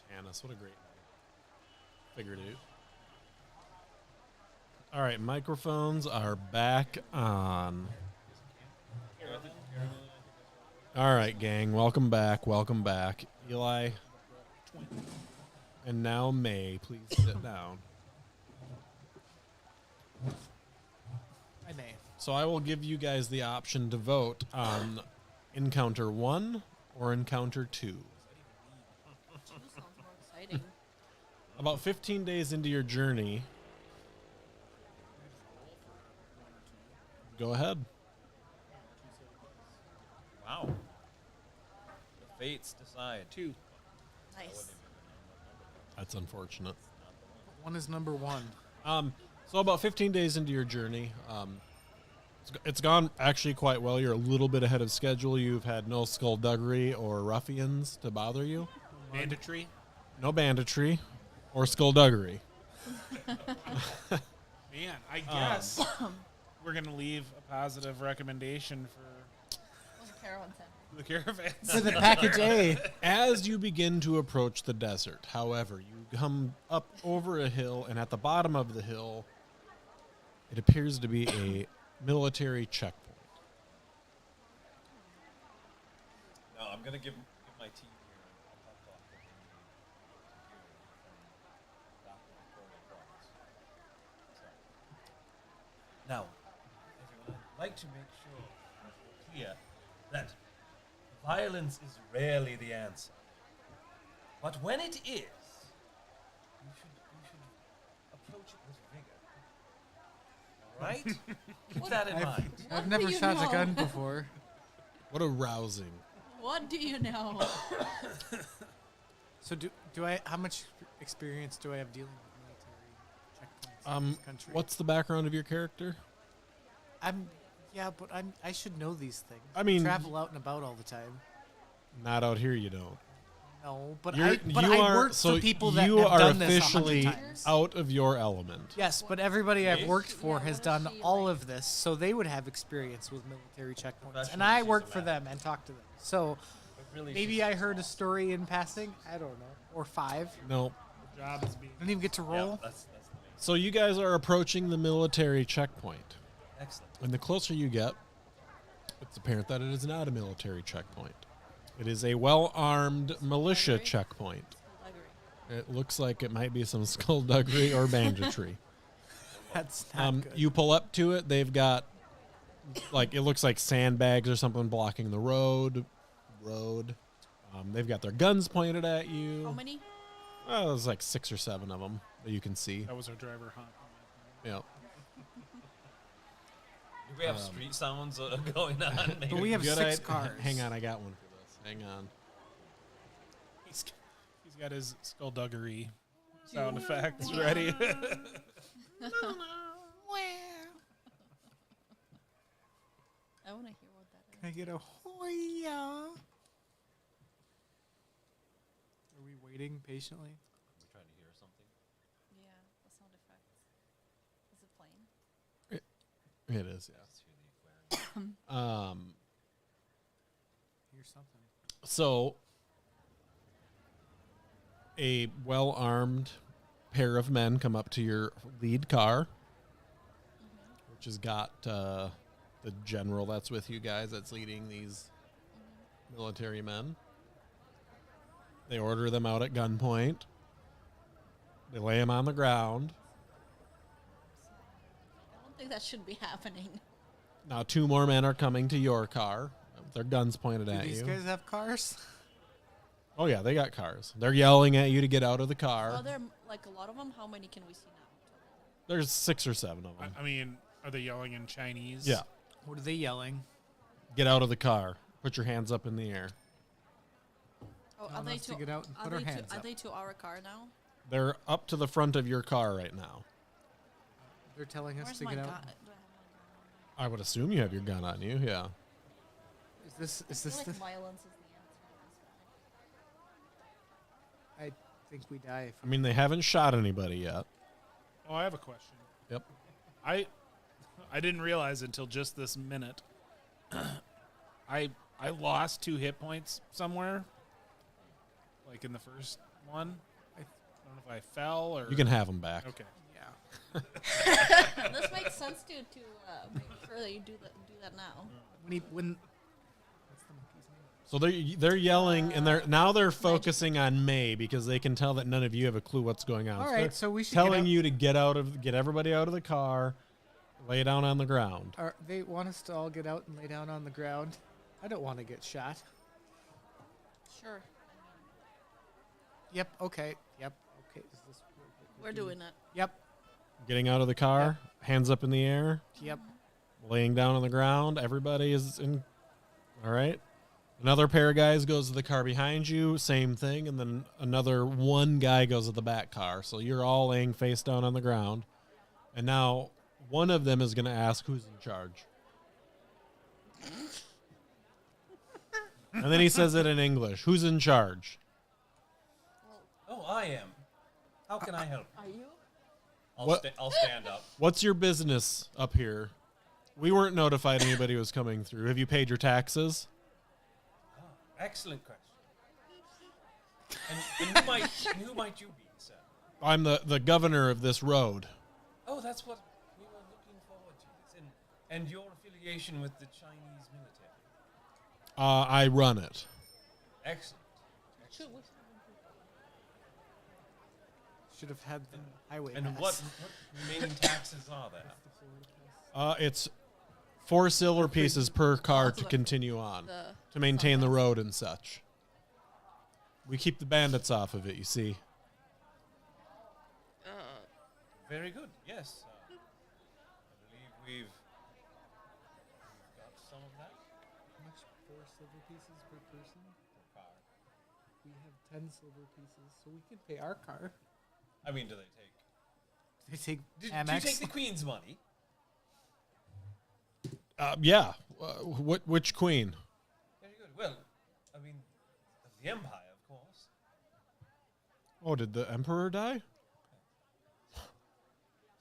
Tannis, what a great name. Figured it out. All right, microphones are back on. All right, gang, welcome back. Welcome back. Eli and now May, please sit down. I may. So I will give you guys the option to vote on encounter 1 or encounter 2. Two sounds more exciting. About 15 days into your journey, go ahead. Wow. The fates decide. 2. Nice. That's unfortunate. One is number 1. So about 15 days into your journey, it's gone actually quite well. You're a little bit ahead of schedule. You've had no skullduggery or ruffians to bother you. Banditry. No banditry or skullduggery. Man, I guess we're going to leave a positive recommendation for What's a caravan tent? the caravans. For the package A. As you begin to approach the desert, however, you come up over a hill, and at the bottom of the hill, it appears to be a military checkpoint. No, I'm gonna give my team here a pep talk that they need to hear from back in the corner parts. So, now, everyone, I'd like to make sure that we're clear that violence is rarely the answer. But when it is, you should approach it with vigor. All right? Keep that in mind. I've What never do you shot know? a gun before. What a rousing. What do you know? So do I? How much experience do I have dealing with military checkpoints in this country? What's the background of your character? I should know these things. I mean- travel out and about all the time. Not out here, you don't. No, but You're- I work so for people that you have are done this officially 100 times. out of your element. Yes, but everybody I've worked for Yeah, has what done is she all like? of this, so they would have experience with military checkpoints, and Professionally, I she's work a for man. them and talk to them. So But really, maybe she's- I heard a story in passing. I don't know, or 5. No. The job is being. I didn't even get to Yeah, roll. that's the main. So you guys are approaching the military checkpoint. Excellent. And the closer you get, it's apparent that it is not a military checkpoint. It is a well-armed militia Skullduggery? checkpoint. Skullduggery. It looks like it might be some skullduggery or banditry. That's not good. You pull up to it. They've got, like, it looks like sandbags or something blocking the road. They've got their guns pointed at you. How many? Oh, there's like 6 or 7 of them that you can see. That was our driver, huh? Yeah. Do we have street sounds going on? Maybe? But we have Good 6 idea. cars. Hang on, I got one for this. Hang on. He's got his skullduggery sound effects ready. I want to hear what that is. Can I get a Hoya? Are we waiting patiently? We're trying to hear something. Yeah, the sound effects. Is it playing? It is, yeah. Just hear the aquarium. Hear something. So, a well-armed pair of men come up to your lead car, which has got the general that's with you guys that's leading these military men. They order them out at gunpoint. They lay him on the ground. I don't think that should be happening. Now 2 more men are coming to your car with their guns pointed Do at these you. guys have cars? Oh yeah, they got cars. They're yelling at you to get out of the car. Are there like a lot of them? How many can we see now? There's 6 or 7 of them. I mean, are they yelling in Chinese? Yeah. What are they yelling? Get out of the car. Put your hands up in the air. Oh, Telling us to get out and put our hands Are up. they to our car now? They're up to the front of your car right now. They're telling us Where's to my get gun? out. Do I have my gun? I would assume you have your gun on you, yeah. Is this I feel like the? violence is the answer. I think we die. I mean, they haven't shot anybody yet. Oh, I have a question. Yep. I didn't realize until just this minute. I lost 2 hit points somewhere. Like in the first one. I don't know if I fell or You can have them back. Okay. Yeah. This makes sense to make sure that you do that now. When what's the monkey's name? So they're yelling and they're focusing on May because they can tell that none of you have a clue what's going on. All So right, they're so we should telling you to get everybody out of the car, lay down on the ground. They want us to all get out and lay down on the ground. I don't want to get shot. Sure. Yep. Okay. Yep. Okay. Is this We're doing it. Yep. Getting out of the car, hands up in the air, Yep. laying down on the ground. Everybody is in. All right. Another pair of guys goes to the car behind you, same thing, and then another one guy goes to the back car. So you're all laying face down on the ground. And now one of them is going to ask who's in charge. And then he says it in English. Who's in charge? Oh, I am. How can I help? Are you? I'll stand up. What's your business up here? We weren't notified anybody was coming through. Have you paid your taxes? Excellent question. And who might you be, sir? I'm the governor of this road. Oh, that's what we were looking forward to. This. And your affiliation with the Chinese military. I run it. Excellent. Should have had the highway. And pass. what remaining taxes are there? It's 4 silver pieces per car to continue on, to maintain the road and such. We keep the bandits off of it, you see. Very good. Yes. I believe we've got some of that How much? 4 silver pieces per person. per car. We have 10 silver pieces, so we can pay our car. I mean, do they take? They take Do you Amex. take the Queen's money? Yeah. Which queen? Very good. Well, I mean, of the Empire, of course. Oh, did the emperor die?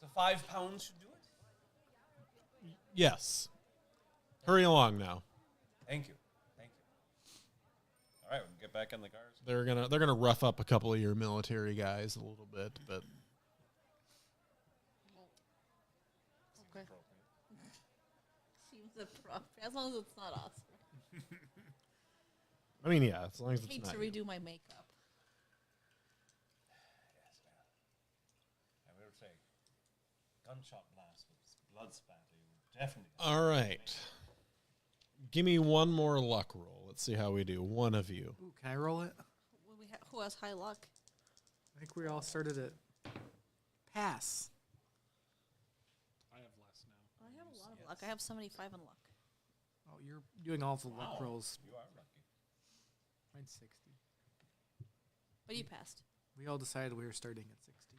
So £5 should do it. Yes. Hurry along now. Thank you. Thank you. All right, we can get back in the cars. They're gonna rough up a couple of your military guys a little bit, but Okay. Seems appropriate. As long as it's not us. I mean, yeah, as long as I it's hate not to you. redo my makeup. I will say, gunshot blast with blood spatter. Definitely. All right. Give me one more luck roll. Let's see how we do. One of you. Ooh, can I roll it? Who has high luck? I think we all started at pass. I have less now. I have a lot of luck. I have 75 in luck. Oh, you're doing all the luck rolls. You are lucky. Mine's 60. But you passed. We all decided we were starting at 60.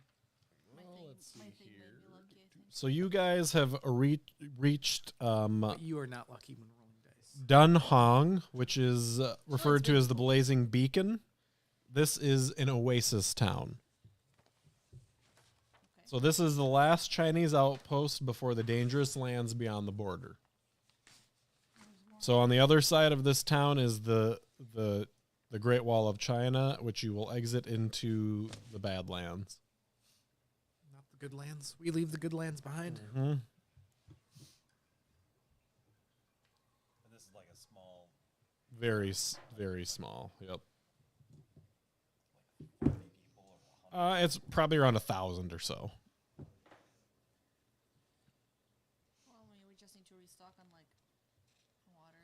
let's see my thing made here. me lucky, I think. So you guys have reached But you are not lucky when rolling dice. Dunhong, which is referred to as the Blazing Beacon. This is an oasis town. Okay. So this is the last Chinese outpost before the dangerous lands beyond the border. So on the other side of this town is the Great Wall of China, which you will exit into the Badlands. Not the good lands. We leave the good lands behind. Mm-hmm. And this is like a small, Very small. Yep. 40 people or It's probably around 1,000 or so. Well, I mean, we just need to restock on like water.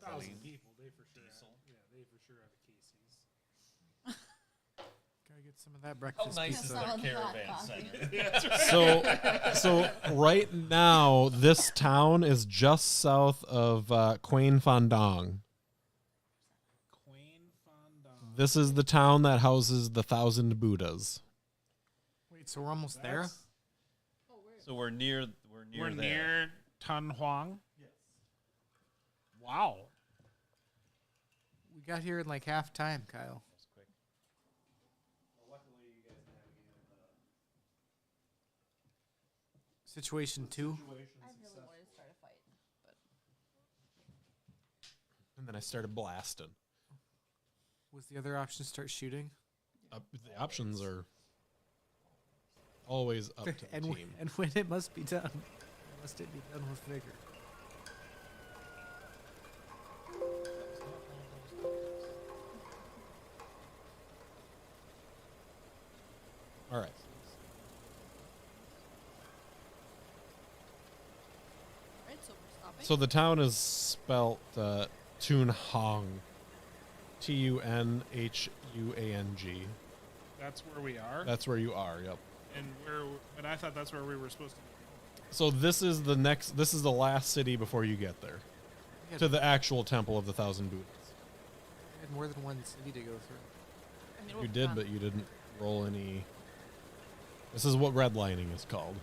1,000 people, they for sure. Yeah, they for sure have a Casey's. Gotta get some of that How breakfast nice is pizza. Sound that hot caravan coffee. segment? So right now, this town is just south of Quain Fondong. Quain Fondant. This is the town that houses the 1,000 Buddhas. Wait, so we're almost there? So we're near. We're there. near Tun Huang. Yes. Wow. We got here in like half time, Kyle. That's quick. Situation 2. I really wanted to start a fight, but And then I started blasting. Was the other option start shooting? The options are always up to the and, team. and when it must be done. Must it be done with vigor? All right. right, so we're stopping. So the town is spelt Tun Hong. Tunhuang. That's where we are. That's where you are, yep. And but I thought that's where we were supposed to be. So this is the last city before you get there. We had, To the actual temple of the 1,000 Buddhas. we had more than one city to go through. I mean, You we're did, done. but you didn't roll any. This is what redlining is called.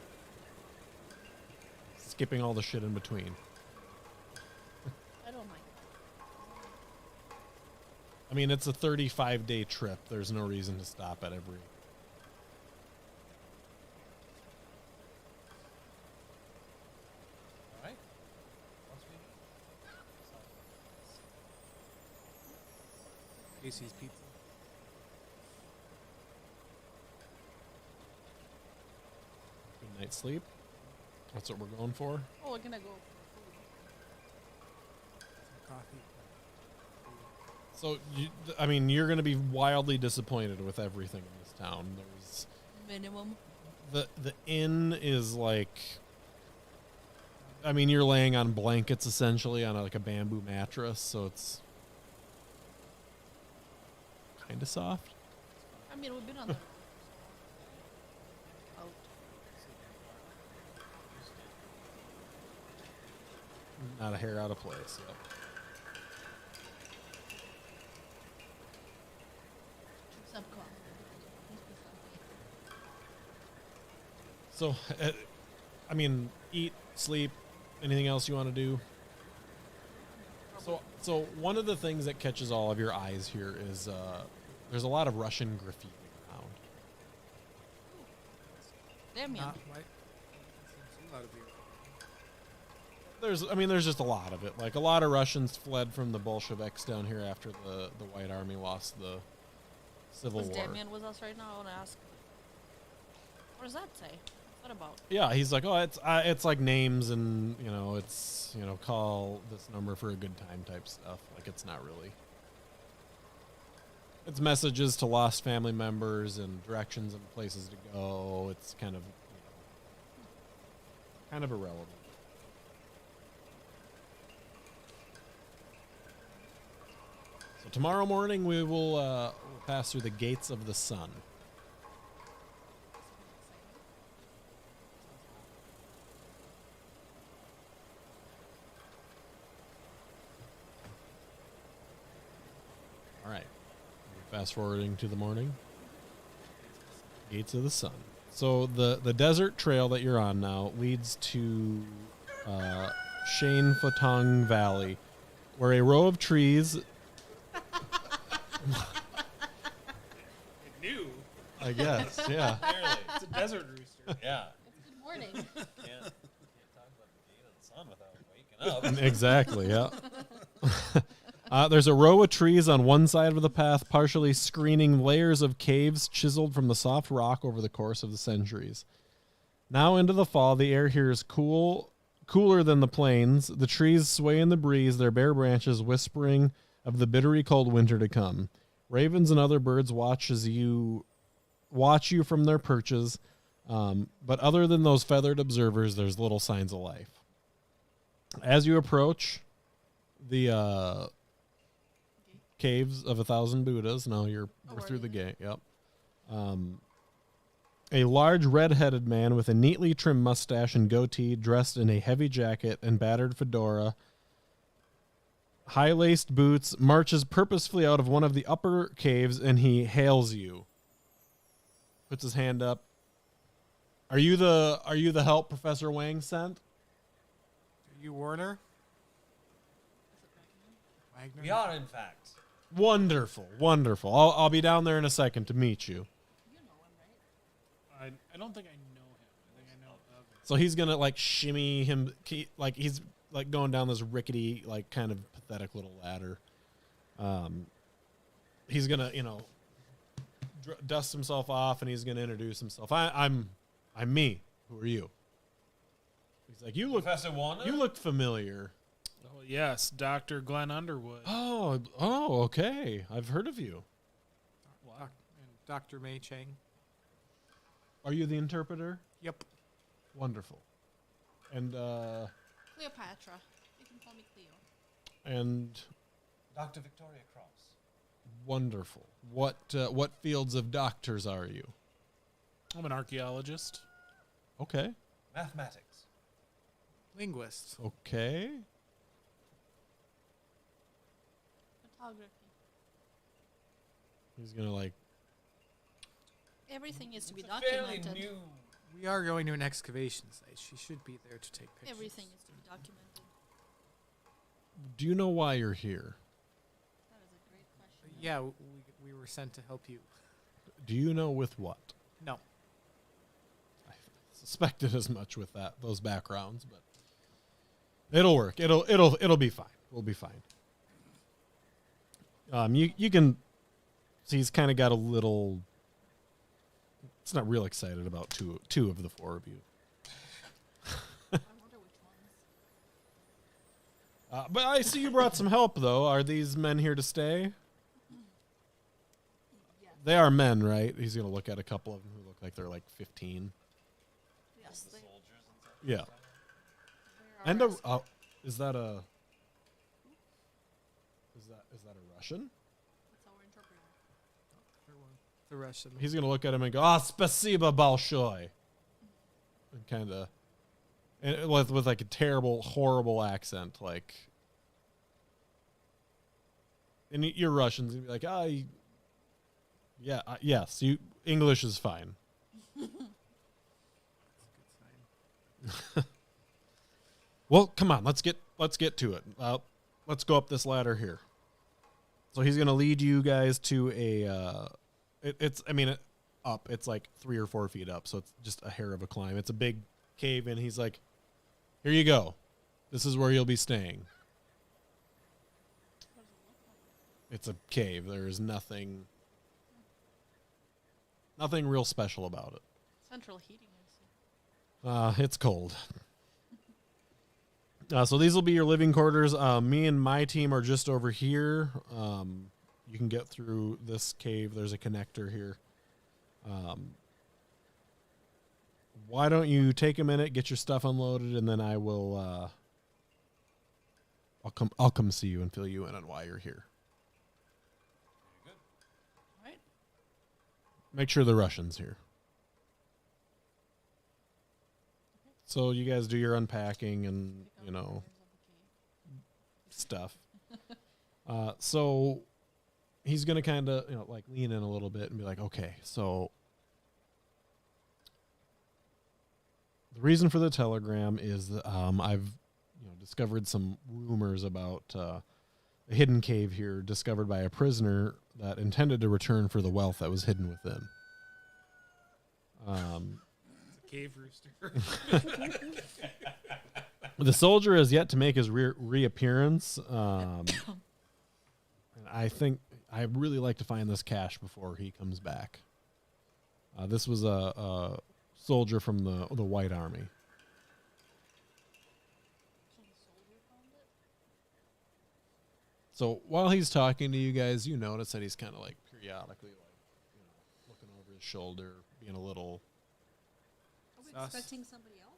Skipping all the shit in between. I don't mind. I mean, it's a 35-day trip. There's no reason to stop at every. All right. Once we Casey's Pizza. Good night's sleep. That's what we're going for. Oh, we're gonna go for food. Coffee. So, I mean, you're going to be wildly disappointed with everything in this town. There's Minimum. the inn is like. I mean, you're laying on blankets essentially on like a bamboo mattress, so it's kind of soft. I mean, we've been on the road. Out. Not a hair out of place. Yep. Some coffee. So, I mean, eat, sleep, anything else you want to do? So one of the things that catches all of your eyes here is there's a lot of Russian graffiti around. Damn, yeah. Not quite. Seems too loud of you. There's just a lot of it. Like a lot of Russians fled from the Bolsheviks down here after the White Army lost the Civil Was War. Damien with us right now? I want to ask. What does that say? What's that about? Yeah, he's like, oh, it's like names and it's call this number for a good time type stuff. Like it's not really. It's messages to lost family members and directions and places to go. It's kind of irrelevant. So tomorrow morning we will we'll pass through the gates of the sun. All right. Fast forwarding to the morning. Gates of the Sun. So the desert trail that you're on now leads to Shane Fatong Valley, where a row of trees. New. I guess, yeah. Barely. It's a desert rooster. Yeah. Good morning. Can't talk about the gate of the sun without waking up. Exactly, yeah. There's a row of trees on one side of the path, partially screening layers of caves chiseled from the soft rock over the course of the centuries. Now into the fall, the air here is cooler than the plains. The trees sway in the breeze, their bare branches whispering of the bitterly cold winter to come. Ravens and other birds watch as you watch you from their perches. But other than those feathered observers, there's little signs of life. As you approach the caves of 1,000 Buddhas, now we're through the gate. Yep. A large red-headed man with a neatly trimmed mustache and goatee, dressed in a heavy jacket and battered fedora, high-laced boots, marches purposefully out of one of the upper caves, and he hails you. Puts his hand up. Are you the help Professor Wang sent? Are you Warner? Wagner? We are, in fact. Wonderful, wonderful. I'll be down there in a second to meet you. I don't think I know him. I think I know of him. So he's gonna like shimmy him, like he's like going down this rickety, like kind of pathetic little ladder. He's gonna, dust himself off, and he's gonna introduce himself. I'm me. Who are you? He's like, you look, Professor Warner? you look familiar. Oh, yes, Dr. Glenn Underwood. Oh, okay. I've heard of you. And Dr. Mei Chang. Are you the interpreter? Yep. Wonderful. And Cleopatra. You can call me Cleo. and Dr. Victoria Cross. wonderful. What fields of doctors are you? I'm an archaeologist. Okay. Mathematics. Linguist. Okay. Photography. He's gonna like. Everything is to be It's a fairly documented. new. We are going to an excavation site. She should be there to take pictures. Everything is to be documented. Do you know why you're here? That is a great question. Yeah, we were sent to help you. Do you know with what? No. I suspected as much with those backgrounds, but it'll work. It'll be fine. We'll be fine. You can see he's kind of got a little. It's not real excited about two of the four of you. I wonder which ones. But I see you brought some help, though. Are these men here to stay? Yes. They are men, right? He's going to look at a couple of them who look like they're like 15. Yes. The They, soldiers and stuff. Yeah. there And are is that a Russian? That's our interpreter. The Russian. He's going to look at him and go, spasiba balshoy. And kind of, and with like a terrible, horrible accent, like. And you're Russians, and be like, yes, English is fine. Well, come on, let's get to it. Let's go up this ladder here. So he's going to lead you guys to a. Up. It's like 3 or 4 feet up, so it's just a hair of a climb. It's a big cave, and he's like, "Here you go. This is where you'll be staying." It's a cave. There is nothing real special about it. Central heating, I see. It's cold. So these will be your living quarters. Me and my team are just over here. You can get through this cave. There's a connector here. Why don't you take a minute, get your stuff unloaded, and then I will. I'll come see you and fill you in on why you're here. Very good. All right. Make sure the Russian's here. So you guys do your unpacking and Pick up corners of the cave. stuff. So he's gonna kind of like lean in a little bit and be like, okay, so the reason for the telegram is that, I've discovered some rumors about a hidden cave here discovered by a prisoner that intended to return for the wealth that was hidden within. Cave rooster. The soldier has yet to make his reappearance. And I think I'd really like to find this cache before he comes back. This was a soldier from the White Army. So the soldier found it? So while he's talking to you guys, you notice that he's kind of like periodically looking over his his shoulder, being a little. Are we Sus. expecting somebody else?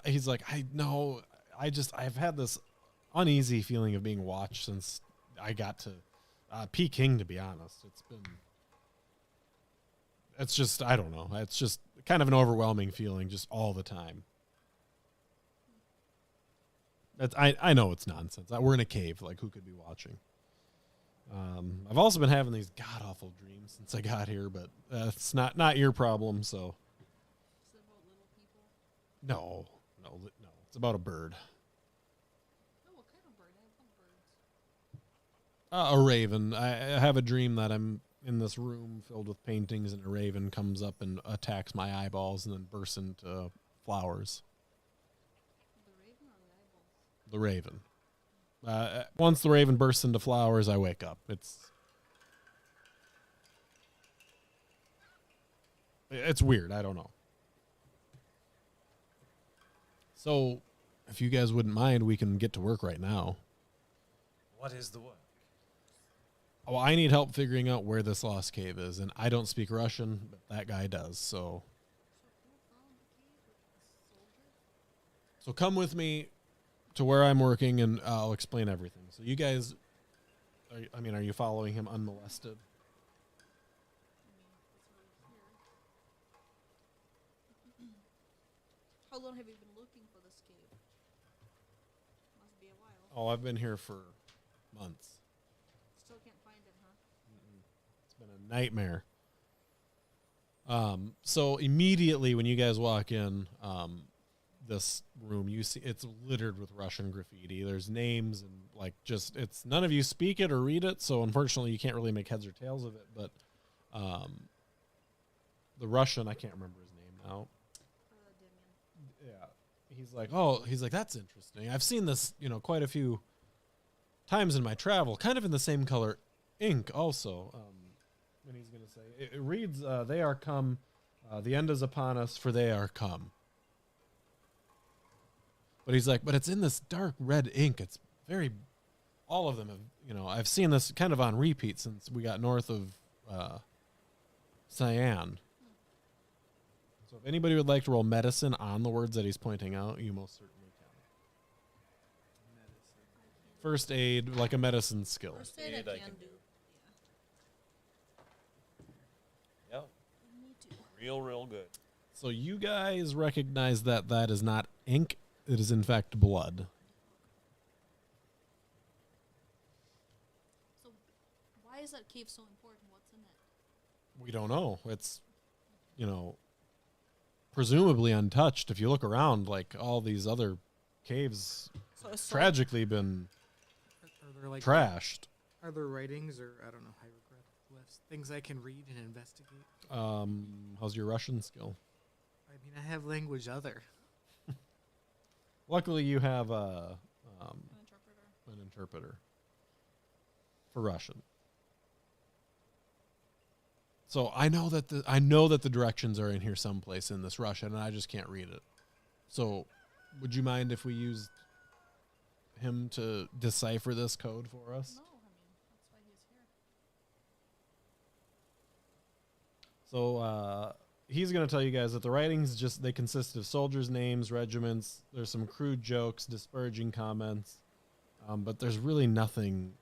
He's like, I know, I've had this uneasy feeling of being watched since I got to Peking, to be honest. It's just, I don't know. It's just kind of an overwhelming feeling just all the time. I know it's nonsense. We're in a cave. Like, who could be watching? I've also been having these god-awful dreams since I got here, but it's not your problem, so. Is it about little people? No. It's about a bird. Oh, what kind of bird? I love birds. A raven. I have a dream that I'm in this room filled with paintings, and a raven comes up and attacks my eyeballs and then bursts into flowers. The raven or the eyeballs? The raven. Once the raven bursts into flowers, I wake up. It's weird. I don't know. So, if you guys wouldn't mind, we can get to work right now. What is the work? Well, I need help figuring out where this lost cave is, and I don't speak Russian, but that guy does, so. So come with me to where I'm working, and I'll explain everything. So you guys, are you following him unmolested? How long have you been looking for this cave? Must be a while. Oh, I've been here for months. Still can't find it, huh? It's been a nightmare. So immediately when you guys walk in, this room, you see it's littered with Russian graffiti. There's names and it's none of you speak it or read it, so unfortunately you can't really make heads or tails of it. But the Russian, I can't remember his name now. Damien. Yeah, he's like that's interesting. I've seen this, quite a few times in my travel, kind of in the same color ink also. And he's gonna say it reads, "They are come, the end is upon us, for they are come." But he's like, but it's in this dark red ink. It's all of them have, I've seen this kind of on repeat since we got north of Cyan. So if anybody would like to roll medicine on the words that he's pointing out, you most certainly can. First aid, like a medicine skill. First aid I can do. Yep. Me too. Real good. So you guys recognize that is not ink. It is in fact blood. So, why is that cave so important? What's in it? We don't know. It's, presumably untouched. If you look around, like all these other caves, So it's tragically been Are there trashed. Are there writings or hieroglyphs, things I can read and investigate? How's your Russian skill? I mean, I have language other. Luckily, you have an interpreter. an interpreter for Russian. So I know that the directions are in here someplace in this Russian, and I just can't read it. So, would you mind if we used him to decipher this code for us? No, that's why he's here. So he's going to tell you guys that the writings they consist of soldiers' names, regiments. There's some crude jokes, disparaging comments, but there's really nothing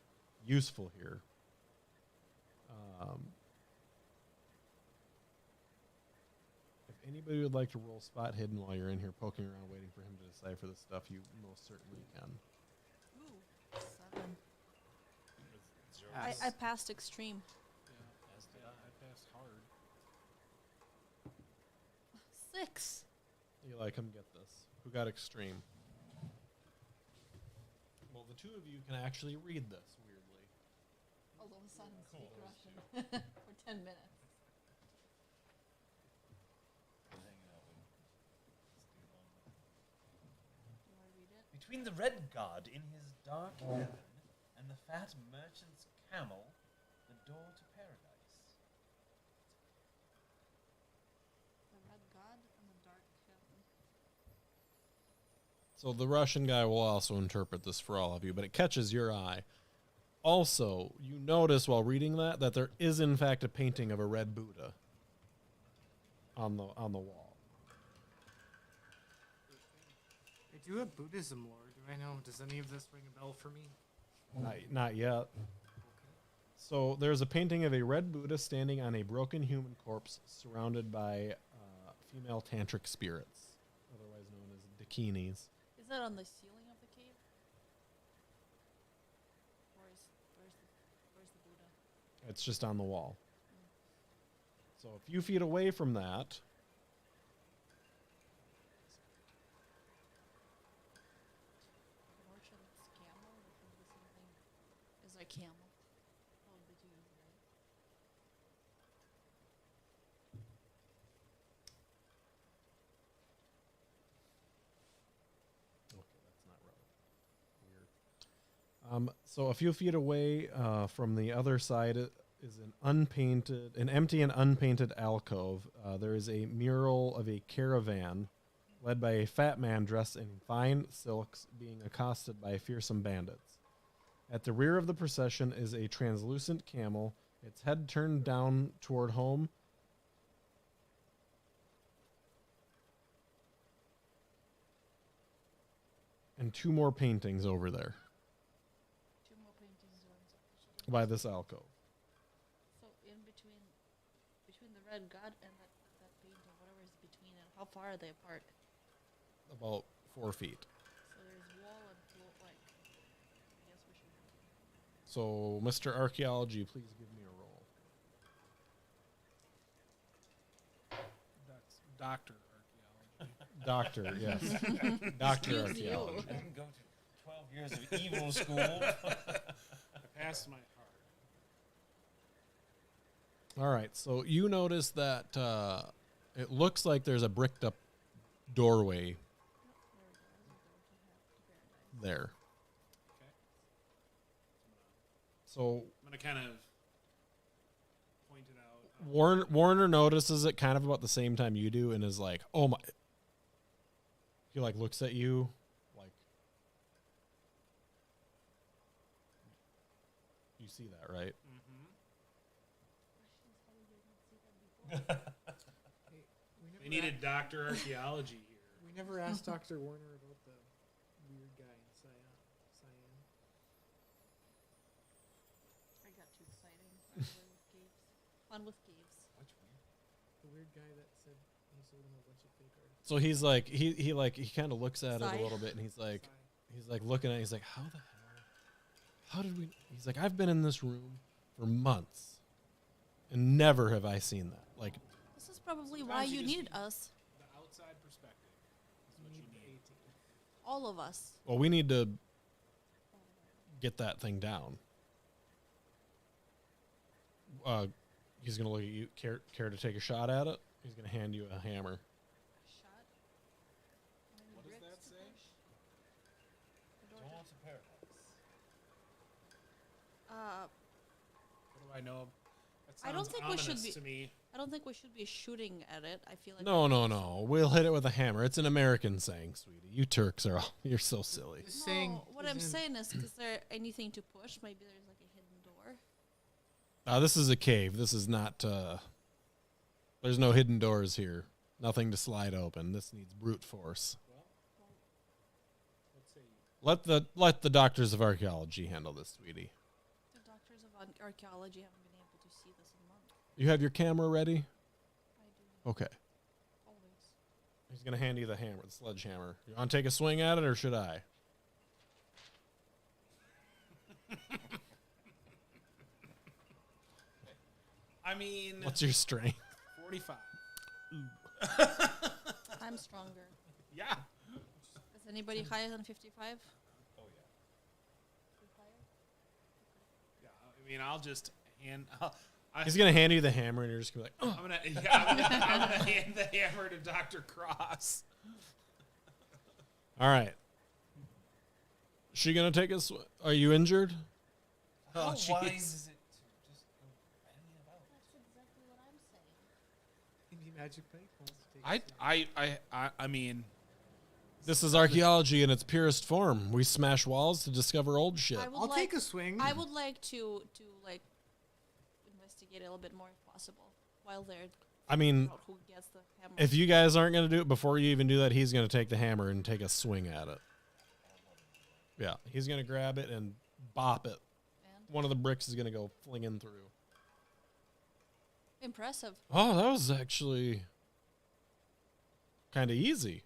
useful here. If anybody would like to roll spot hidden while you're in here poking around waiting for him to decipher this stuff, you most certainly can. Ooh, 7. Yes. I passed extreme. I passed hard. 6. Eli, come get this. Who got extreme? Well, the two of you can actually read this, weirdly. Although I saw him speak Russian for 10 minutes. You want to read it? Between the red god in his dark heaven and the fat merchant's camel, the door to paradise. The red god and the dark heaven. So the Russian guy will also interpret this for all of you, but it catches your eye. Also, you notice while reading that there is in fact a painting of a red Buddha on the wall. I do have Buddhism lore. Do I know? Does any of this ring a bell for me? Not yet. So there's a painting of a red Buddha standing on a broken human corpse surrounded by female tantric spirits, otherwise known as dakinis. Is that on the ceiling of the cave? Where's the Buddha? It's just on the wall. So a few feet away from that, Merchant's camel? That could be something. Is there a camel? Probably two, right? okay, that's not relevant. Weird. So a few feet away from the other side is an empty and unpainted alcove. There is a mural of a caravan led by a fat man dressed in fine silks being accosted by fearsome bandits. At the rear of the procession is a translucent camel, its head turned down toward home. And two more paintings over there Two more paintings by this alcove. So in between the red god and that painting, whatever is between it, how far are they apart? About 4 feet. So there's wall and floor, like, I guess we should. So, Mr. Archaeology, please give me a roll. That's Doctor Archaeology. Doctor, yes. Doctor Excuse you. Archaeology. I didn't go to 12 years of evil school. I passed my hard. All right, so you notice that it looks like there's a bricked up doorway there. Okay. So I'm gonna kind of point it out. Warner notices it kind of about the same time you do and is like, "Oh my." He like looks at you like you see that, right? They needed Doctor Archaeology here. We never asked Dr. Warner about the weird guy in Cyan. I got too exciting. Fun with caves. Fun with caves. The weird guy that said he sold him a bunch of fake art. So he's like he kind of looks at it Sigh. a little bit and he's like looking at it, he's like, how the hell? How did we? He's like, I've been in this room for months and never have I seen that. Like, This is probably Sometimes why you you just needed us. The outside perspective is what you need. All of us. well, we need to get that thing down. He's gonna look at you. Care to take a shot at it? He's gonna hand you a hammer. Shot. What does that say? Doors of paradise. What do I know? That I don't sounds think we should ominous be- to me. I don't think we should be shooting at it. I feel like No. We'll hit it with a hammer. It's an American saying, sweetie. You Turks are you're so silly. This No, saying what I'm isn't- saying is there anything to push? Maybe there's like a hidden door. This is a cave. This is not. There's no hidden doors here. Nothing to slide open. This needs brute force. Let's say Let the doctors of archaeology handle this, sweetie. The doctors of archaeology haven't been able to see this in months. You have your camera ready? I do Okay. always. He's gonna hand you the hammer, the sledgehammer. You want to take a swing at it, or should I? I mean, What's your strength? 45. I'm stronger. Yeah. Is anybody higher than 55? Oh, yeah. Yeah. I mean, I'll just hand. He's gonna hand you the hammer, and you're just gonna be like, I'm gonna hand the hammer to Dr. Cross. all right. She gonna take a swing? Are you injured? Oh, How jeez. wise is it to just go banging about? That's exactly what I'm saying. Indie Magic Bank wants to take I mean, This is archaeology in its purest form. We smash walls to discover old shit. I'll take a swing. I would like to like investigate a little bit more if possible while they're I mean, out who gets the hammer. if you guys aren't going to do it before you even do that, he's going to take the hammer and take a swing at it. Yeah, he's going to grab it and bop it. And One of the bricks is going to go flinging through. impressive. Oh, that was actually kind of easy.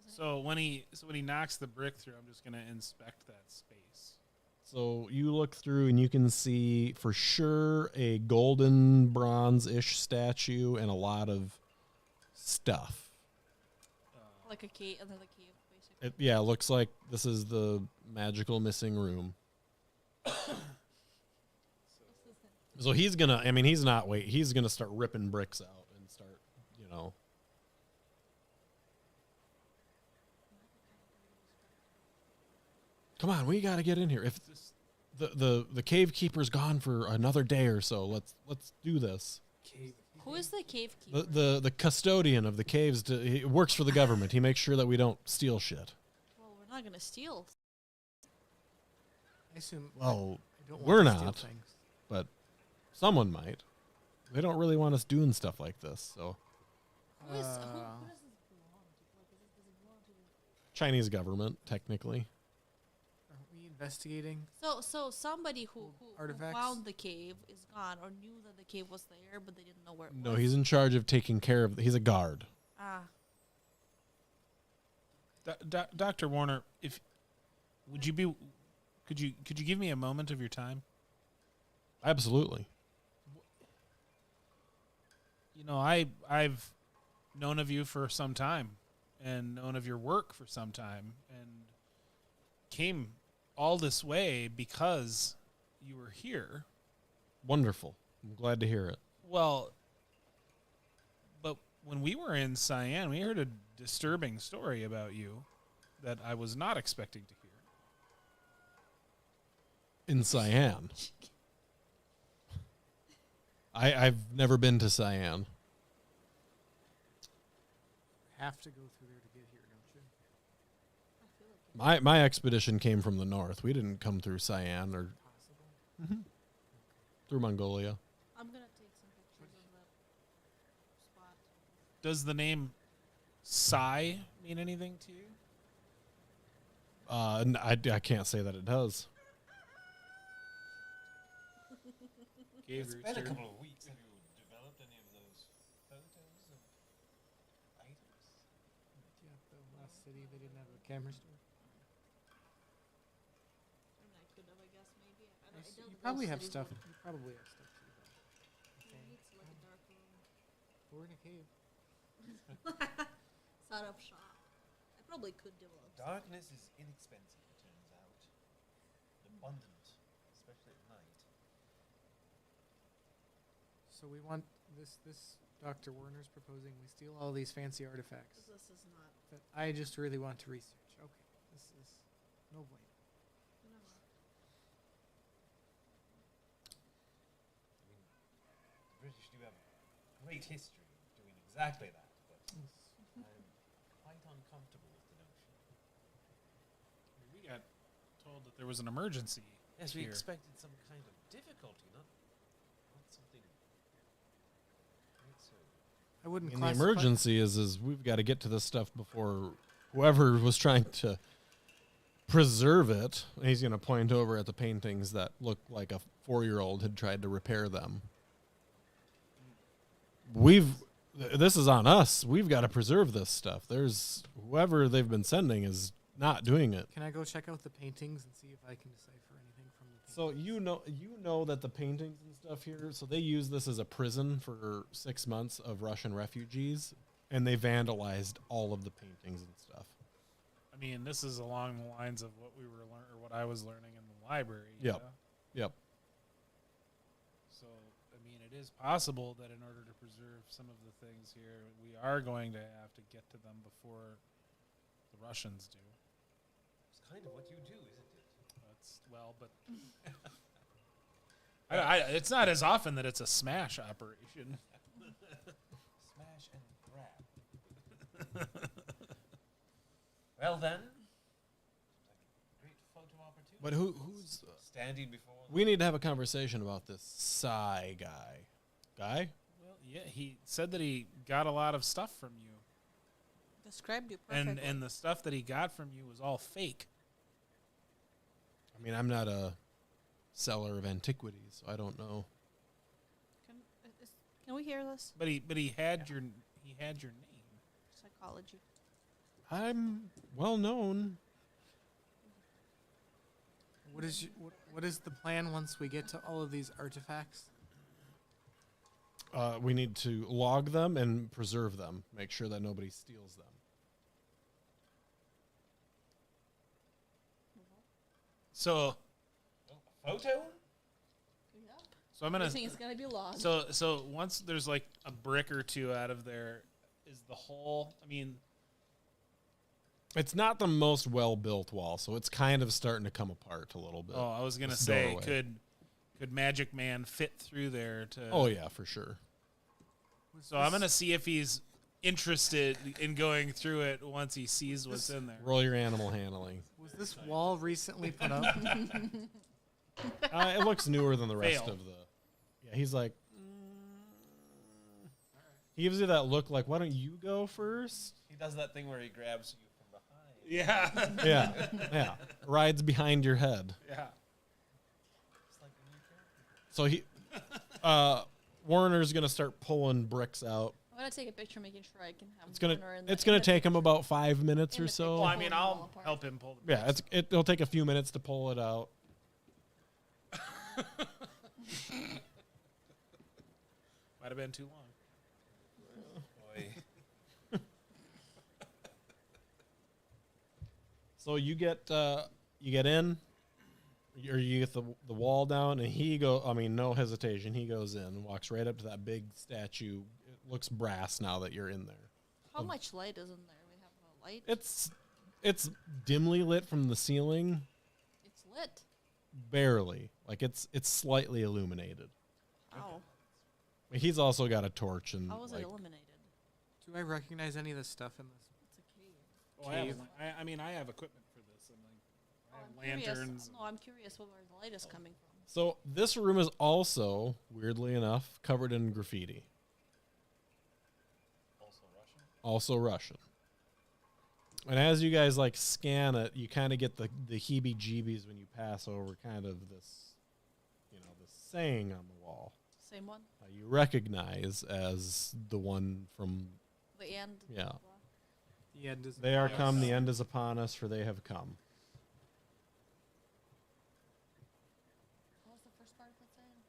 So when he knocks the brick through, I'm just gonna inspect that space. So you look through and you can see for sure a golden bronze-ish statue and a lot of stuff. Like a cave, another cave, basically. It looks like this is the magical missing room. So he's gonna, he's not wait. He's gonna start ripping bricks out and start, Come on, we gotta get in here. If the cave keeper's gone for another day or so, let's do this. Who is the cave keeper? The custodian of the caves, he works for the government. He makes sure that we don't steal shit. Well, we're not gonna steal. I assume. Well, I don't want we're to steal not. things. But someone might. They don't really want us doing stuff like this. So Who does this belong to? Like, does it belong to the Chinese government, technically. Are we investigating? So somebody who Artifacts? found the cave is gone or knew that the cave was there, but they didn't know where it No, was. he's in charge of taking care of. He's a guard. Ah, Dr. Warner, could you give me a moment of your time? Absolutely. I've known of you for some time and known of your work for some time and came all this way because you were here. Wonderful. I'm glad to hear it. Well, but when we were in Cyan, we heard a disturbing story about you that I was not expecting to hear. In Cyan. I've never been to Cyan. Have to go through there to get here, don't you? My expedition came from the north. We didn't come through Cyan or Possible. through Mongolia. I'm gonna take some pictures of that spot. Does the name Sai mean anything to you? I can't say that it does. It's been a couple of weeks. Have you developed any of those photos of items? Yeah, the last city they didn't have a camera store. I mean, I could have, I guess, maybe. I doubt You that probably those have cities stuff. would- You probably have stuff too. Maybe it's like a dark room. We're in a cave. Sort of shop. I probably could develop. Darkness is inexpensive, it turns out. And abundant, especially at night. So we want this Dr. Werner's proposing we steal all these fancy artifacts This is not. that I just really want to research. Okay, this is no bueno. You know what? I mean, the British do have great history of doing exactly that, but I'm quite uncomfortable with the notion. We got told that there was an emergency. Yes, we here. expected some kind of difficulty, not something quite so. I wouldn't And the classify. emergency is we've got to get to this stuff before whoever was trying to preserve it. He's going to point over at the paintings that look like a 4-year-old had tried to repair them. This is on us. We've got to preserve this stuff. There's whoever they've been sending is not doing it. Can I go check out the paintings and see if I can decipher anything from the paintings? So you know that the paintings and stuff here, so they use this as a prison for 6 months of Russian refugees, and they vandalized all of the paintings and stuff. I mean, this is along the lines of what we were or what I was learning in the library. Yep. yeah? Yep. So, I mean, it is possible that in order to preserve some of the things here, we are going to have to get to them before the Russians do. It's kind of what you do, isn't it? But it's not as often that it's a smash operation. Smash and grab. Well then, great photo opportunity. But who's? Standing before. We need to have a conversation about this Psy guy. Guy? Well, yeah, he said that he got a lot of stuff from you, Described you perfectly. and the stuff that he got from you was all fake. I mean, I'm not a seller of antiquities, so I don't know. Can we hear this? But he had your name. Psychology. I'm well known. What is the plan once we get to all of these artifacts? We need to log them and preserve them. Make sure that nobody steals them. So Photo? Yep. so I'm gonna. I think it's gonna be logged. So once there's like a brick or two out of there, is the whole? I mean, It's not the most well-built wall, so it's kind of starting to come apart a little bit. oh, I was gonna This say, doorway. could Magic Man fit through there to? Oh yeah, for sure. So I'm gonna see if he's interested in going through it once he sees what's in there. Roll your animal handling. Was this wall recently put up? It looks newer than the rest Fail. of the. Yeah, he's like. He gives you that look like, why don't you go first? He does that thing where he grabs you from behind. Yeah, Yeah, yeah. Rides behind your head. yeah. It's like a new character. So Warner's gonna start pulling bricks out. I'm gonna take a picture, making sure I can have. It's gonna Warner in it's the- gonna in the take him picture. about 5 minutes In or the so. picture. Well, I Pulling mean, them all I'll apart. help him pull. Yeah, it'll take a few minutes to pull it out. Might have been too long. Boy. So you get in, or you get the wall down, and no hesitation. He goes in, walks right up to that big statue. It looks brass now that you're in there. How much light is in there? We have a light. It's dimly lit from the ceiling, It's lit. barely. Like it's slightly illuminated. How? He's also got a torch and How is it like, illuminated? Do I recognize any of the stuff in this? It's a cave. Oh, I mean, I have equipment for this, and like, I have I'm curious. lanterns. No, I'm curious where the light is coming from. So this room is also, weirdly enough, covered in graffiti. Also Russian. Also Russian. And as you guys like scan it, you kind of get the heebie-jeebies when you pass over kind of this, this saying on the wall. Same one. You recognize as the one from, The end. Yeah. blah. The end is they are come, the end is upon us, for they have come. What was the first part of that saying?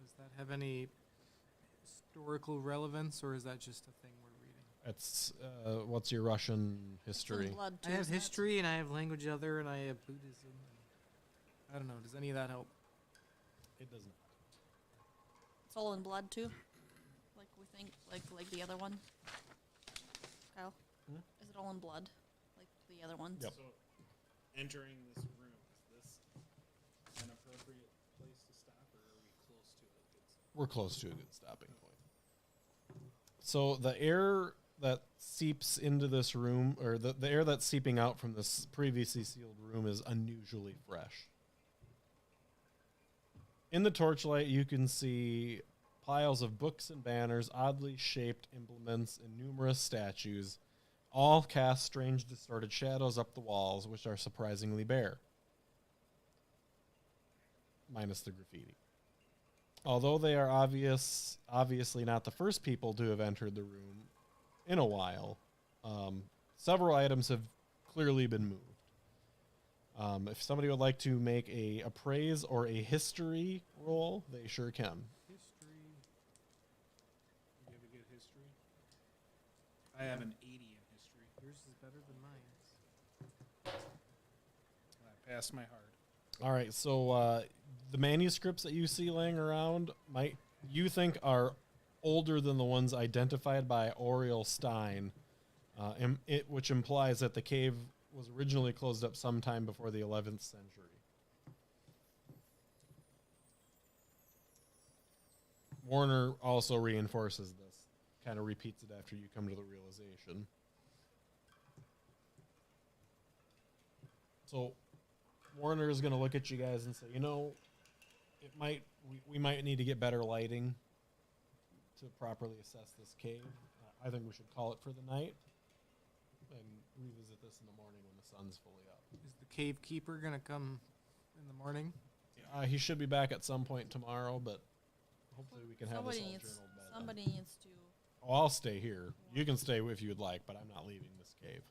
Does that have any historical relevance, or is that just a thing we're reading? It's, what's your Russian It's history? in blood too, I have isn't it? history, and I have language other, and I have Buddhism. I don't know. Does any of that help? It does not. It's all in blood too. Like we think, like the other one. Kyle, Hmm? is it all in blood, like the other ones? Yep. So, entering this room, is this an appropriate place to stop, or are we close to it? We're close to a good stopping point. So the air that seeps into this room, or the air that's seeping out from this previously sealed room, is unusually fresh. In the torchlight, you can see piles of books and banners, oddly shaped implements, and numerous statues, all cast strange, distorted shadows up the walls, which are surprisingly bare, minus the graffiti. Although they are obviously not the first people to have entered the room in a while, several items have clearly been moved. If somebody would like to make a appraise or a history roll, they sure can. History. You have a good history? I have an 80 in history. Yours is better than mine. I passed my hard. All right, so the manuscripts that you see laying around you think are older than the ones identified by Oriel Stein, which implies that the cave was originally closed up sometime before the 11th century. Warner also reinforces this, kind of repeats it after you come to the realization. So Warner is going to look at you guys and say, you know, we might need to get better lighting to properly assess this cave. I think we should call it for the night and revisit this in the morning when the sun's fully up. Is the cave keeper gonna come in the morning? He should be back at some point tomorrow, but hopefully we can have this all Somebody needs, journaled by then. somebody needs to. Oh, I'll stay here. You can stay if you'd like, but I'm not leaving this cave.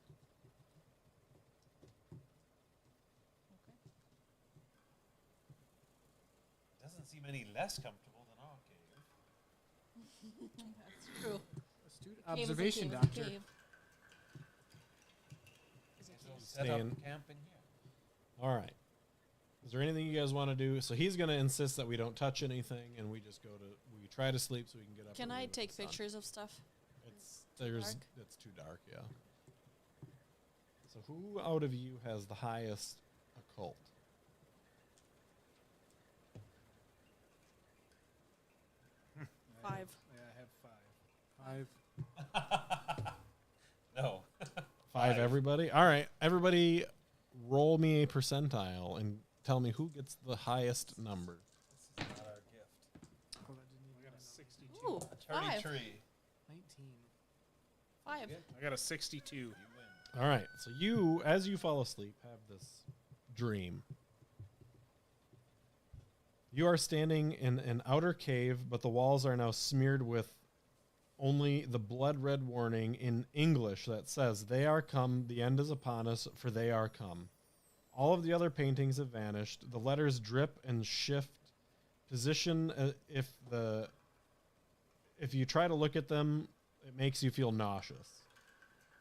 Okay. Doesn't seem any less comfortable than our cave. That's true. Astute Cave is a observation, cave is a Doctor. cave. So set up camp in here. All right. Is there anything you guys want to do? So he's going to insist that we don't touch anything, and we just we try to sleep so we can get up. Can early I with take the sun. pictures of stuff? It's dark? It's too dark, yeah. So who out of you has the highest occult? Five. Yeah, I have 5. No. Five, everybody? All right. Everybody roll me a percentile and tell me who gets the highest number. This is not our gift. Oh, that didn't I even got a 62. Ooh, Attorney five. Tree. 19. 5. Good. I got a 62. You win. All right. So you, as you fall asleep, have this dream. You are standing in an outer cave, but the walls are now smeared with only the blood red warning in English that says, "They are come, the end is upon us, for they are come." All of the other paintings have vanished. The letters drip and shift position. If you try to look at them, it makes you feel nauseous.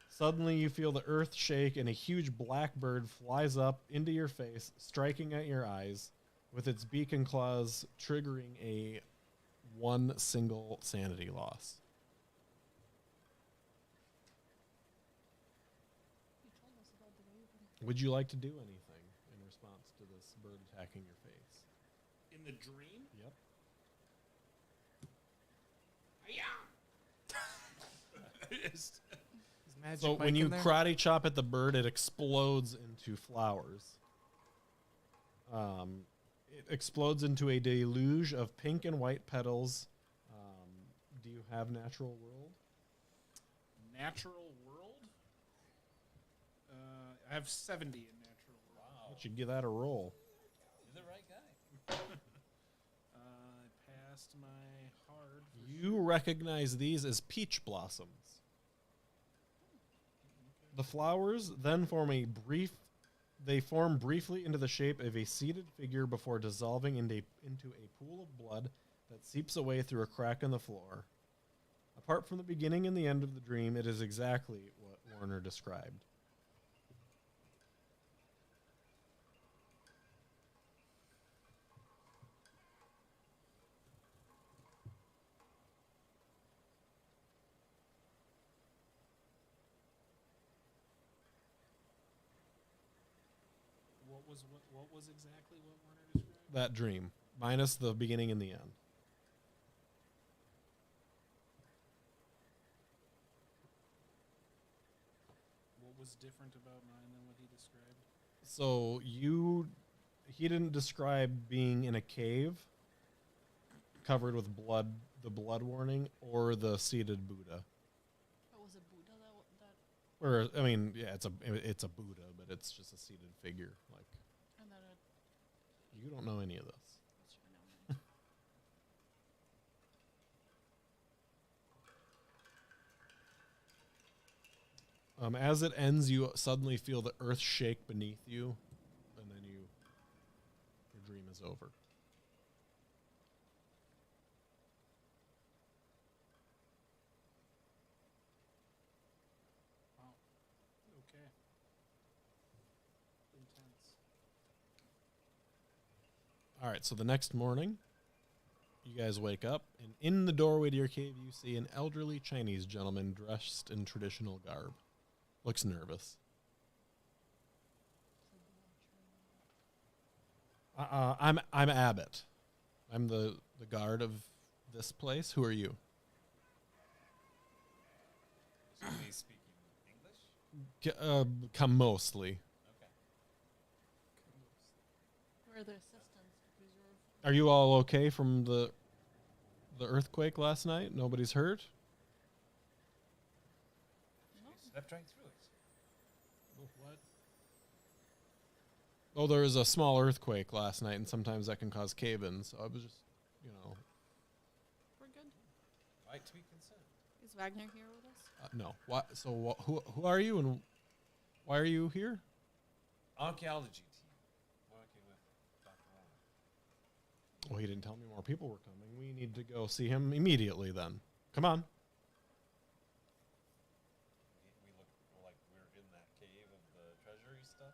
Suddenly, you feel the earth shake, and a huge black bird flies up into your face, striking at your eyes with its beak and claws, triggering a one single sanity loss. You told us about the raven. Would you like to do anything in response to this bird attacking your face? In the dream? Yep. Is Magic So Mike when you in there? karate chop at the bird, it explodes into flowers. It explodes into a deluge of pink and white petals. Do you have natural world? Natural world? I have 70 in natural world. Wow. Why don't you give that a roll? You're the right guy. I passed my hard. For You recognize these as peach blossoms. The flowers then they form briefly into the shape of a seated figure before dissolving into a pool of blood that seeps away through a crack in the floor. Apart from the beginning and the end of the dream, it is exactly what Warner described. what was exactly what Warner described? That dream, minus the beginning and the end. What was different about mine than what he described? So he didn't describe being in a cave covered with blood, the blood warning, or the seated Buddha. Oh, was it Buddha that Or I mean, yeah, it's a Buddha, but it's just a seated figure. Like and that it you don't know any of this. that's right now. As it ends, you suddenly feel the earth shake beneath you, and then your dream is over. Wow. Okay. Intense. All right, so the next morning, you guys wake up, and in the doorway to your cave, you see an elderly Chinese gentleman dressed in traditional garb. Looks nervous. I'm Abbott. I'm the guard of this place. Who are you? Is he speaking English? Come mostly. Okay. Where are the assistants to preserve? Are you all okay from the earthquake last night? Nobody's hurt? No. We slept right through it. What? Oh, there was a small earthquake last night, and sometimes that can cause cave-ins. So I was just, We're good. Right to be concerned. Is Wagner here with us? no. What? So who are you, and why are you here? Archaeology team working with Dr. Warner. Well, he didn't tell me more people were coming. We need to go see him immediately. Then, come on. We look like we're in that cave of the treasury stuff.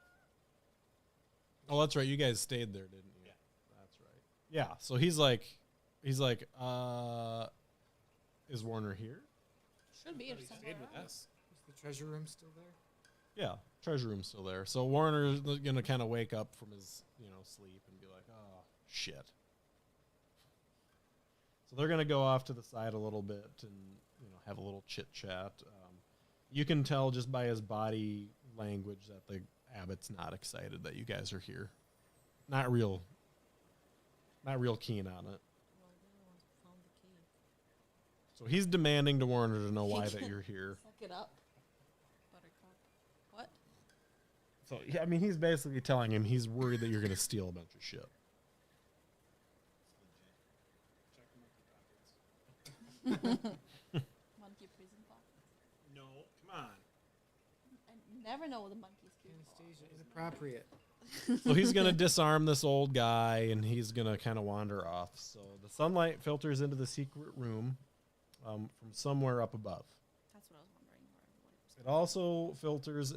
Oh, that's right. You guys stayed there, didn't you? Yeah. That's right. Yeah. So he's like, is Warner here? Should be or He somewhere stayed with else. us. Is the treasure room still there? Yeah. Treasure room's still there. So Warner's gonna kind of wake up from his, sleep and be like, oh shit. So they're gonna go off to the side a little bit and have a little chit chat. You can tell just by his body language that the abbot's not excited that you guys are here. Not real keen on it. Well, they're the ones who found the cave. So he's demanding to Warner to know why that you're here. Suck it up, Buttercup. What? So yeah, I mean, he's basically telling him he's worried that you're going to steal a bunch of shit. Check monkey pockets. Monkey prison pockets. No, come on. I never know what the monkey's cute for. Anastasia, inappropriate. So he's going to disarm this old guy, and he's going to kind of wander off. So the sunlight filters into the secret room from somewhere up above. That's what I was wondering. Where everybody was It also filters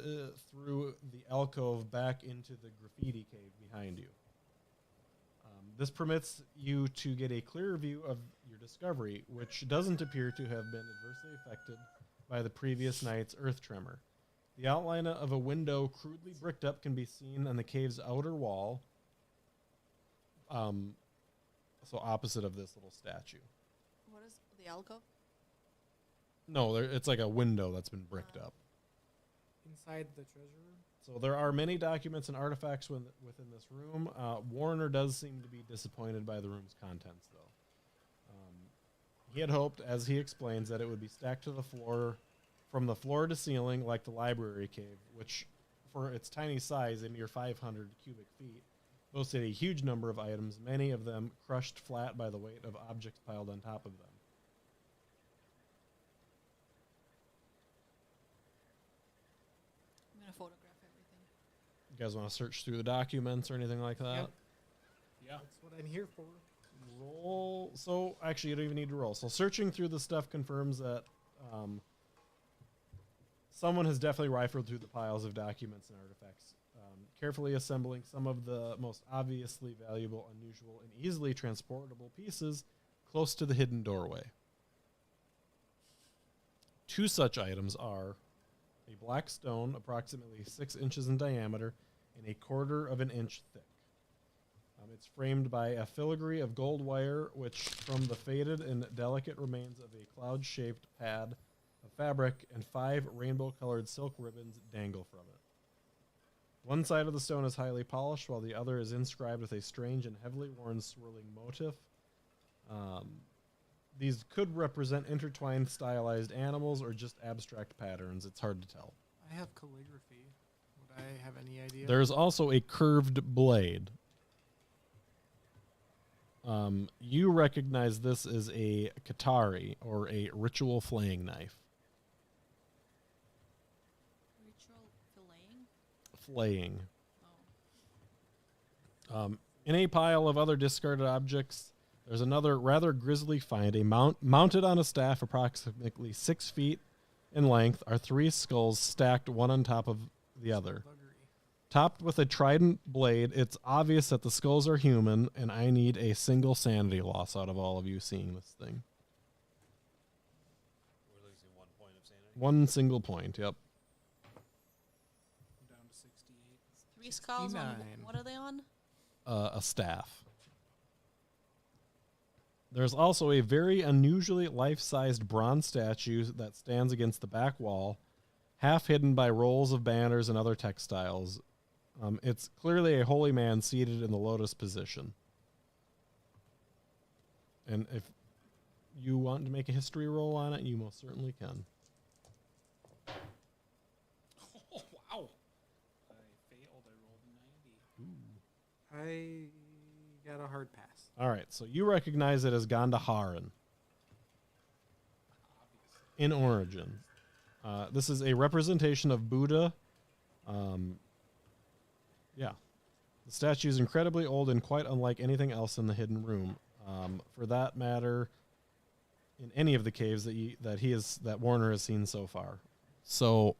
through the alcove back into the graffiti cave behind you. This permits you to get a clearer view of your discovery, which doesn't appear to have been adversely affected by the previous night's earth tremor. The outline of a window crudely bricked up can be seen on the cave's outer wall, so opposite of this little statue. What is the alcove? No, it's like a window that's been bricked up. Inside the treasure room? So there are many documents and artifacts within this room. Warner does seem to be disappointed by the room's contents, though. He had hoped, as he explains, that it would be stacked to the floor, from the floor to ceiling, like the library cave, which, for its tiny size, a mere 500 cubic feet, boasted a huge number of items, many of them crushed flat by the weight of objects piled on top of them. I'm gonna photograph everything. You guys want to search through the documents or anything like that? Yep. Yeah. That's what I'm here for. Roll. So actually, you don't even need to roll. So searching through the stuff confirms that someone has definitely rifled through the piles of documents and artifacts, carefully assembling some of the most obviously valuable, unusual, and easily transportable pieces close to the hidden doorway. Two such items are a black stone approximately 6 inches in diameter and a quarter of an inch thick. It's framed by a filigree of gold wire, which, from the faded and delicate remains of a cloud-shaped pad of fabric and 5 rainbow-colored silk ribbons, dangle from it. One side of the stone is highly polished, while the other is inscribed with a strange and heavily worn swirling motif. These could represent intertwined, stylized animals or just abstract patterns. It's hard to tell. I have calligraphy. Would I have any idea? There's also a curved blade. You recognize this as a katari, or a ritual flaying knife. Ritual filleting? Flaying. Oh. In a pile of other discarded objects, there's another rather grisly find. Mounted on a staff approximately 6 feet in length are 3 skulls stacked one on top of the other. Buggery. Topped with a trident blade, it's obvious that the skulls are human, and I need a single sanity loss out of all of you seeing this thing. We're losing 1 point of sanity. 1 single point, yep. I'm down to 68. 3 skulls on 69. what are they on? A staff. There's also a very unusually life-sized bronze statue that stands against the back wall, half hidden by rolls of banners and other textiles. It's clearly a holy man seated in the lotus position. And if you want to make a history roll on it, you most certainly can. Oh, wow. I failed. I rolled a 90. I got a hard pass. All right, so you recognize it as Gandharan in origin. This is a representation of Buddha. Yeah. The statue is incredibly old and quite unlike anything else in the hidden room. For that matter, in any of the caves that Warner has seen so far. So,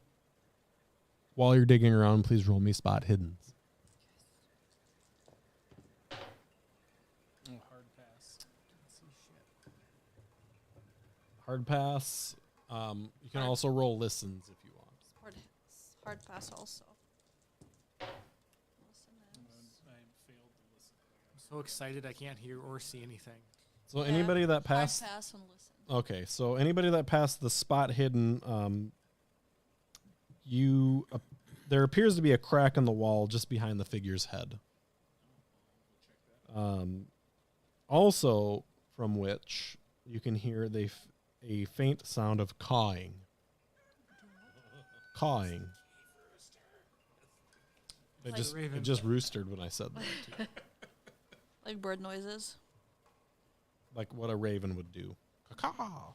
while you're digging around, please roll me spot hiddens. Oh, hard pass. See shit. Hard pass. You can also roll listens if you want. Hard pass also. I failed to listen. I'm so excited I can't hear or see anything. So anybody that Hard passed, pass and listen. okay. So anybody that passed the spot hidden, there appears to be a crack in the wall just behind the figure's head. Also, from which you can hear a faint sound of cawing. Cawing. Like It just roostered when I said that. Too. Like bird noises. Like what a raven would do. Caw.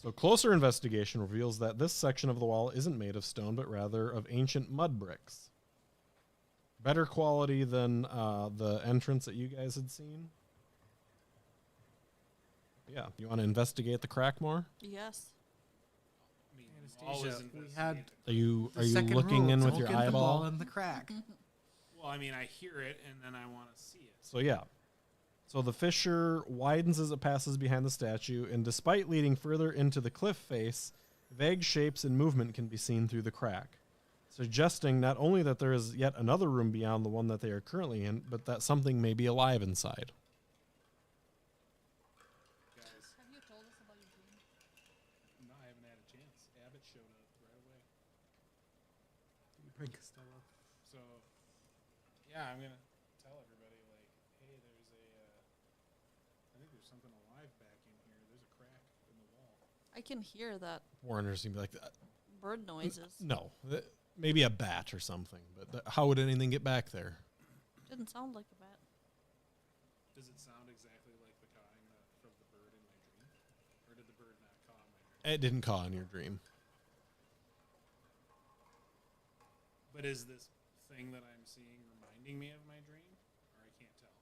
So closer investigation reveals that this section of the wall isn't made of stone, but rather of ancient mud bricks. Better quality than the entrance that you guys had seen. Yeah, you want to investigate the crack more? Yes. I mean, Anastasia, we had Are you the second looking rule, in with don't your get the ball eyeball? in the crack. Well, I mean, I hear it and then I want to see it. So yeah. So the fissure widens as it passes behind the statue, and despite leading further into the cliff face, vague shapes and movement can be seen through the crack, suggesting not only that there is yet another room beyond the one that they are currently in, but that something may be alive inside. Guys, Have you told us about your dream? no, I haven't had a chance. Abbott showed up right away. Bring Costello. So, yeah, I'm going to tell everybody, like, hey, I think there's something alive back in here. There's a crack in the wall. I can hear that Warner's gonna be like, bird noises. no, maybe a bat or something, but how would anything get back there? Didn't sound like a bat. Does it sound exactly like the cawing from the bird in my dream? Or did the bird not caw in my dream? It didn't caw in your dream. But is this thing that I'm seeing reminding me of my dream? Or I can't tell?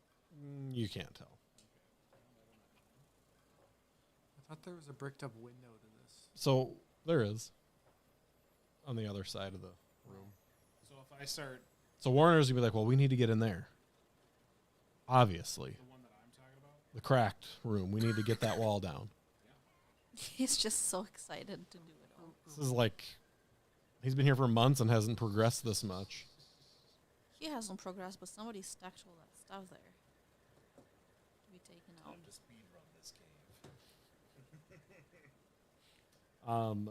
You can't tell. I thought there was a bricked up window to this. So there is on the other side of the room. So if I start So Warner's gonna be like, well, we need to get in there. Obviously, the one that I'm talking about, the cracked room. We need to get that wall down. He's just so excited to do it all. This is like he's been here for months and hasn't progressed this much. He hasn't progressed, but somebody stacked all that stuff there to be taken out. Time to speed run this cave. Welcome to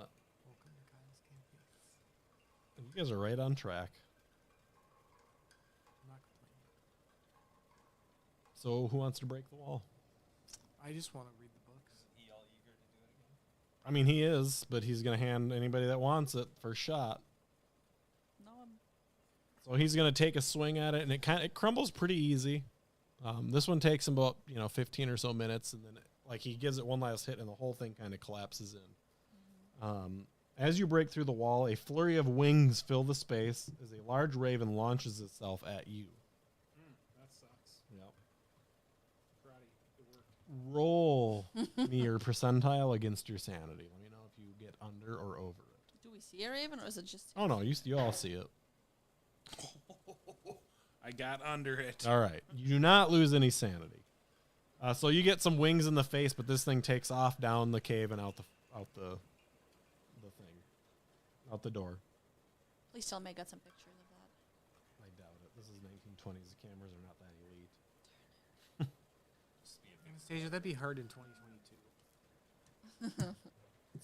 Kyle's campaign. You guys are right on track. I'm not complaining. So who wants to break the wall? I just want to read the books. He all eager to do it again? I mean, he is, but he's gonna hand anybody that wants it first shot. No, So he's gonna take a swing at it, and it crumbles pretty easy. This one takes him about 15 or so minutes, and then he gives it one last hit, and the whole thing kind of collapses in. As you break through the wall, a flurry of wings fill the space as a large raven launches itself at you. that sucks. Yep. Karate, it worked. Roll me your percentile against your sanity. Let me know if you get under or over it. do we see a raven or is it just? Oh no, you all see it. I got under it. All right, you do not lose any sanity. So you get some wings in the face, but this thing takes off down the cave and out the door. Please tell me I got some pictures of that. I doubt it. This is 1920s. The cameras are not that elite. Speed Anastasia, that'd be hard in 2022.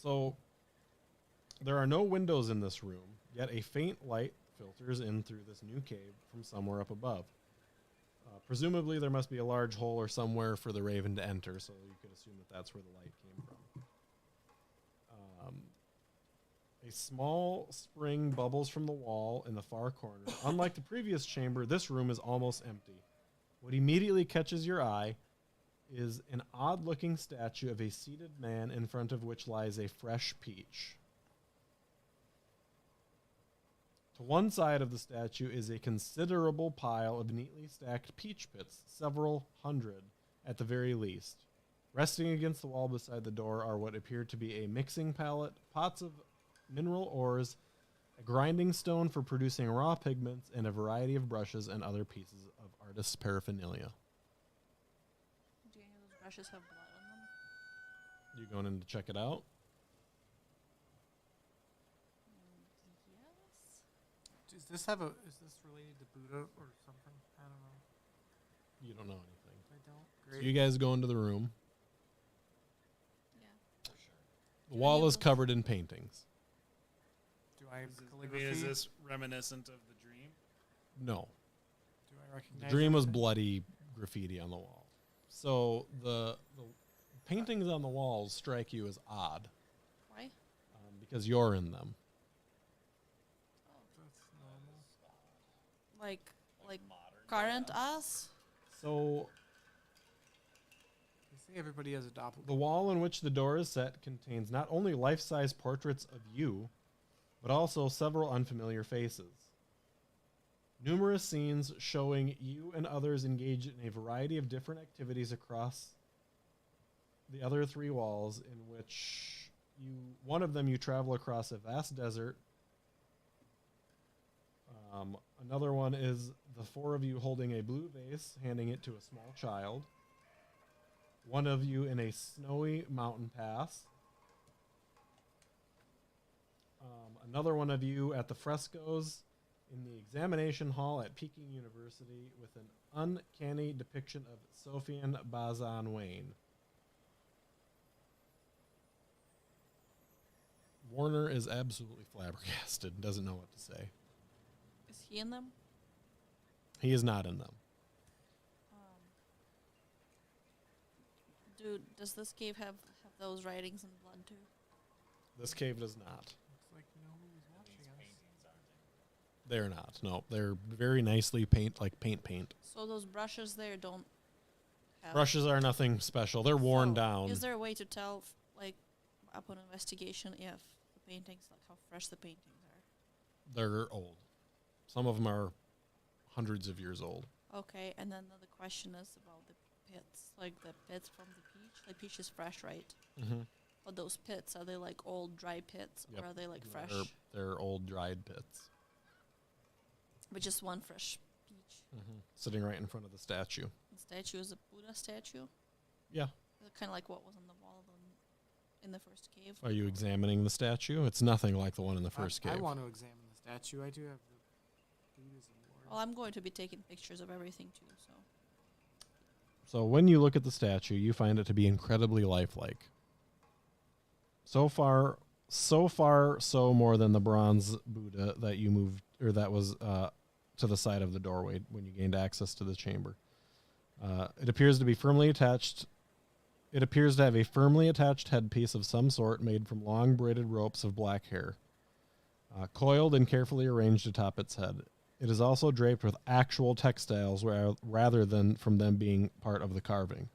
So there are no windows in this room, yet a faint light filters in through this new cave from somewhere up above. Presumably, there must be a large hole or somewhere for the raven to enter, so you could assume that that's where the light came from. A small spring bubbles from the wall in the far corner. Unlike the previous chamber, this room is almost empty. What immediately catches your eye is an odd-looking statue of a seated man in front of which lies a fresh peach. To one side of the statue is a considerable pile of neatly stacked peach pits, several hundred at the very least. Resting against the wall beside the door are what appear to be a mixing pallet, pots of mineral ores, a grinding stone for producing raw pigments, and a variety of brushes and other pieces of artist's paraphernalia. Do any of those brushes have blood on them? You going in to check it out? Yes. Is this related to Buddha or something? I don't know. You don't know anything. I don't. So Great. you guys go into the room. Yeah. The wall is covered in paintings. Do I have Is calligraphy? this reminiscent of the dream? No. Do I recognize The dream was anything? bloody graffiti on the wall. So the paintings on the walls strike you as odd Why? because you're in them. That's normal. Like current us? So They say everybody has a doppelganger. the wall in which the door is set contains not only life-size portraits of you, but also several unfamiliar faces. Numerous scenes showing you and others engaged in a variety of different activities across the other three walls, in which one of them you travel across a vast desert. Another one is the four of you holding a blue vase, handing it to a small child. One of you in a snowy mountain pass. Another one of you at the frescoes in the examination hall at Peking University with an uncanny depiction of Sophian Bazan Wayne. Warner is absolutely flabbergasted and doesn't know what to say. Is he in them? He is not in them. Dude, does this cave have those writings in blood too? This cave does not. Looks like nobody's watching us. They're not. No, they're very nicely paint. So those brushes there don't have... Brushes are nothing special. They're worn So, down. Is there a way to tell, upon investigation, if the paintings, how fresh the paintings are? They're old. Some of them are hundreds of years old. Okay, and then the question is about the pits, like the pits from the peach. Like peach is fresh, right? Mm-hmm. But those pits, are they like old dry pits, Yep. or are they like fresh? They're old dried pits. But just one fresh peach. Mm-hmm. Sitting right in front of the statue. The statue is a Buddha statue. Yeah. Kind of like what was on the wall in the first cave. Are you examining the statue? It's nothing like the one in the first I cave. want to examine the statue. I do have the Buddhism lore. Well, I'm going to be taking pictures of everything too, so. So when you look at the statue, you find it to be incredibly lifelike. So more than the bronze Buddha that you moved, or that was to the side of the doorway when you gained access to the chamber. It appears to be firmly attached. It appears to have a firmly attached headpiece of some sort made from long braided ropes of black hair, coiled and carefully arranged atop its head. It is also draped with actual textiles rather than from them being part of the carving.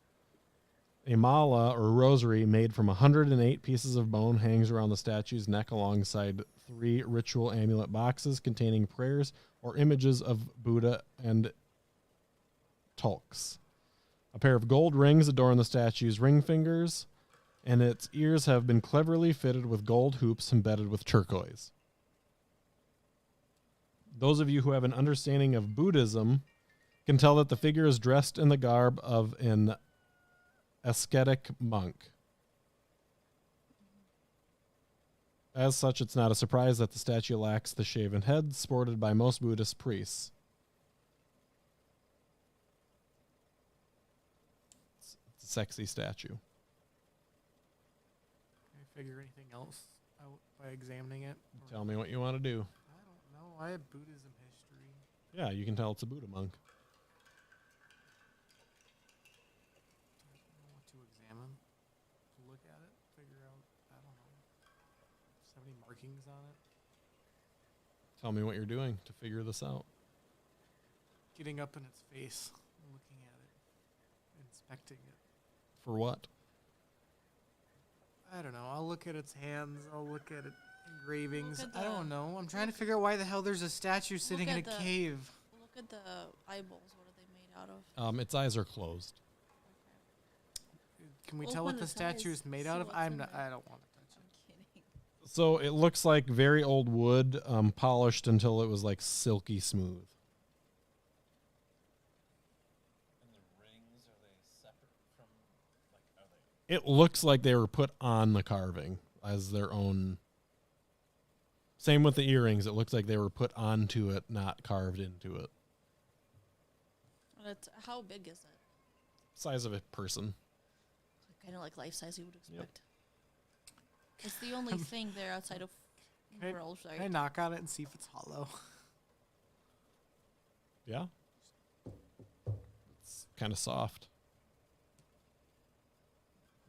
A mala, or rosary, made from 108 pieces of bone hangs around the statue's neck alongside 3 ritual amulet boxes containing prayers or images of Buddha and tulks. A pair of gold rings adorn the statue's ring fingers, and its ears have been cleverly fitted with gold hoops embedded with turquoise. Those of you who have an understanding of Buddhism can tell that the figure is dressed in the garb of an ascetic monk. As such, it's not a surprise that the statue lacks the shaven head sported by most Buddhist priests. It's a sexy statue. Can I figure anything else out by examining it? Or- Tell me what you want to do. I don't know. I have Buddhism history. Yeah, you can tell it's a Buddha monk. I don't know what to examine. To look at it, figure out. I don't know. Does it have any markings on it? Tell me what you're doing to figure this out. Getting up in its face, looking at it, inspecting it. For what? I don't know. I'll look at its hands. I'll look at it engravings. Look at I don't the- know. I'm trying to figure out why the hell there's a statue sitting in a at the- cave. Look at the eyeballs. What are they made out of? Its eyes are closed. Can we tell what Open the its statue eyes, is made see out of? what's I'm in not. there. I don't want to touch I'm it. kidding. So it looks like very old wood, polished until it was like silky smooth. And the rings, are they separate from, like, are they? It looks like they were put on the carving as their own. Same with the earrings. It looks like they were put onto it, not carved into it. And it's, how big is it? Size of a person. Kind of like life size you would expect. It's the only thing there outside of Can I- world, right? Can I knock on it and see if it's hollow? Yeah. It's kind of soft.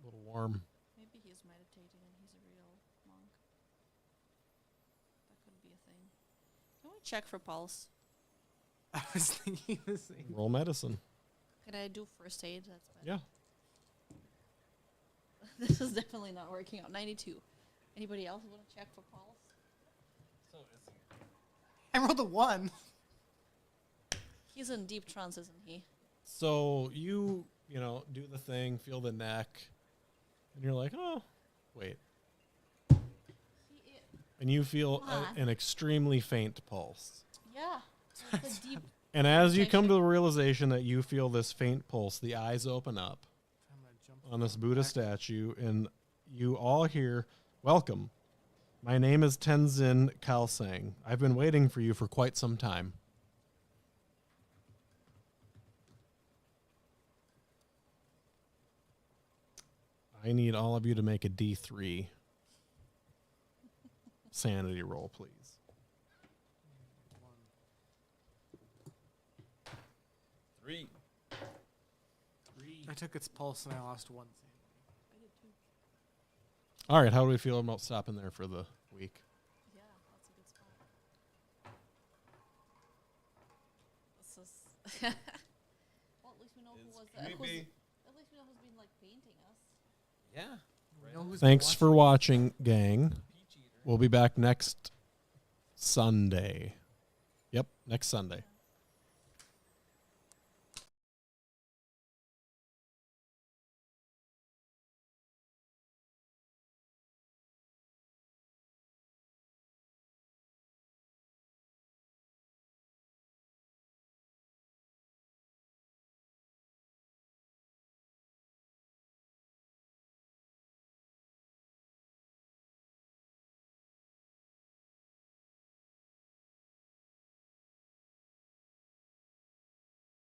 A little warm. Maybe he's meditating and he's a real monk. That could be a thing. Can we check for pulse? I was thinking the same. Roll medicine. Can I do first aid? That's better. Yeah. This is definitely not working out. 92. Anybody else want to check for pulse? So is he? I rolled a 1. He's in deep trance, isn't he? So you do the thing, feel the neck, and you're like, oh, wait. And you feel What? an extremely faint pulse. Yeah. It's a deep. And as you come to the realization that you feel this faint pulse, the eyes open up I'm gonna jump on this from Buddha back. statue, and you all hear, welcome. My name is Tenzin Kalsang. I've been waiting for you for quite some time. I need all of you to make a D3 sanity roll, please. 3. I took its pulse and I lost 1 sanity. All right, how do we feel about stopping there for the week? Yeah, that's a good spot. This is. Well, at least we know who was creepy. At least we know who's been like painting us. Yeah. We know who's Thanks been for watching, gang. Peach eater. We'll be back next Sunday. Yep, next Sunday.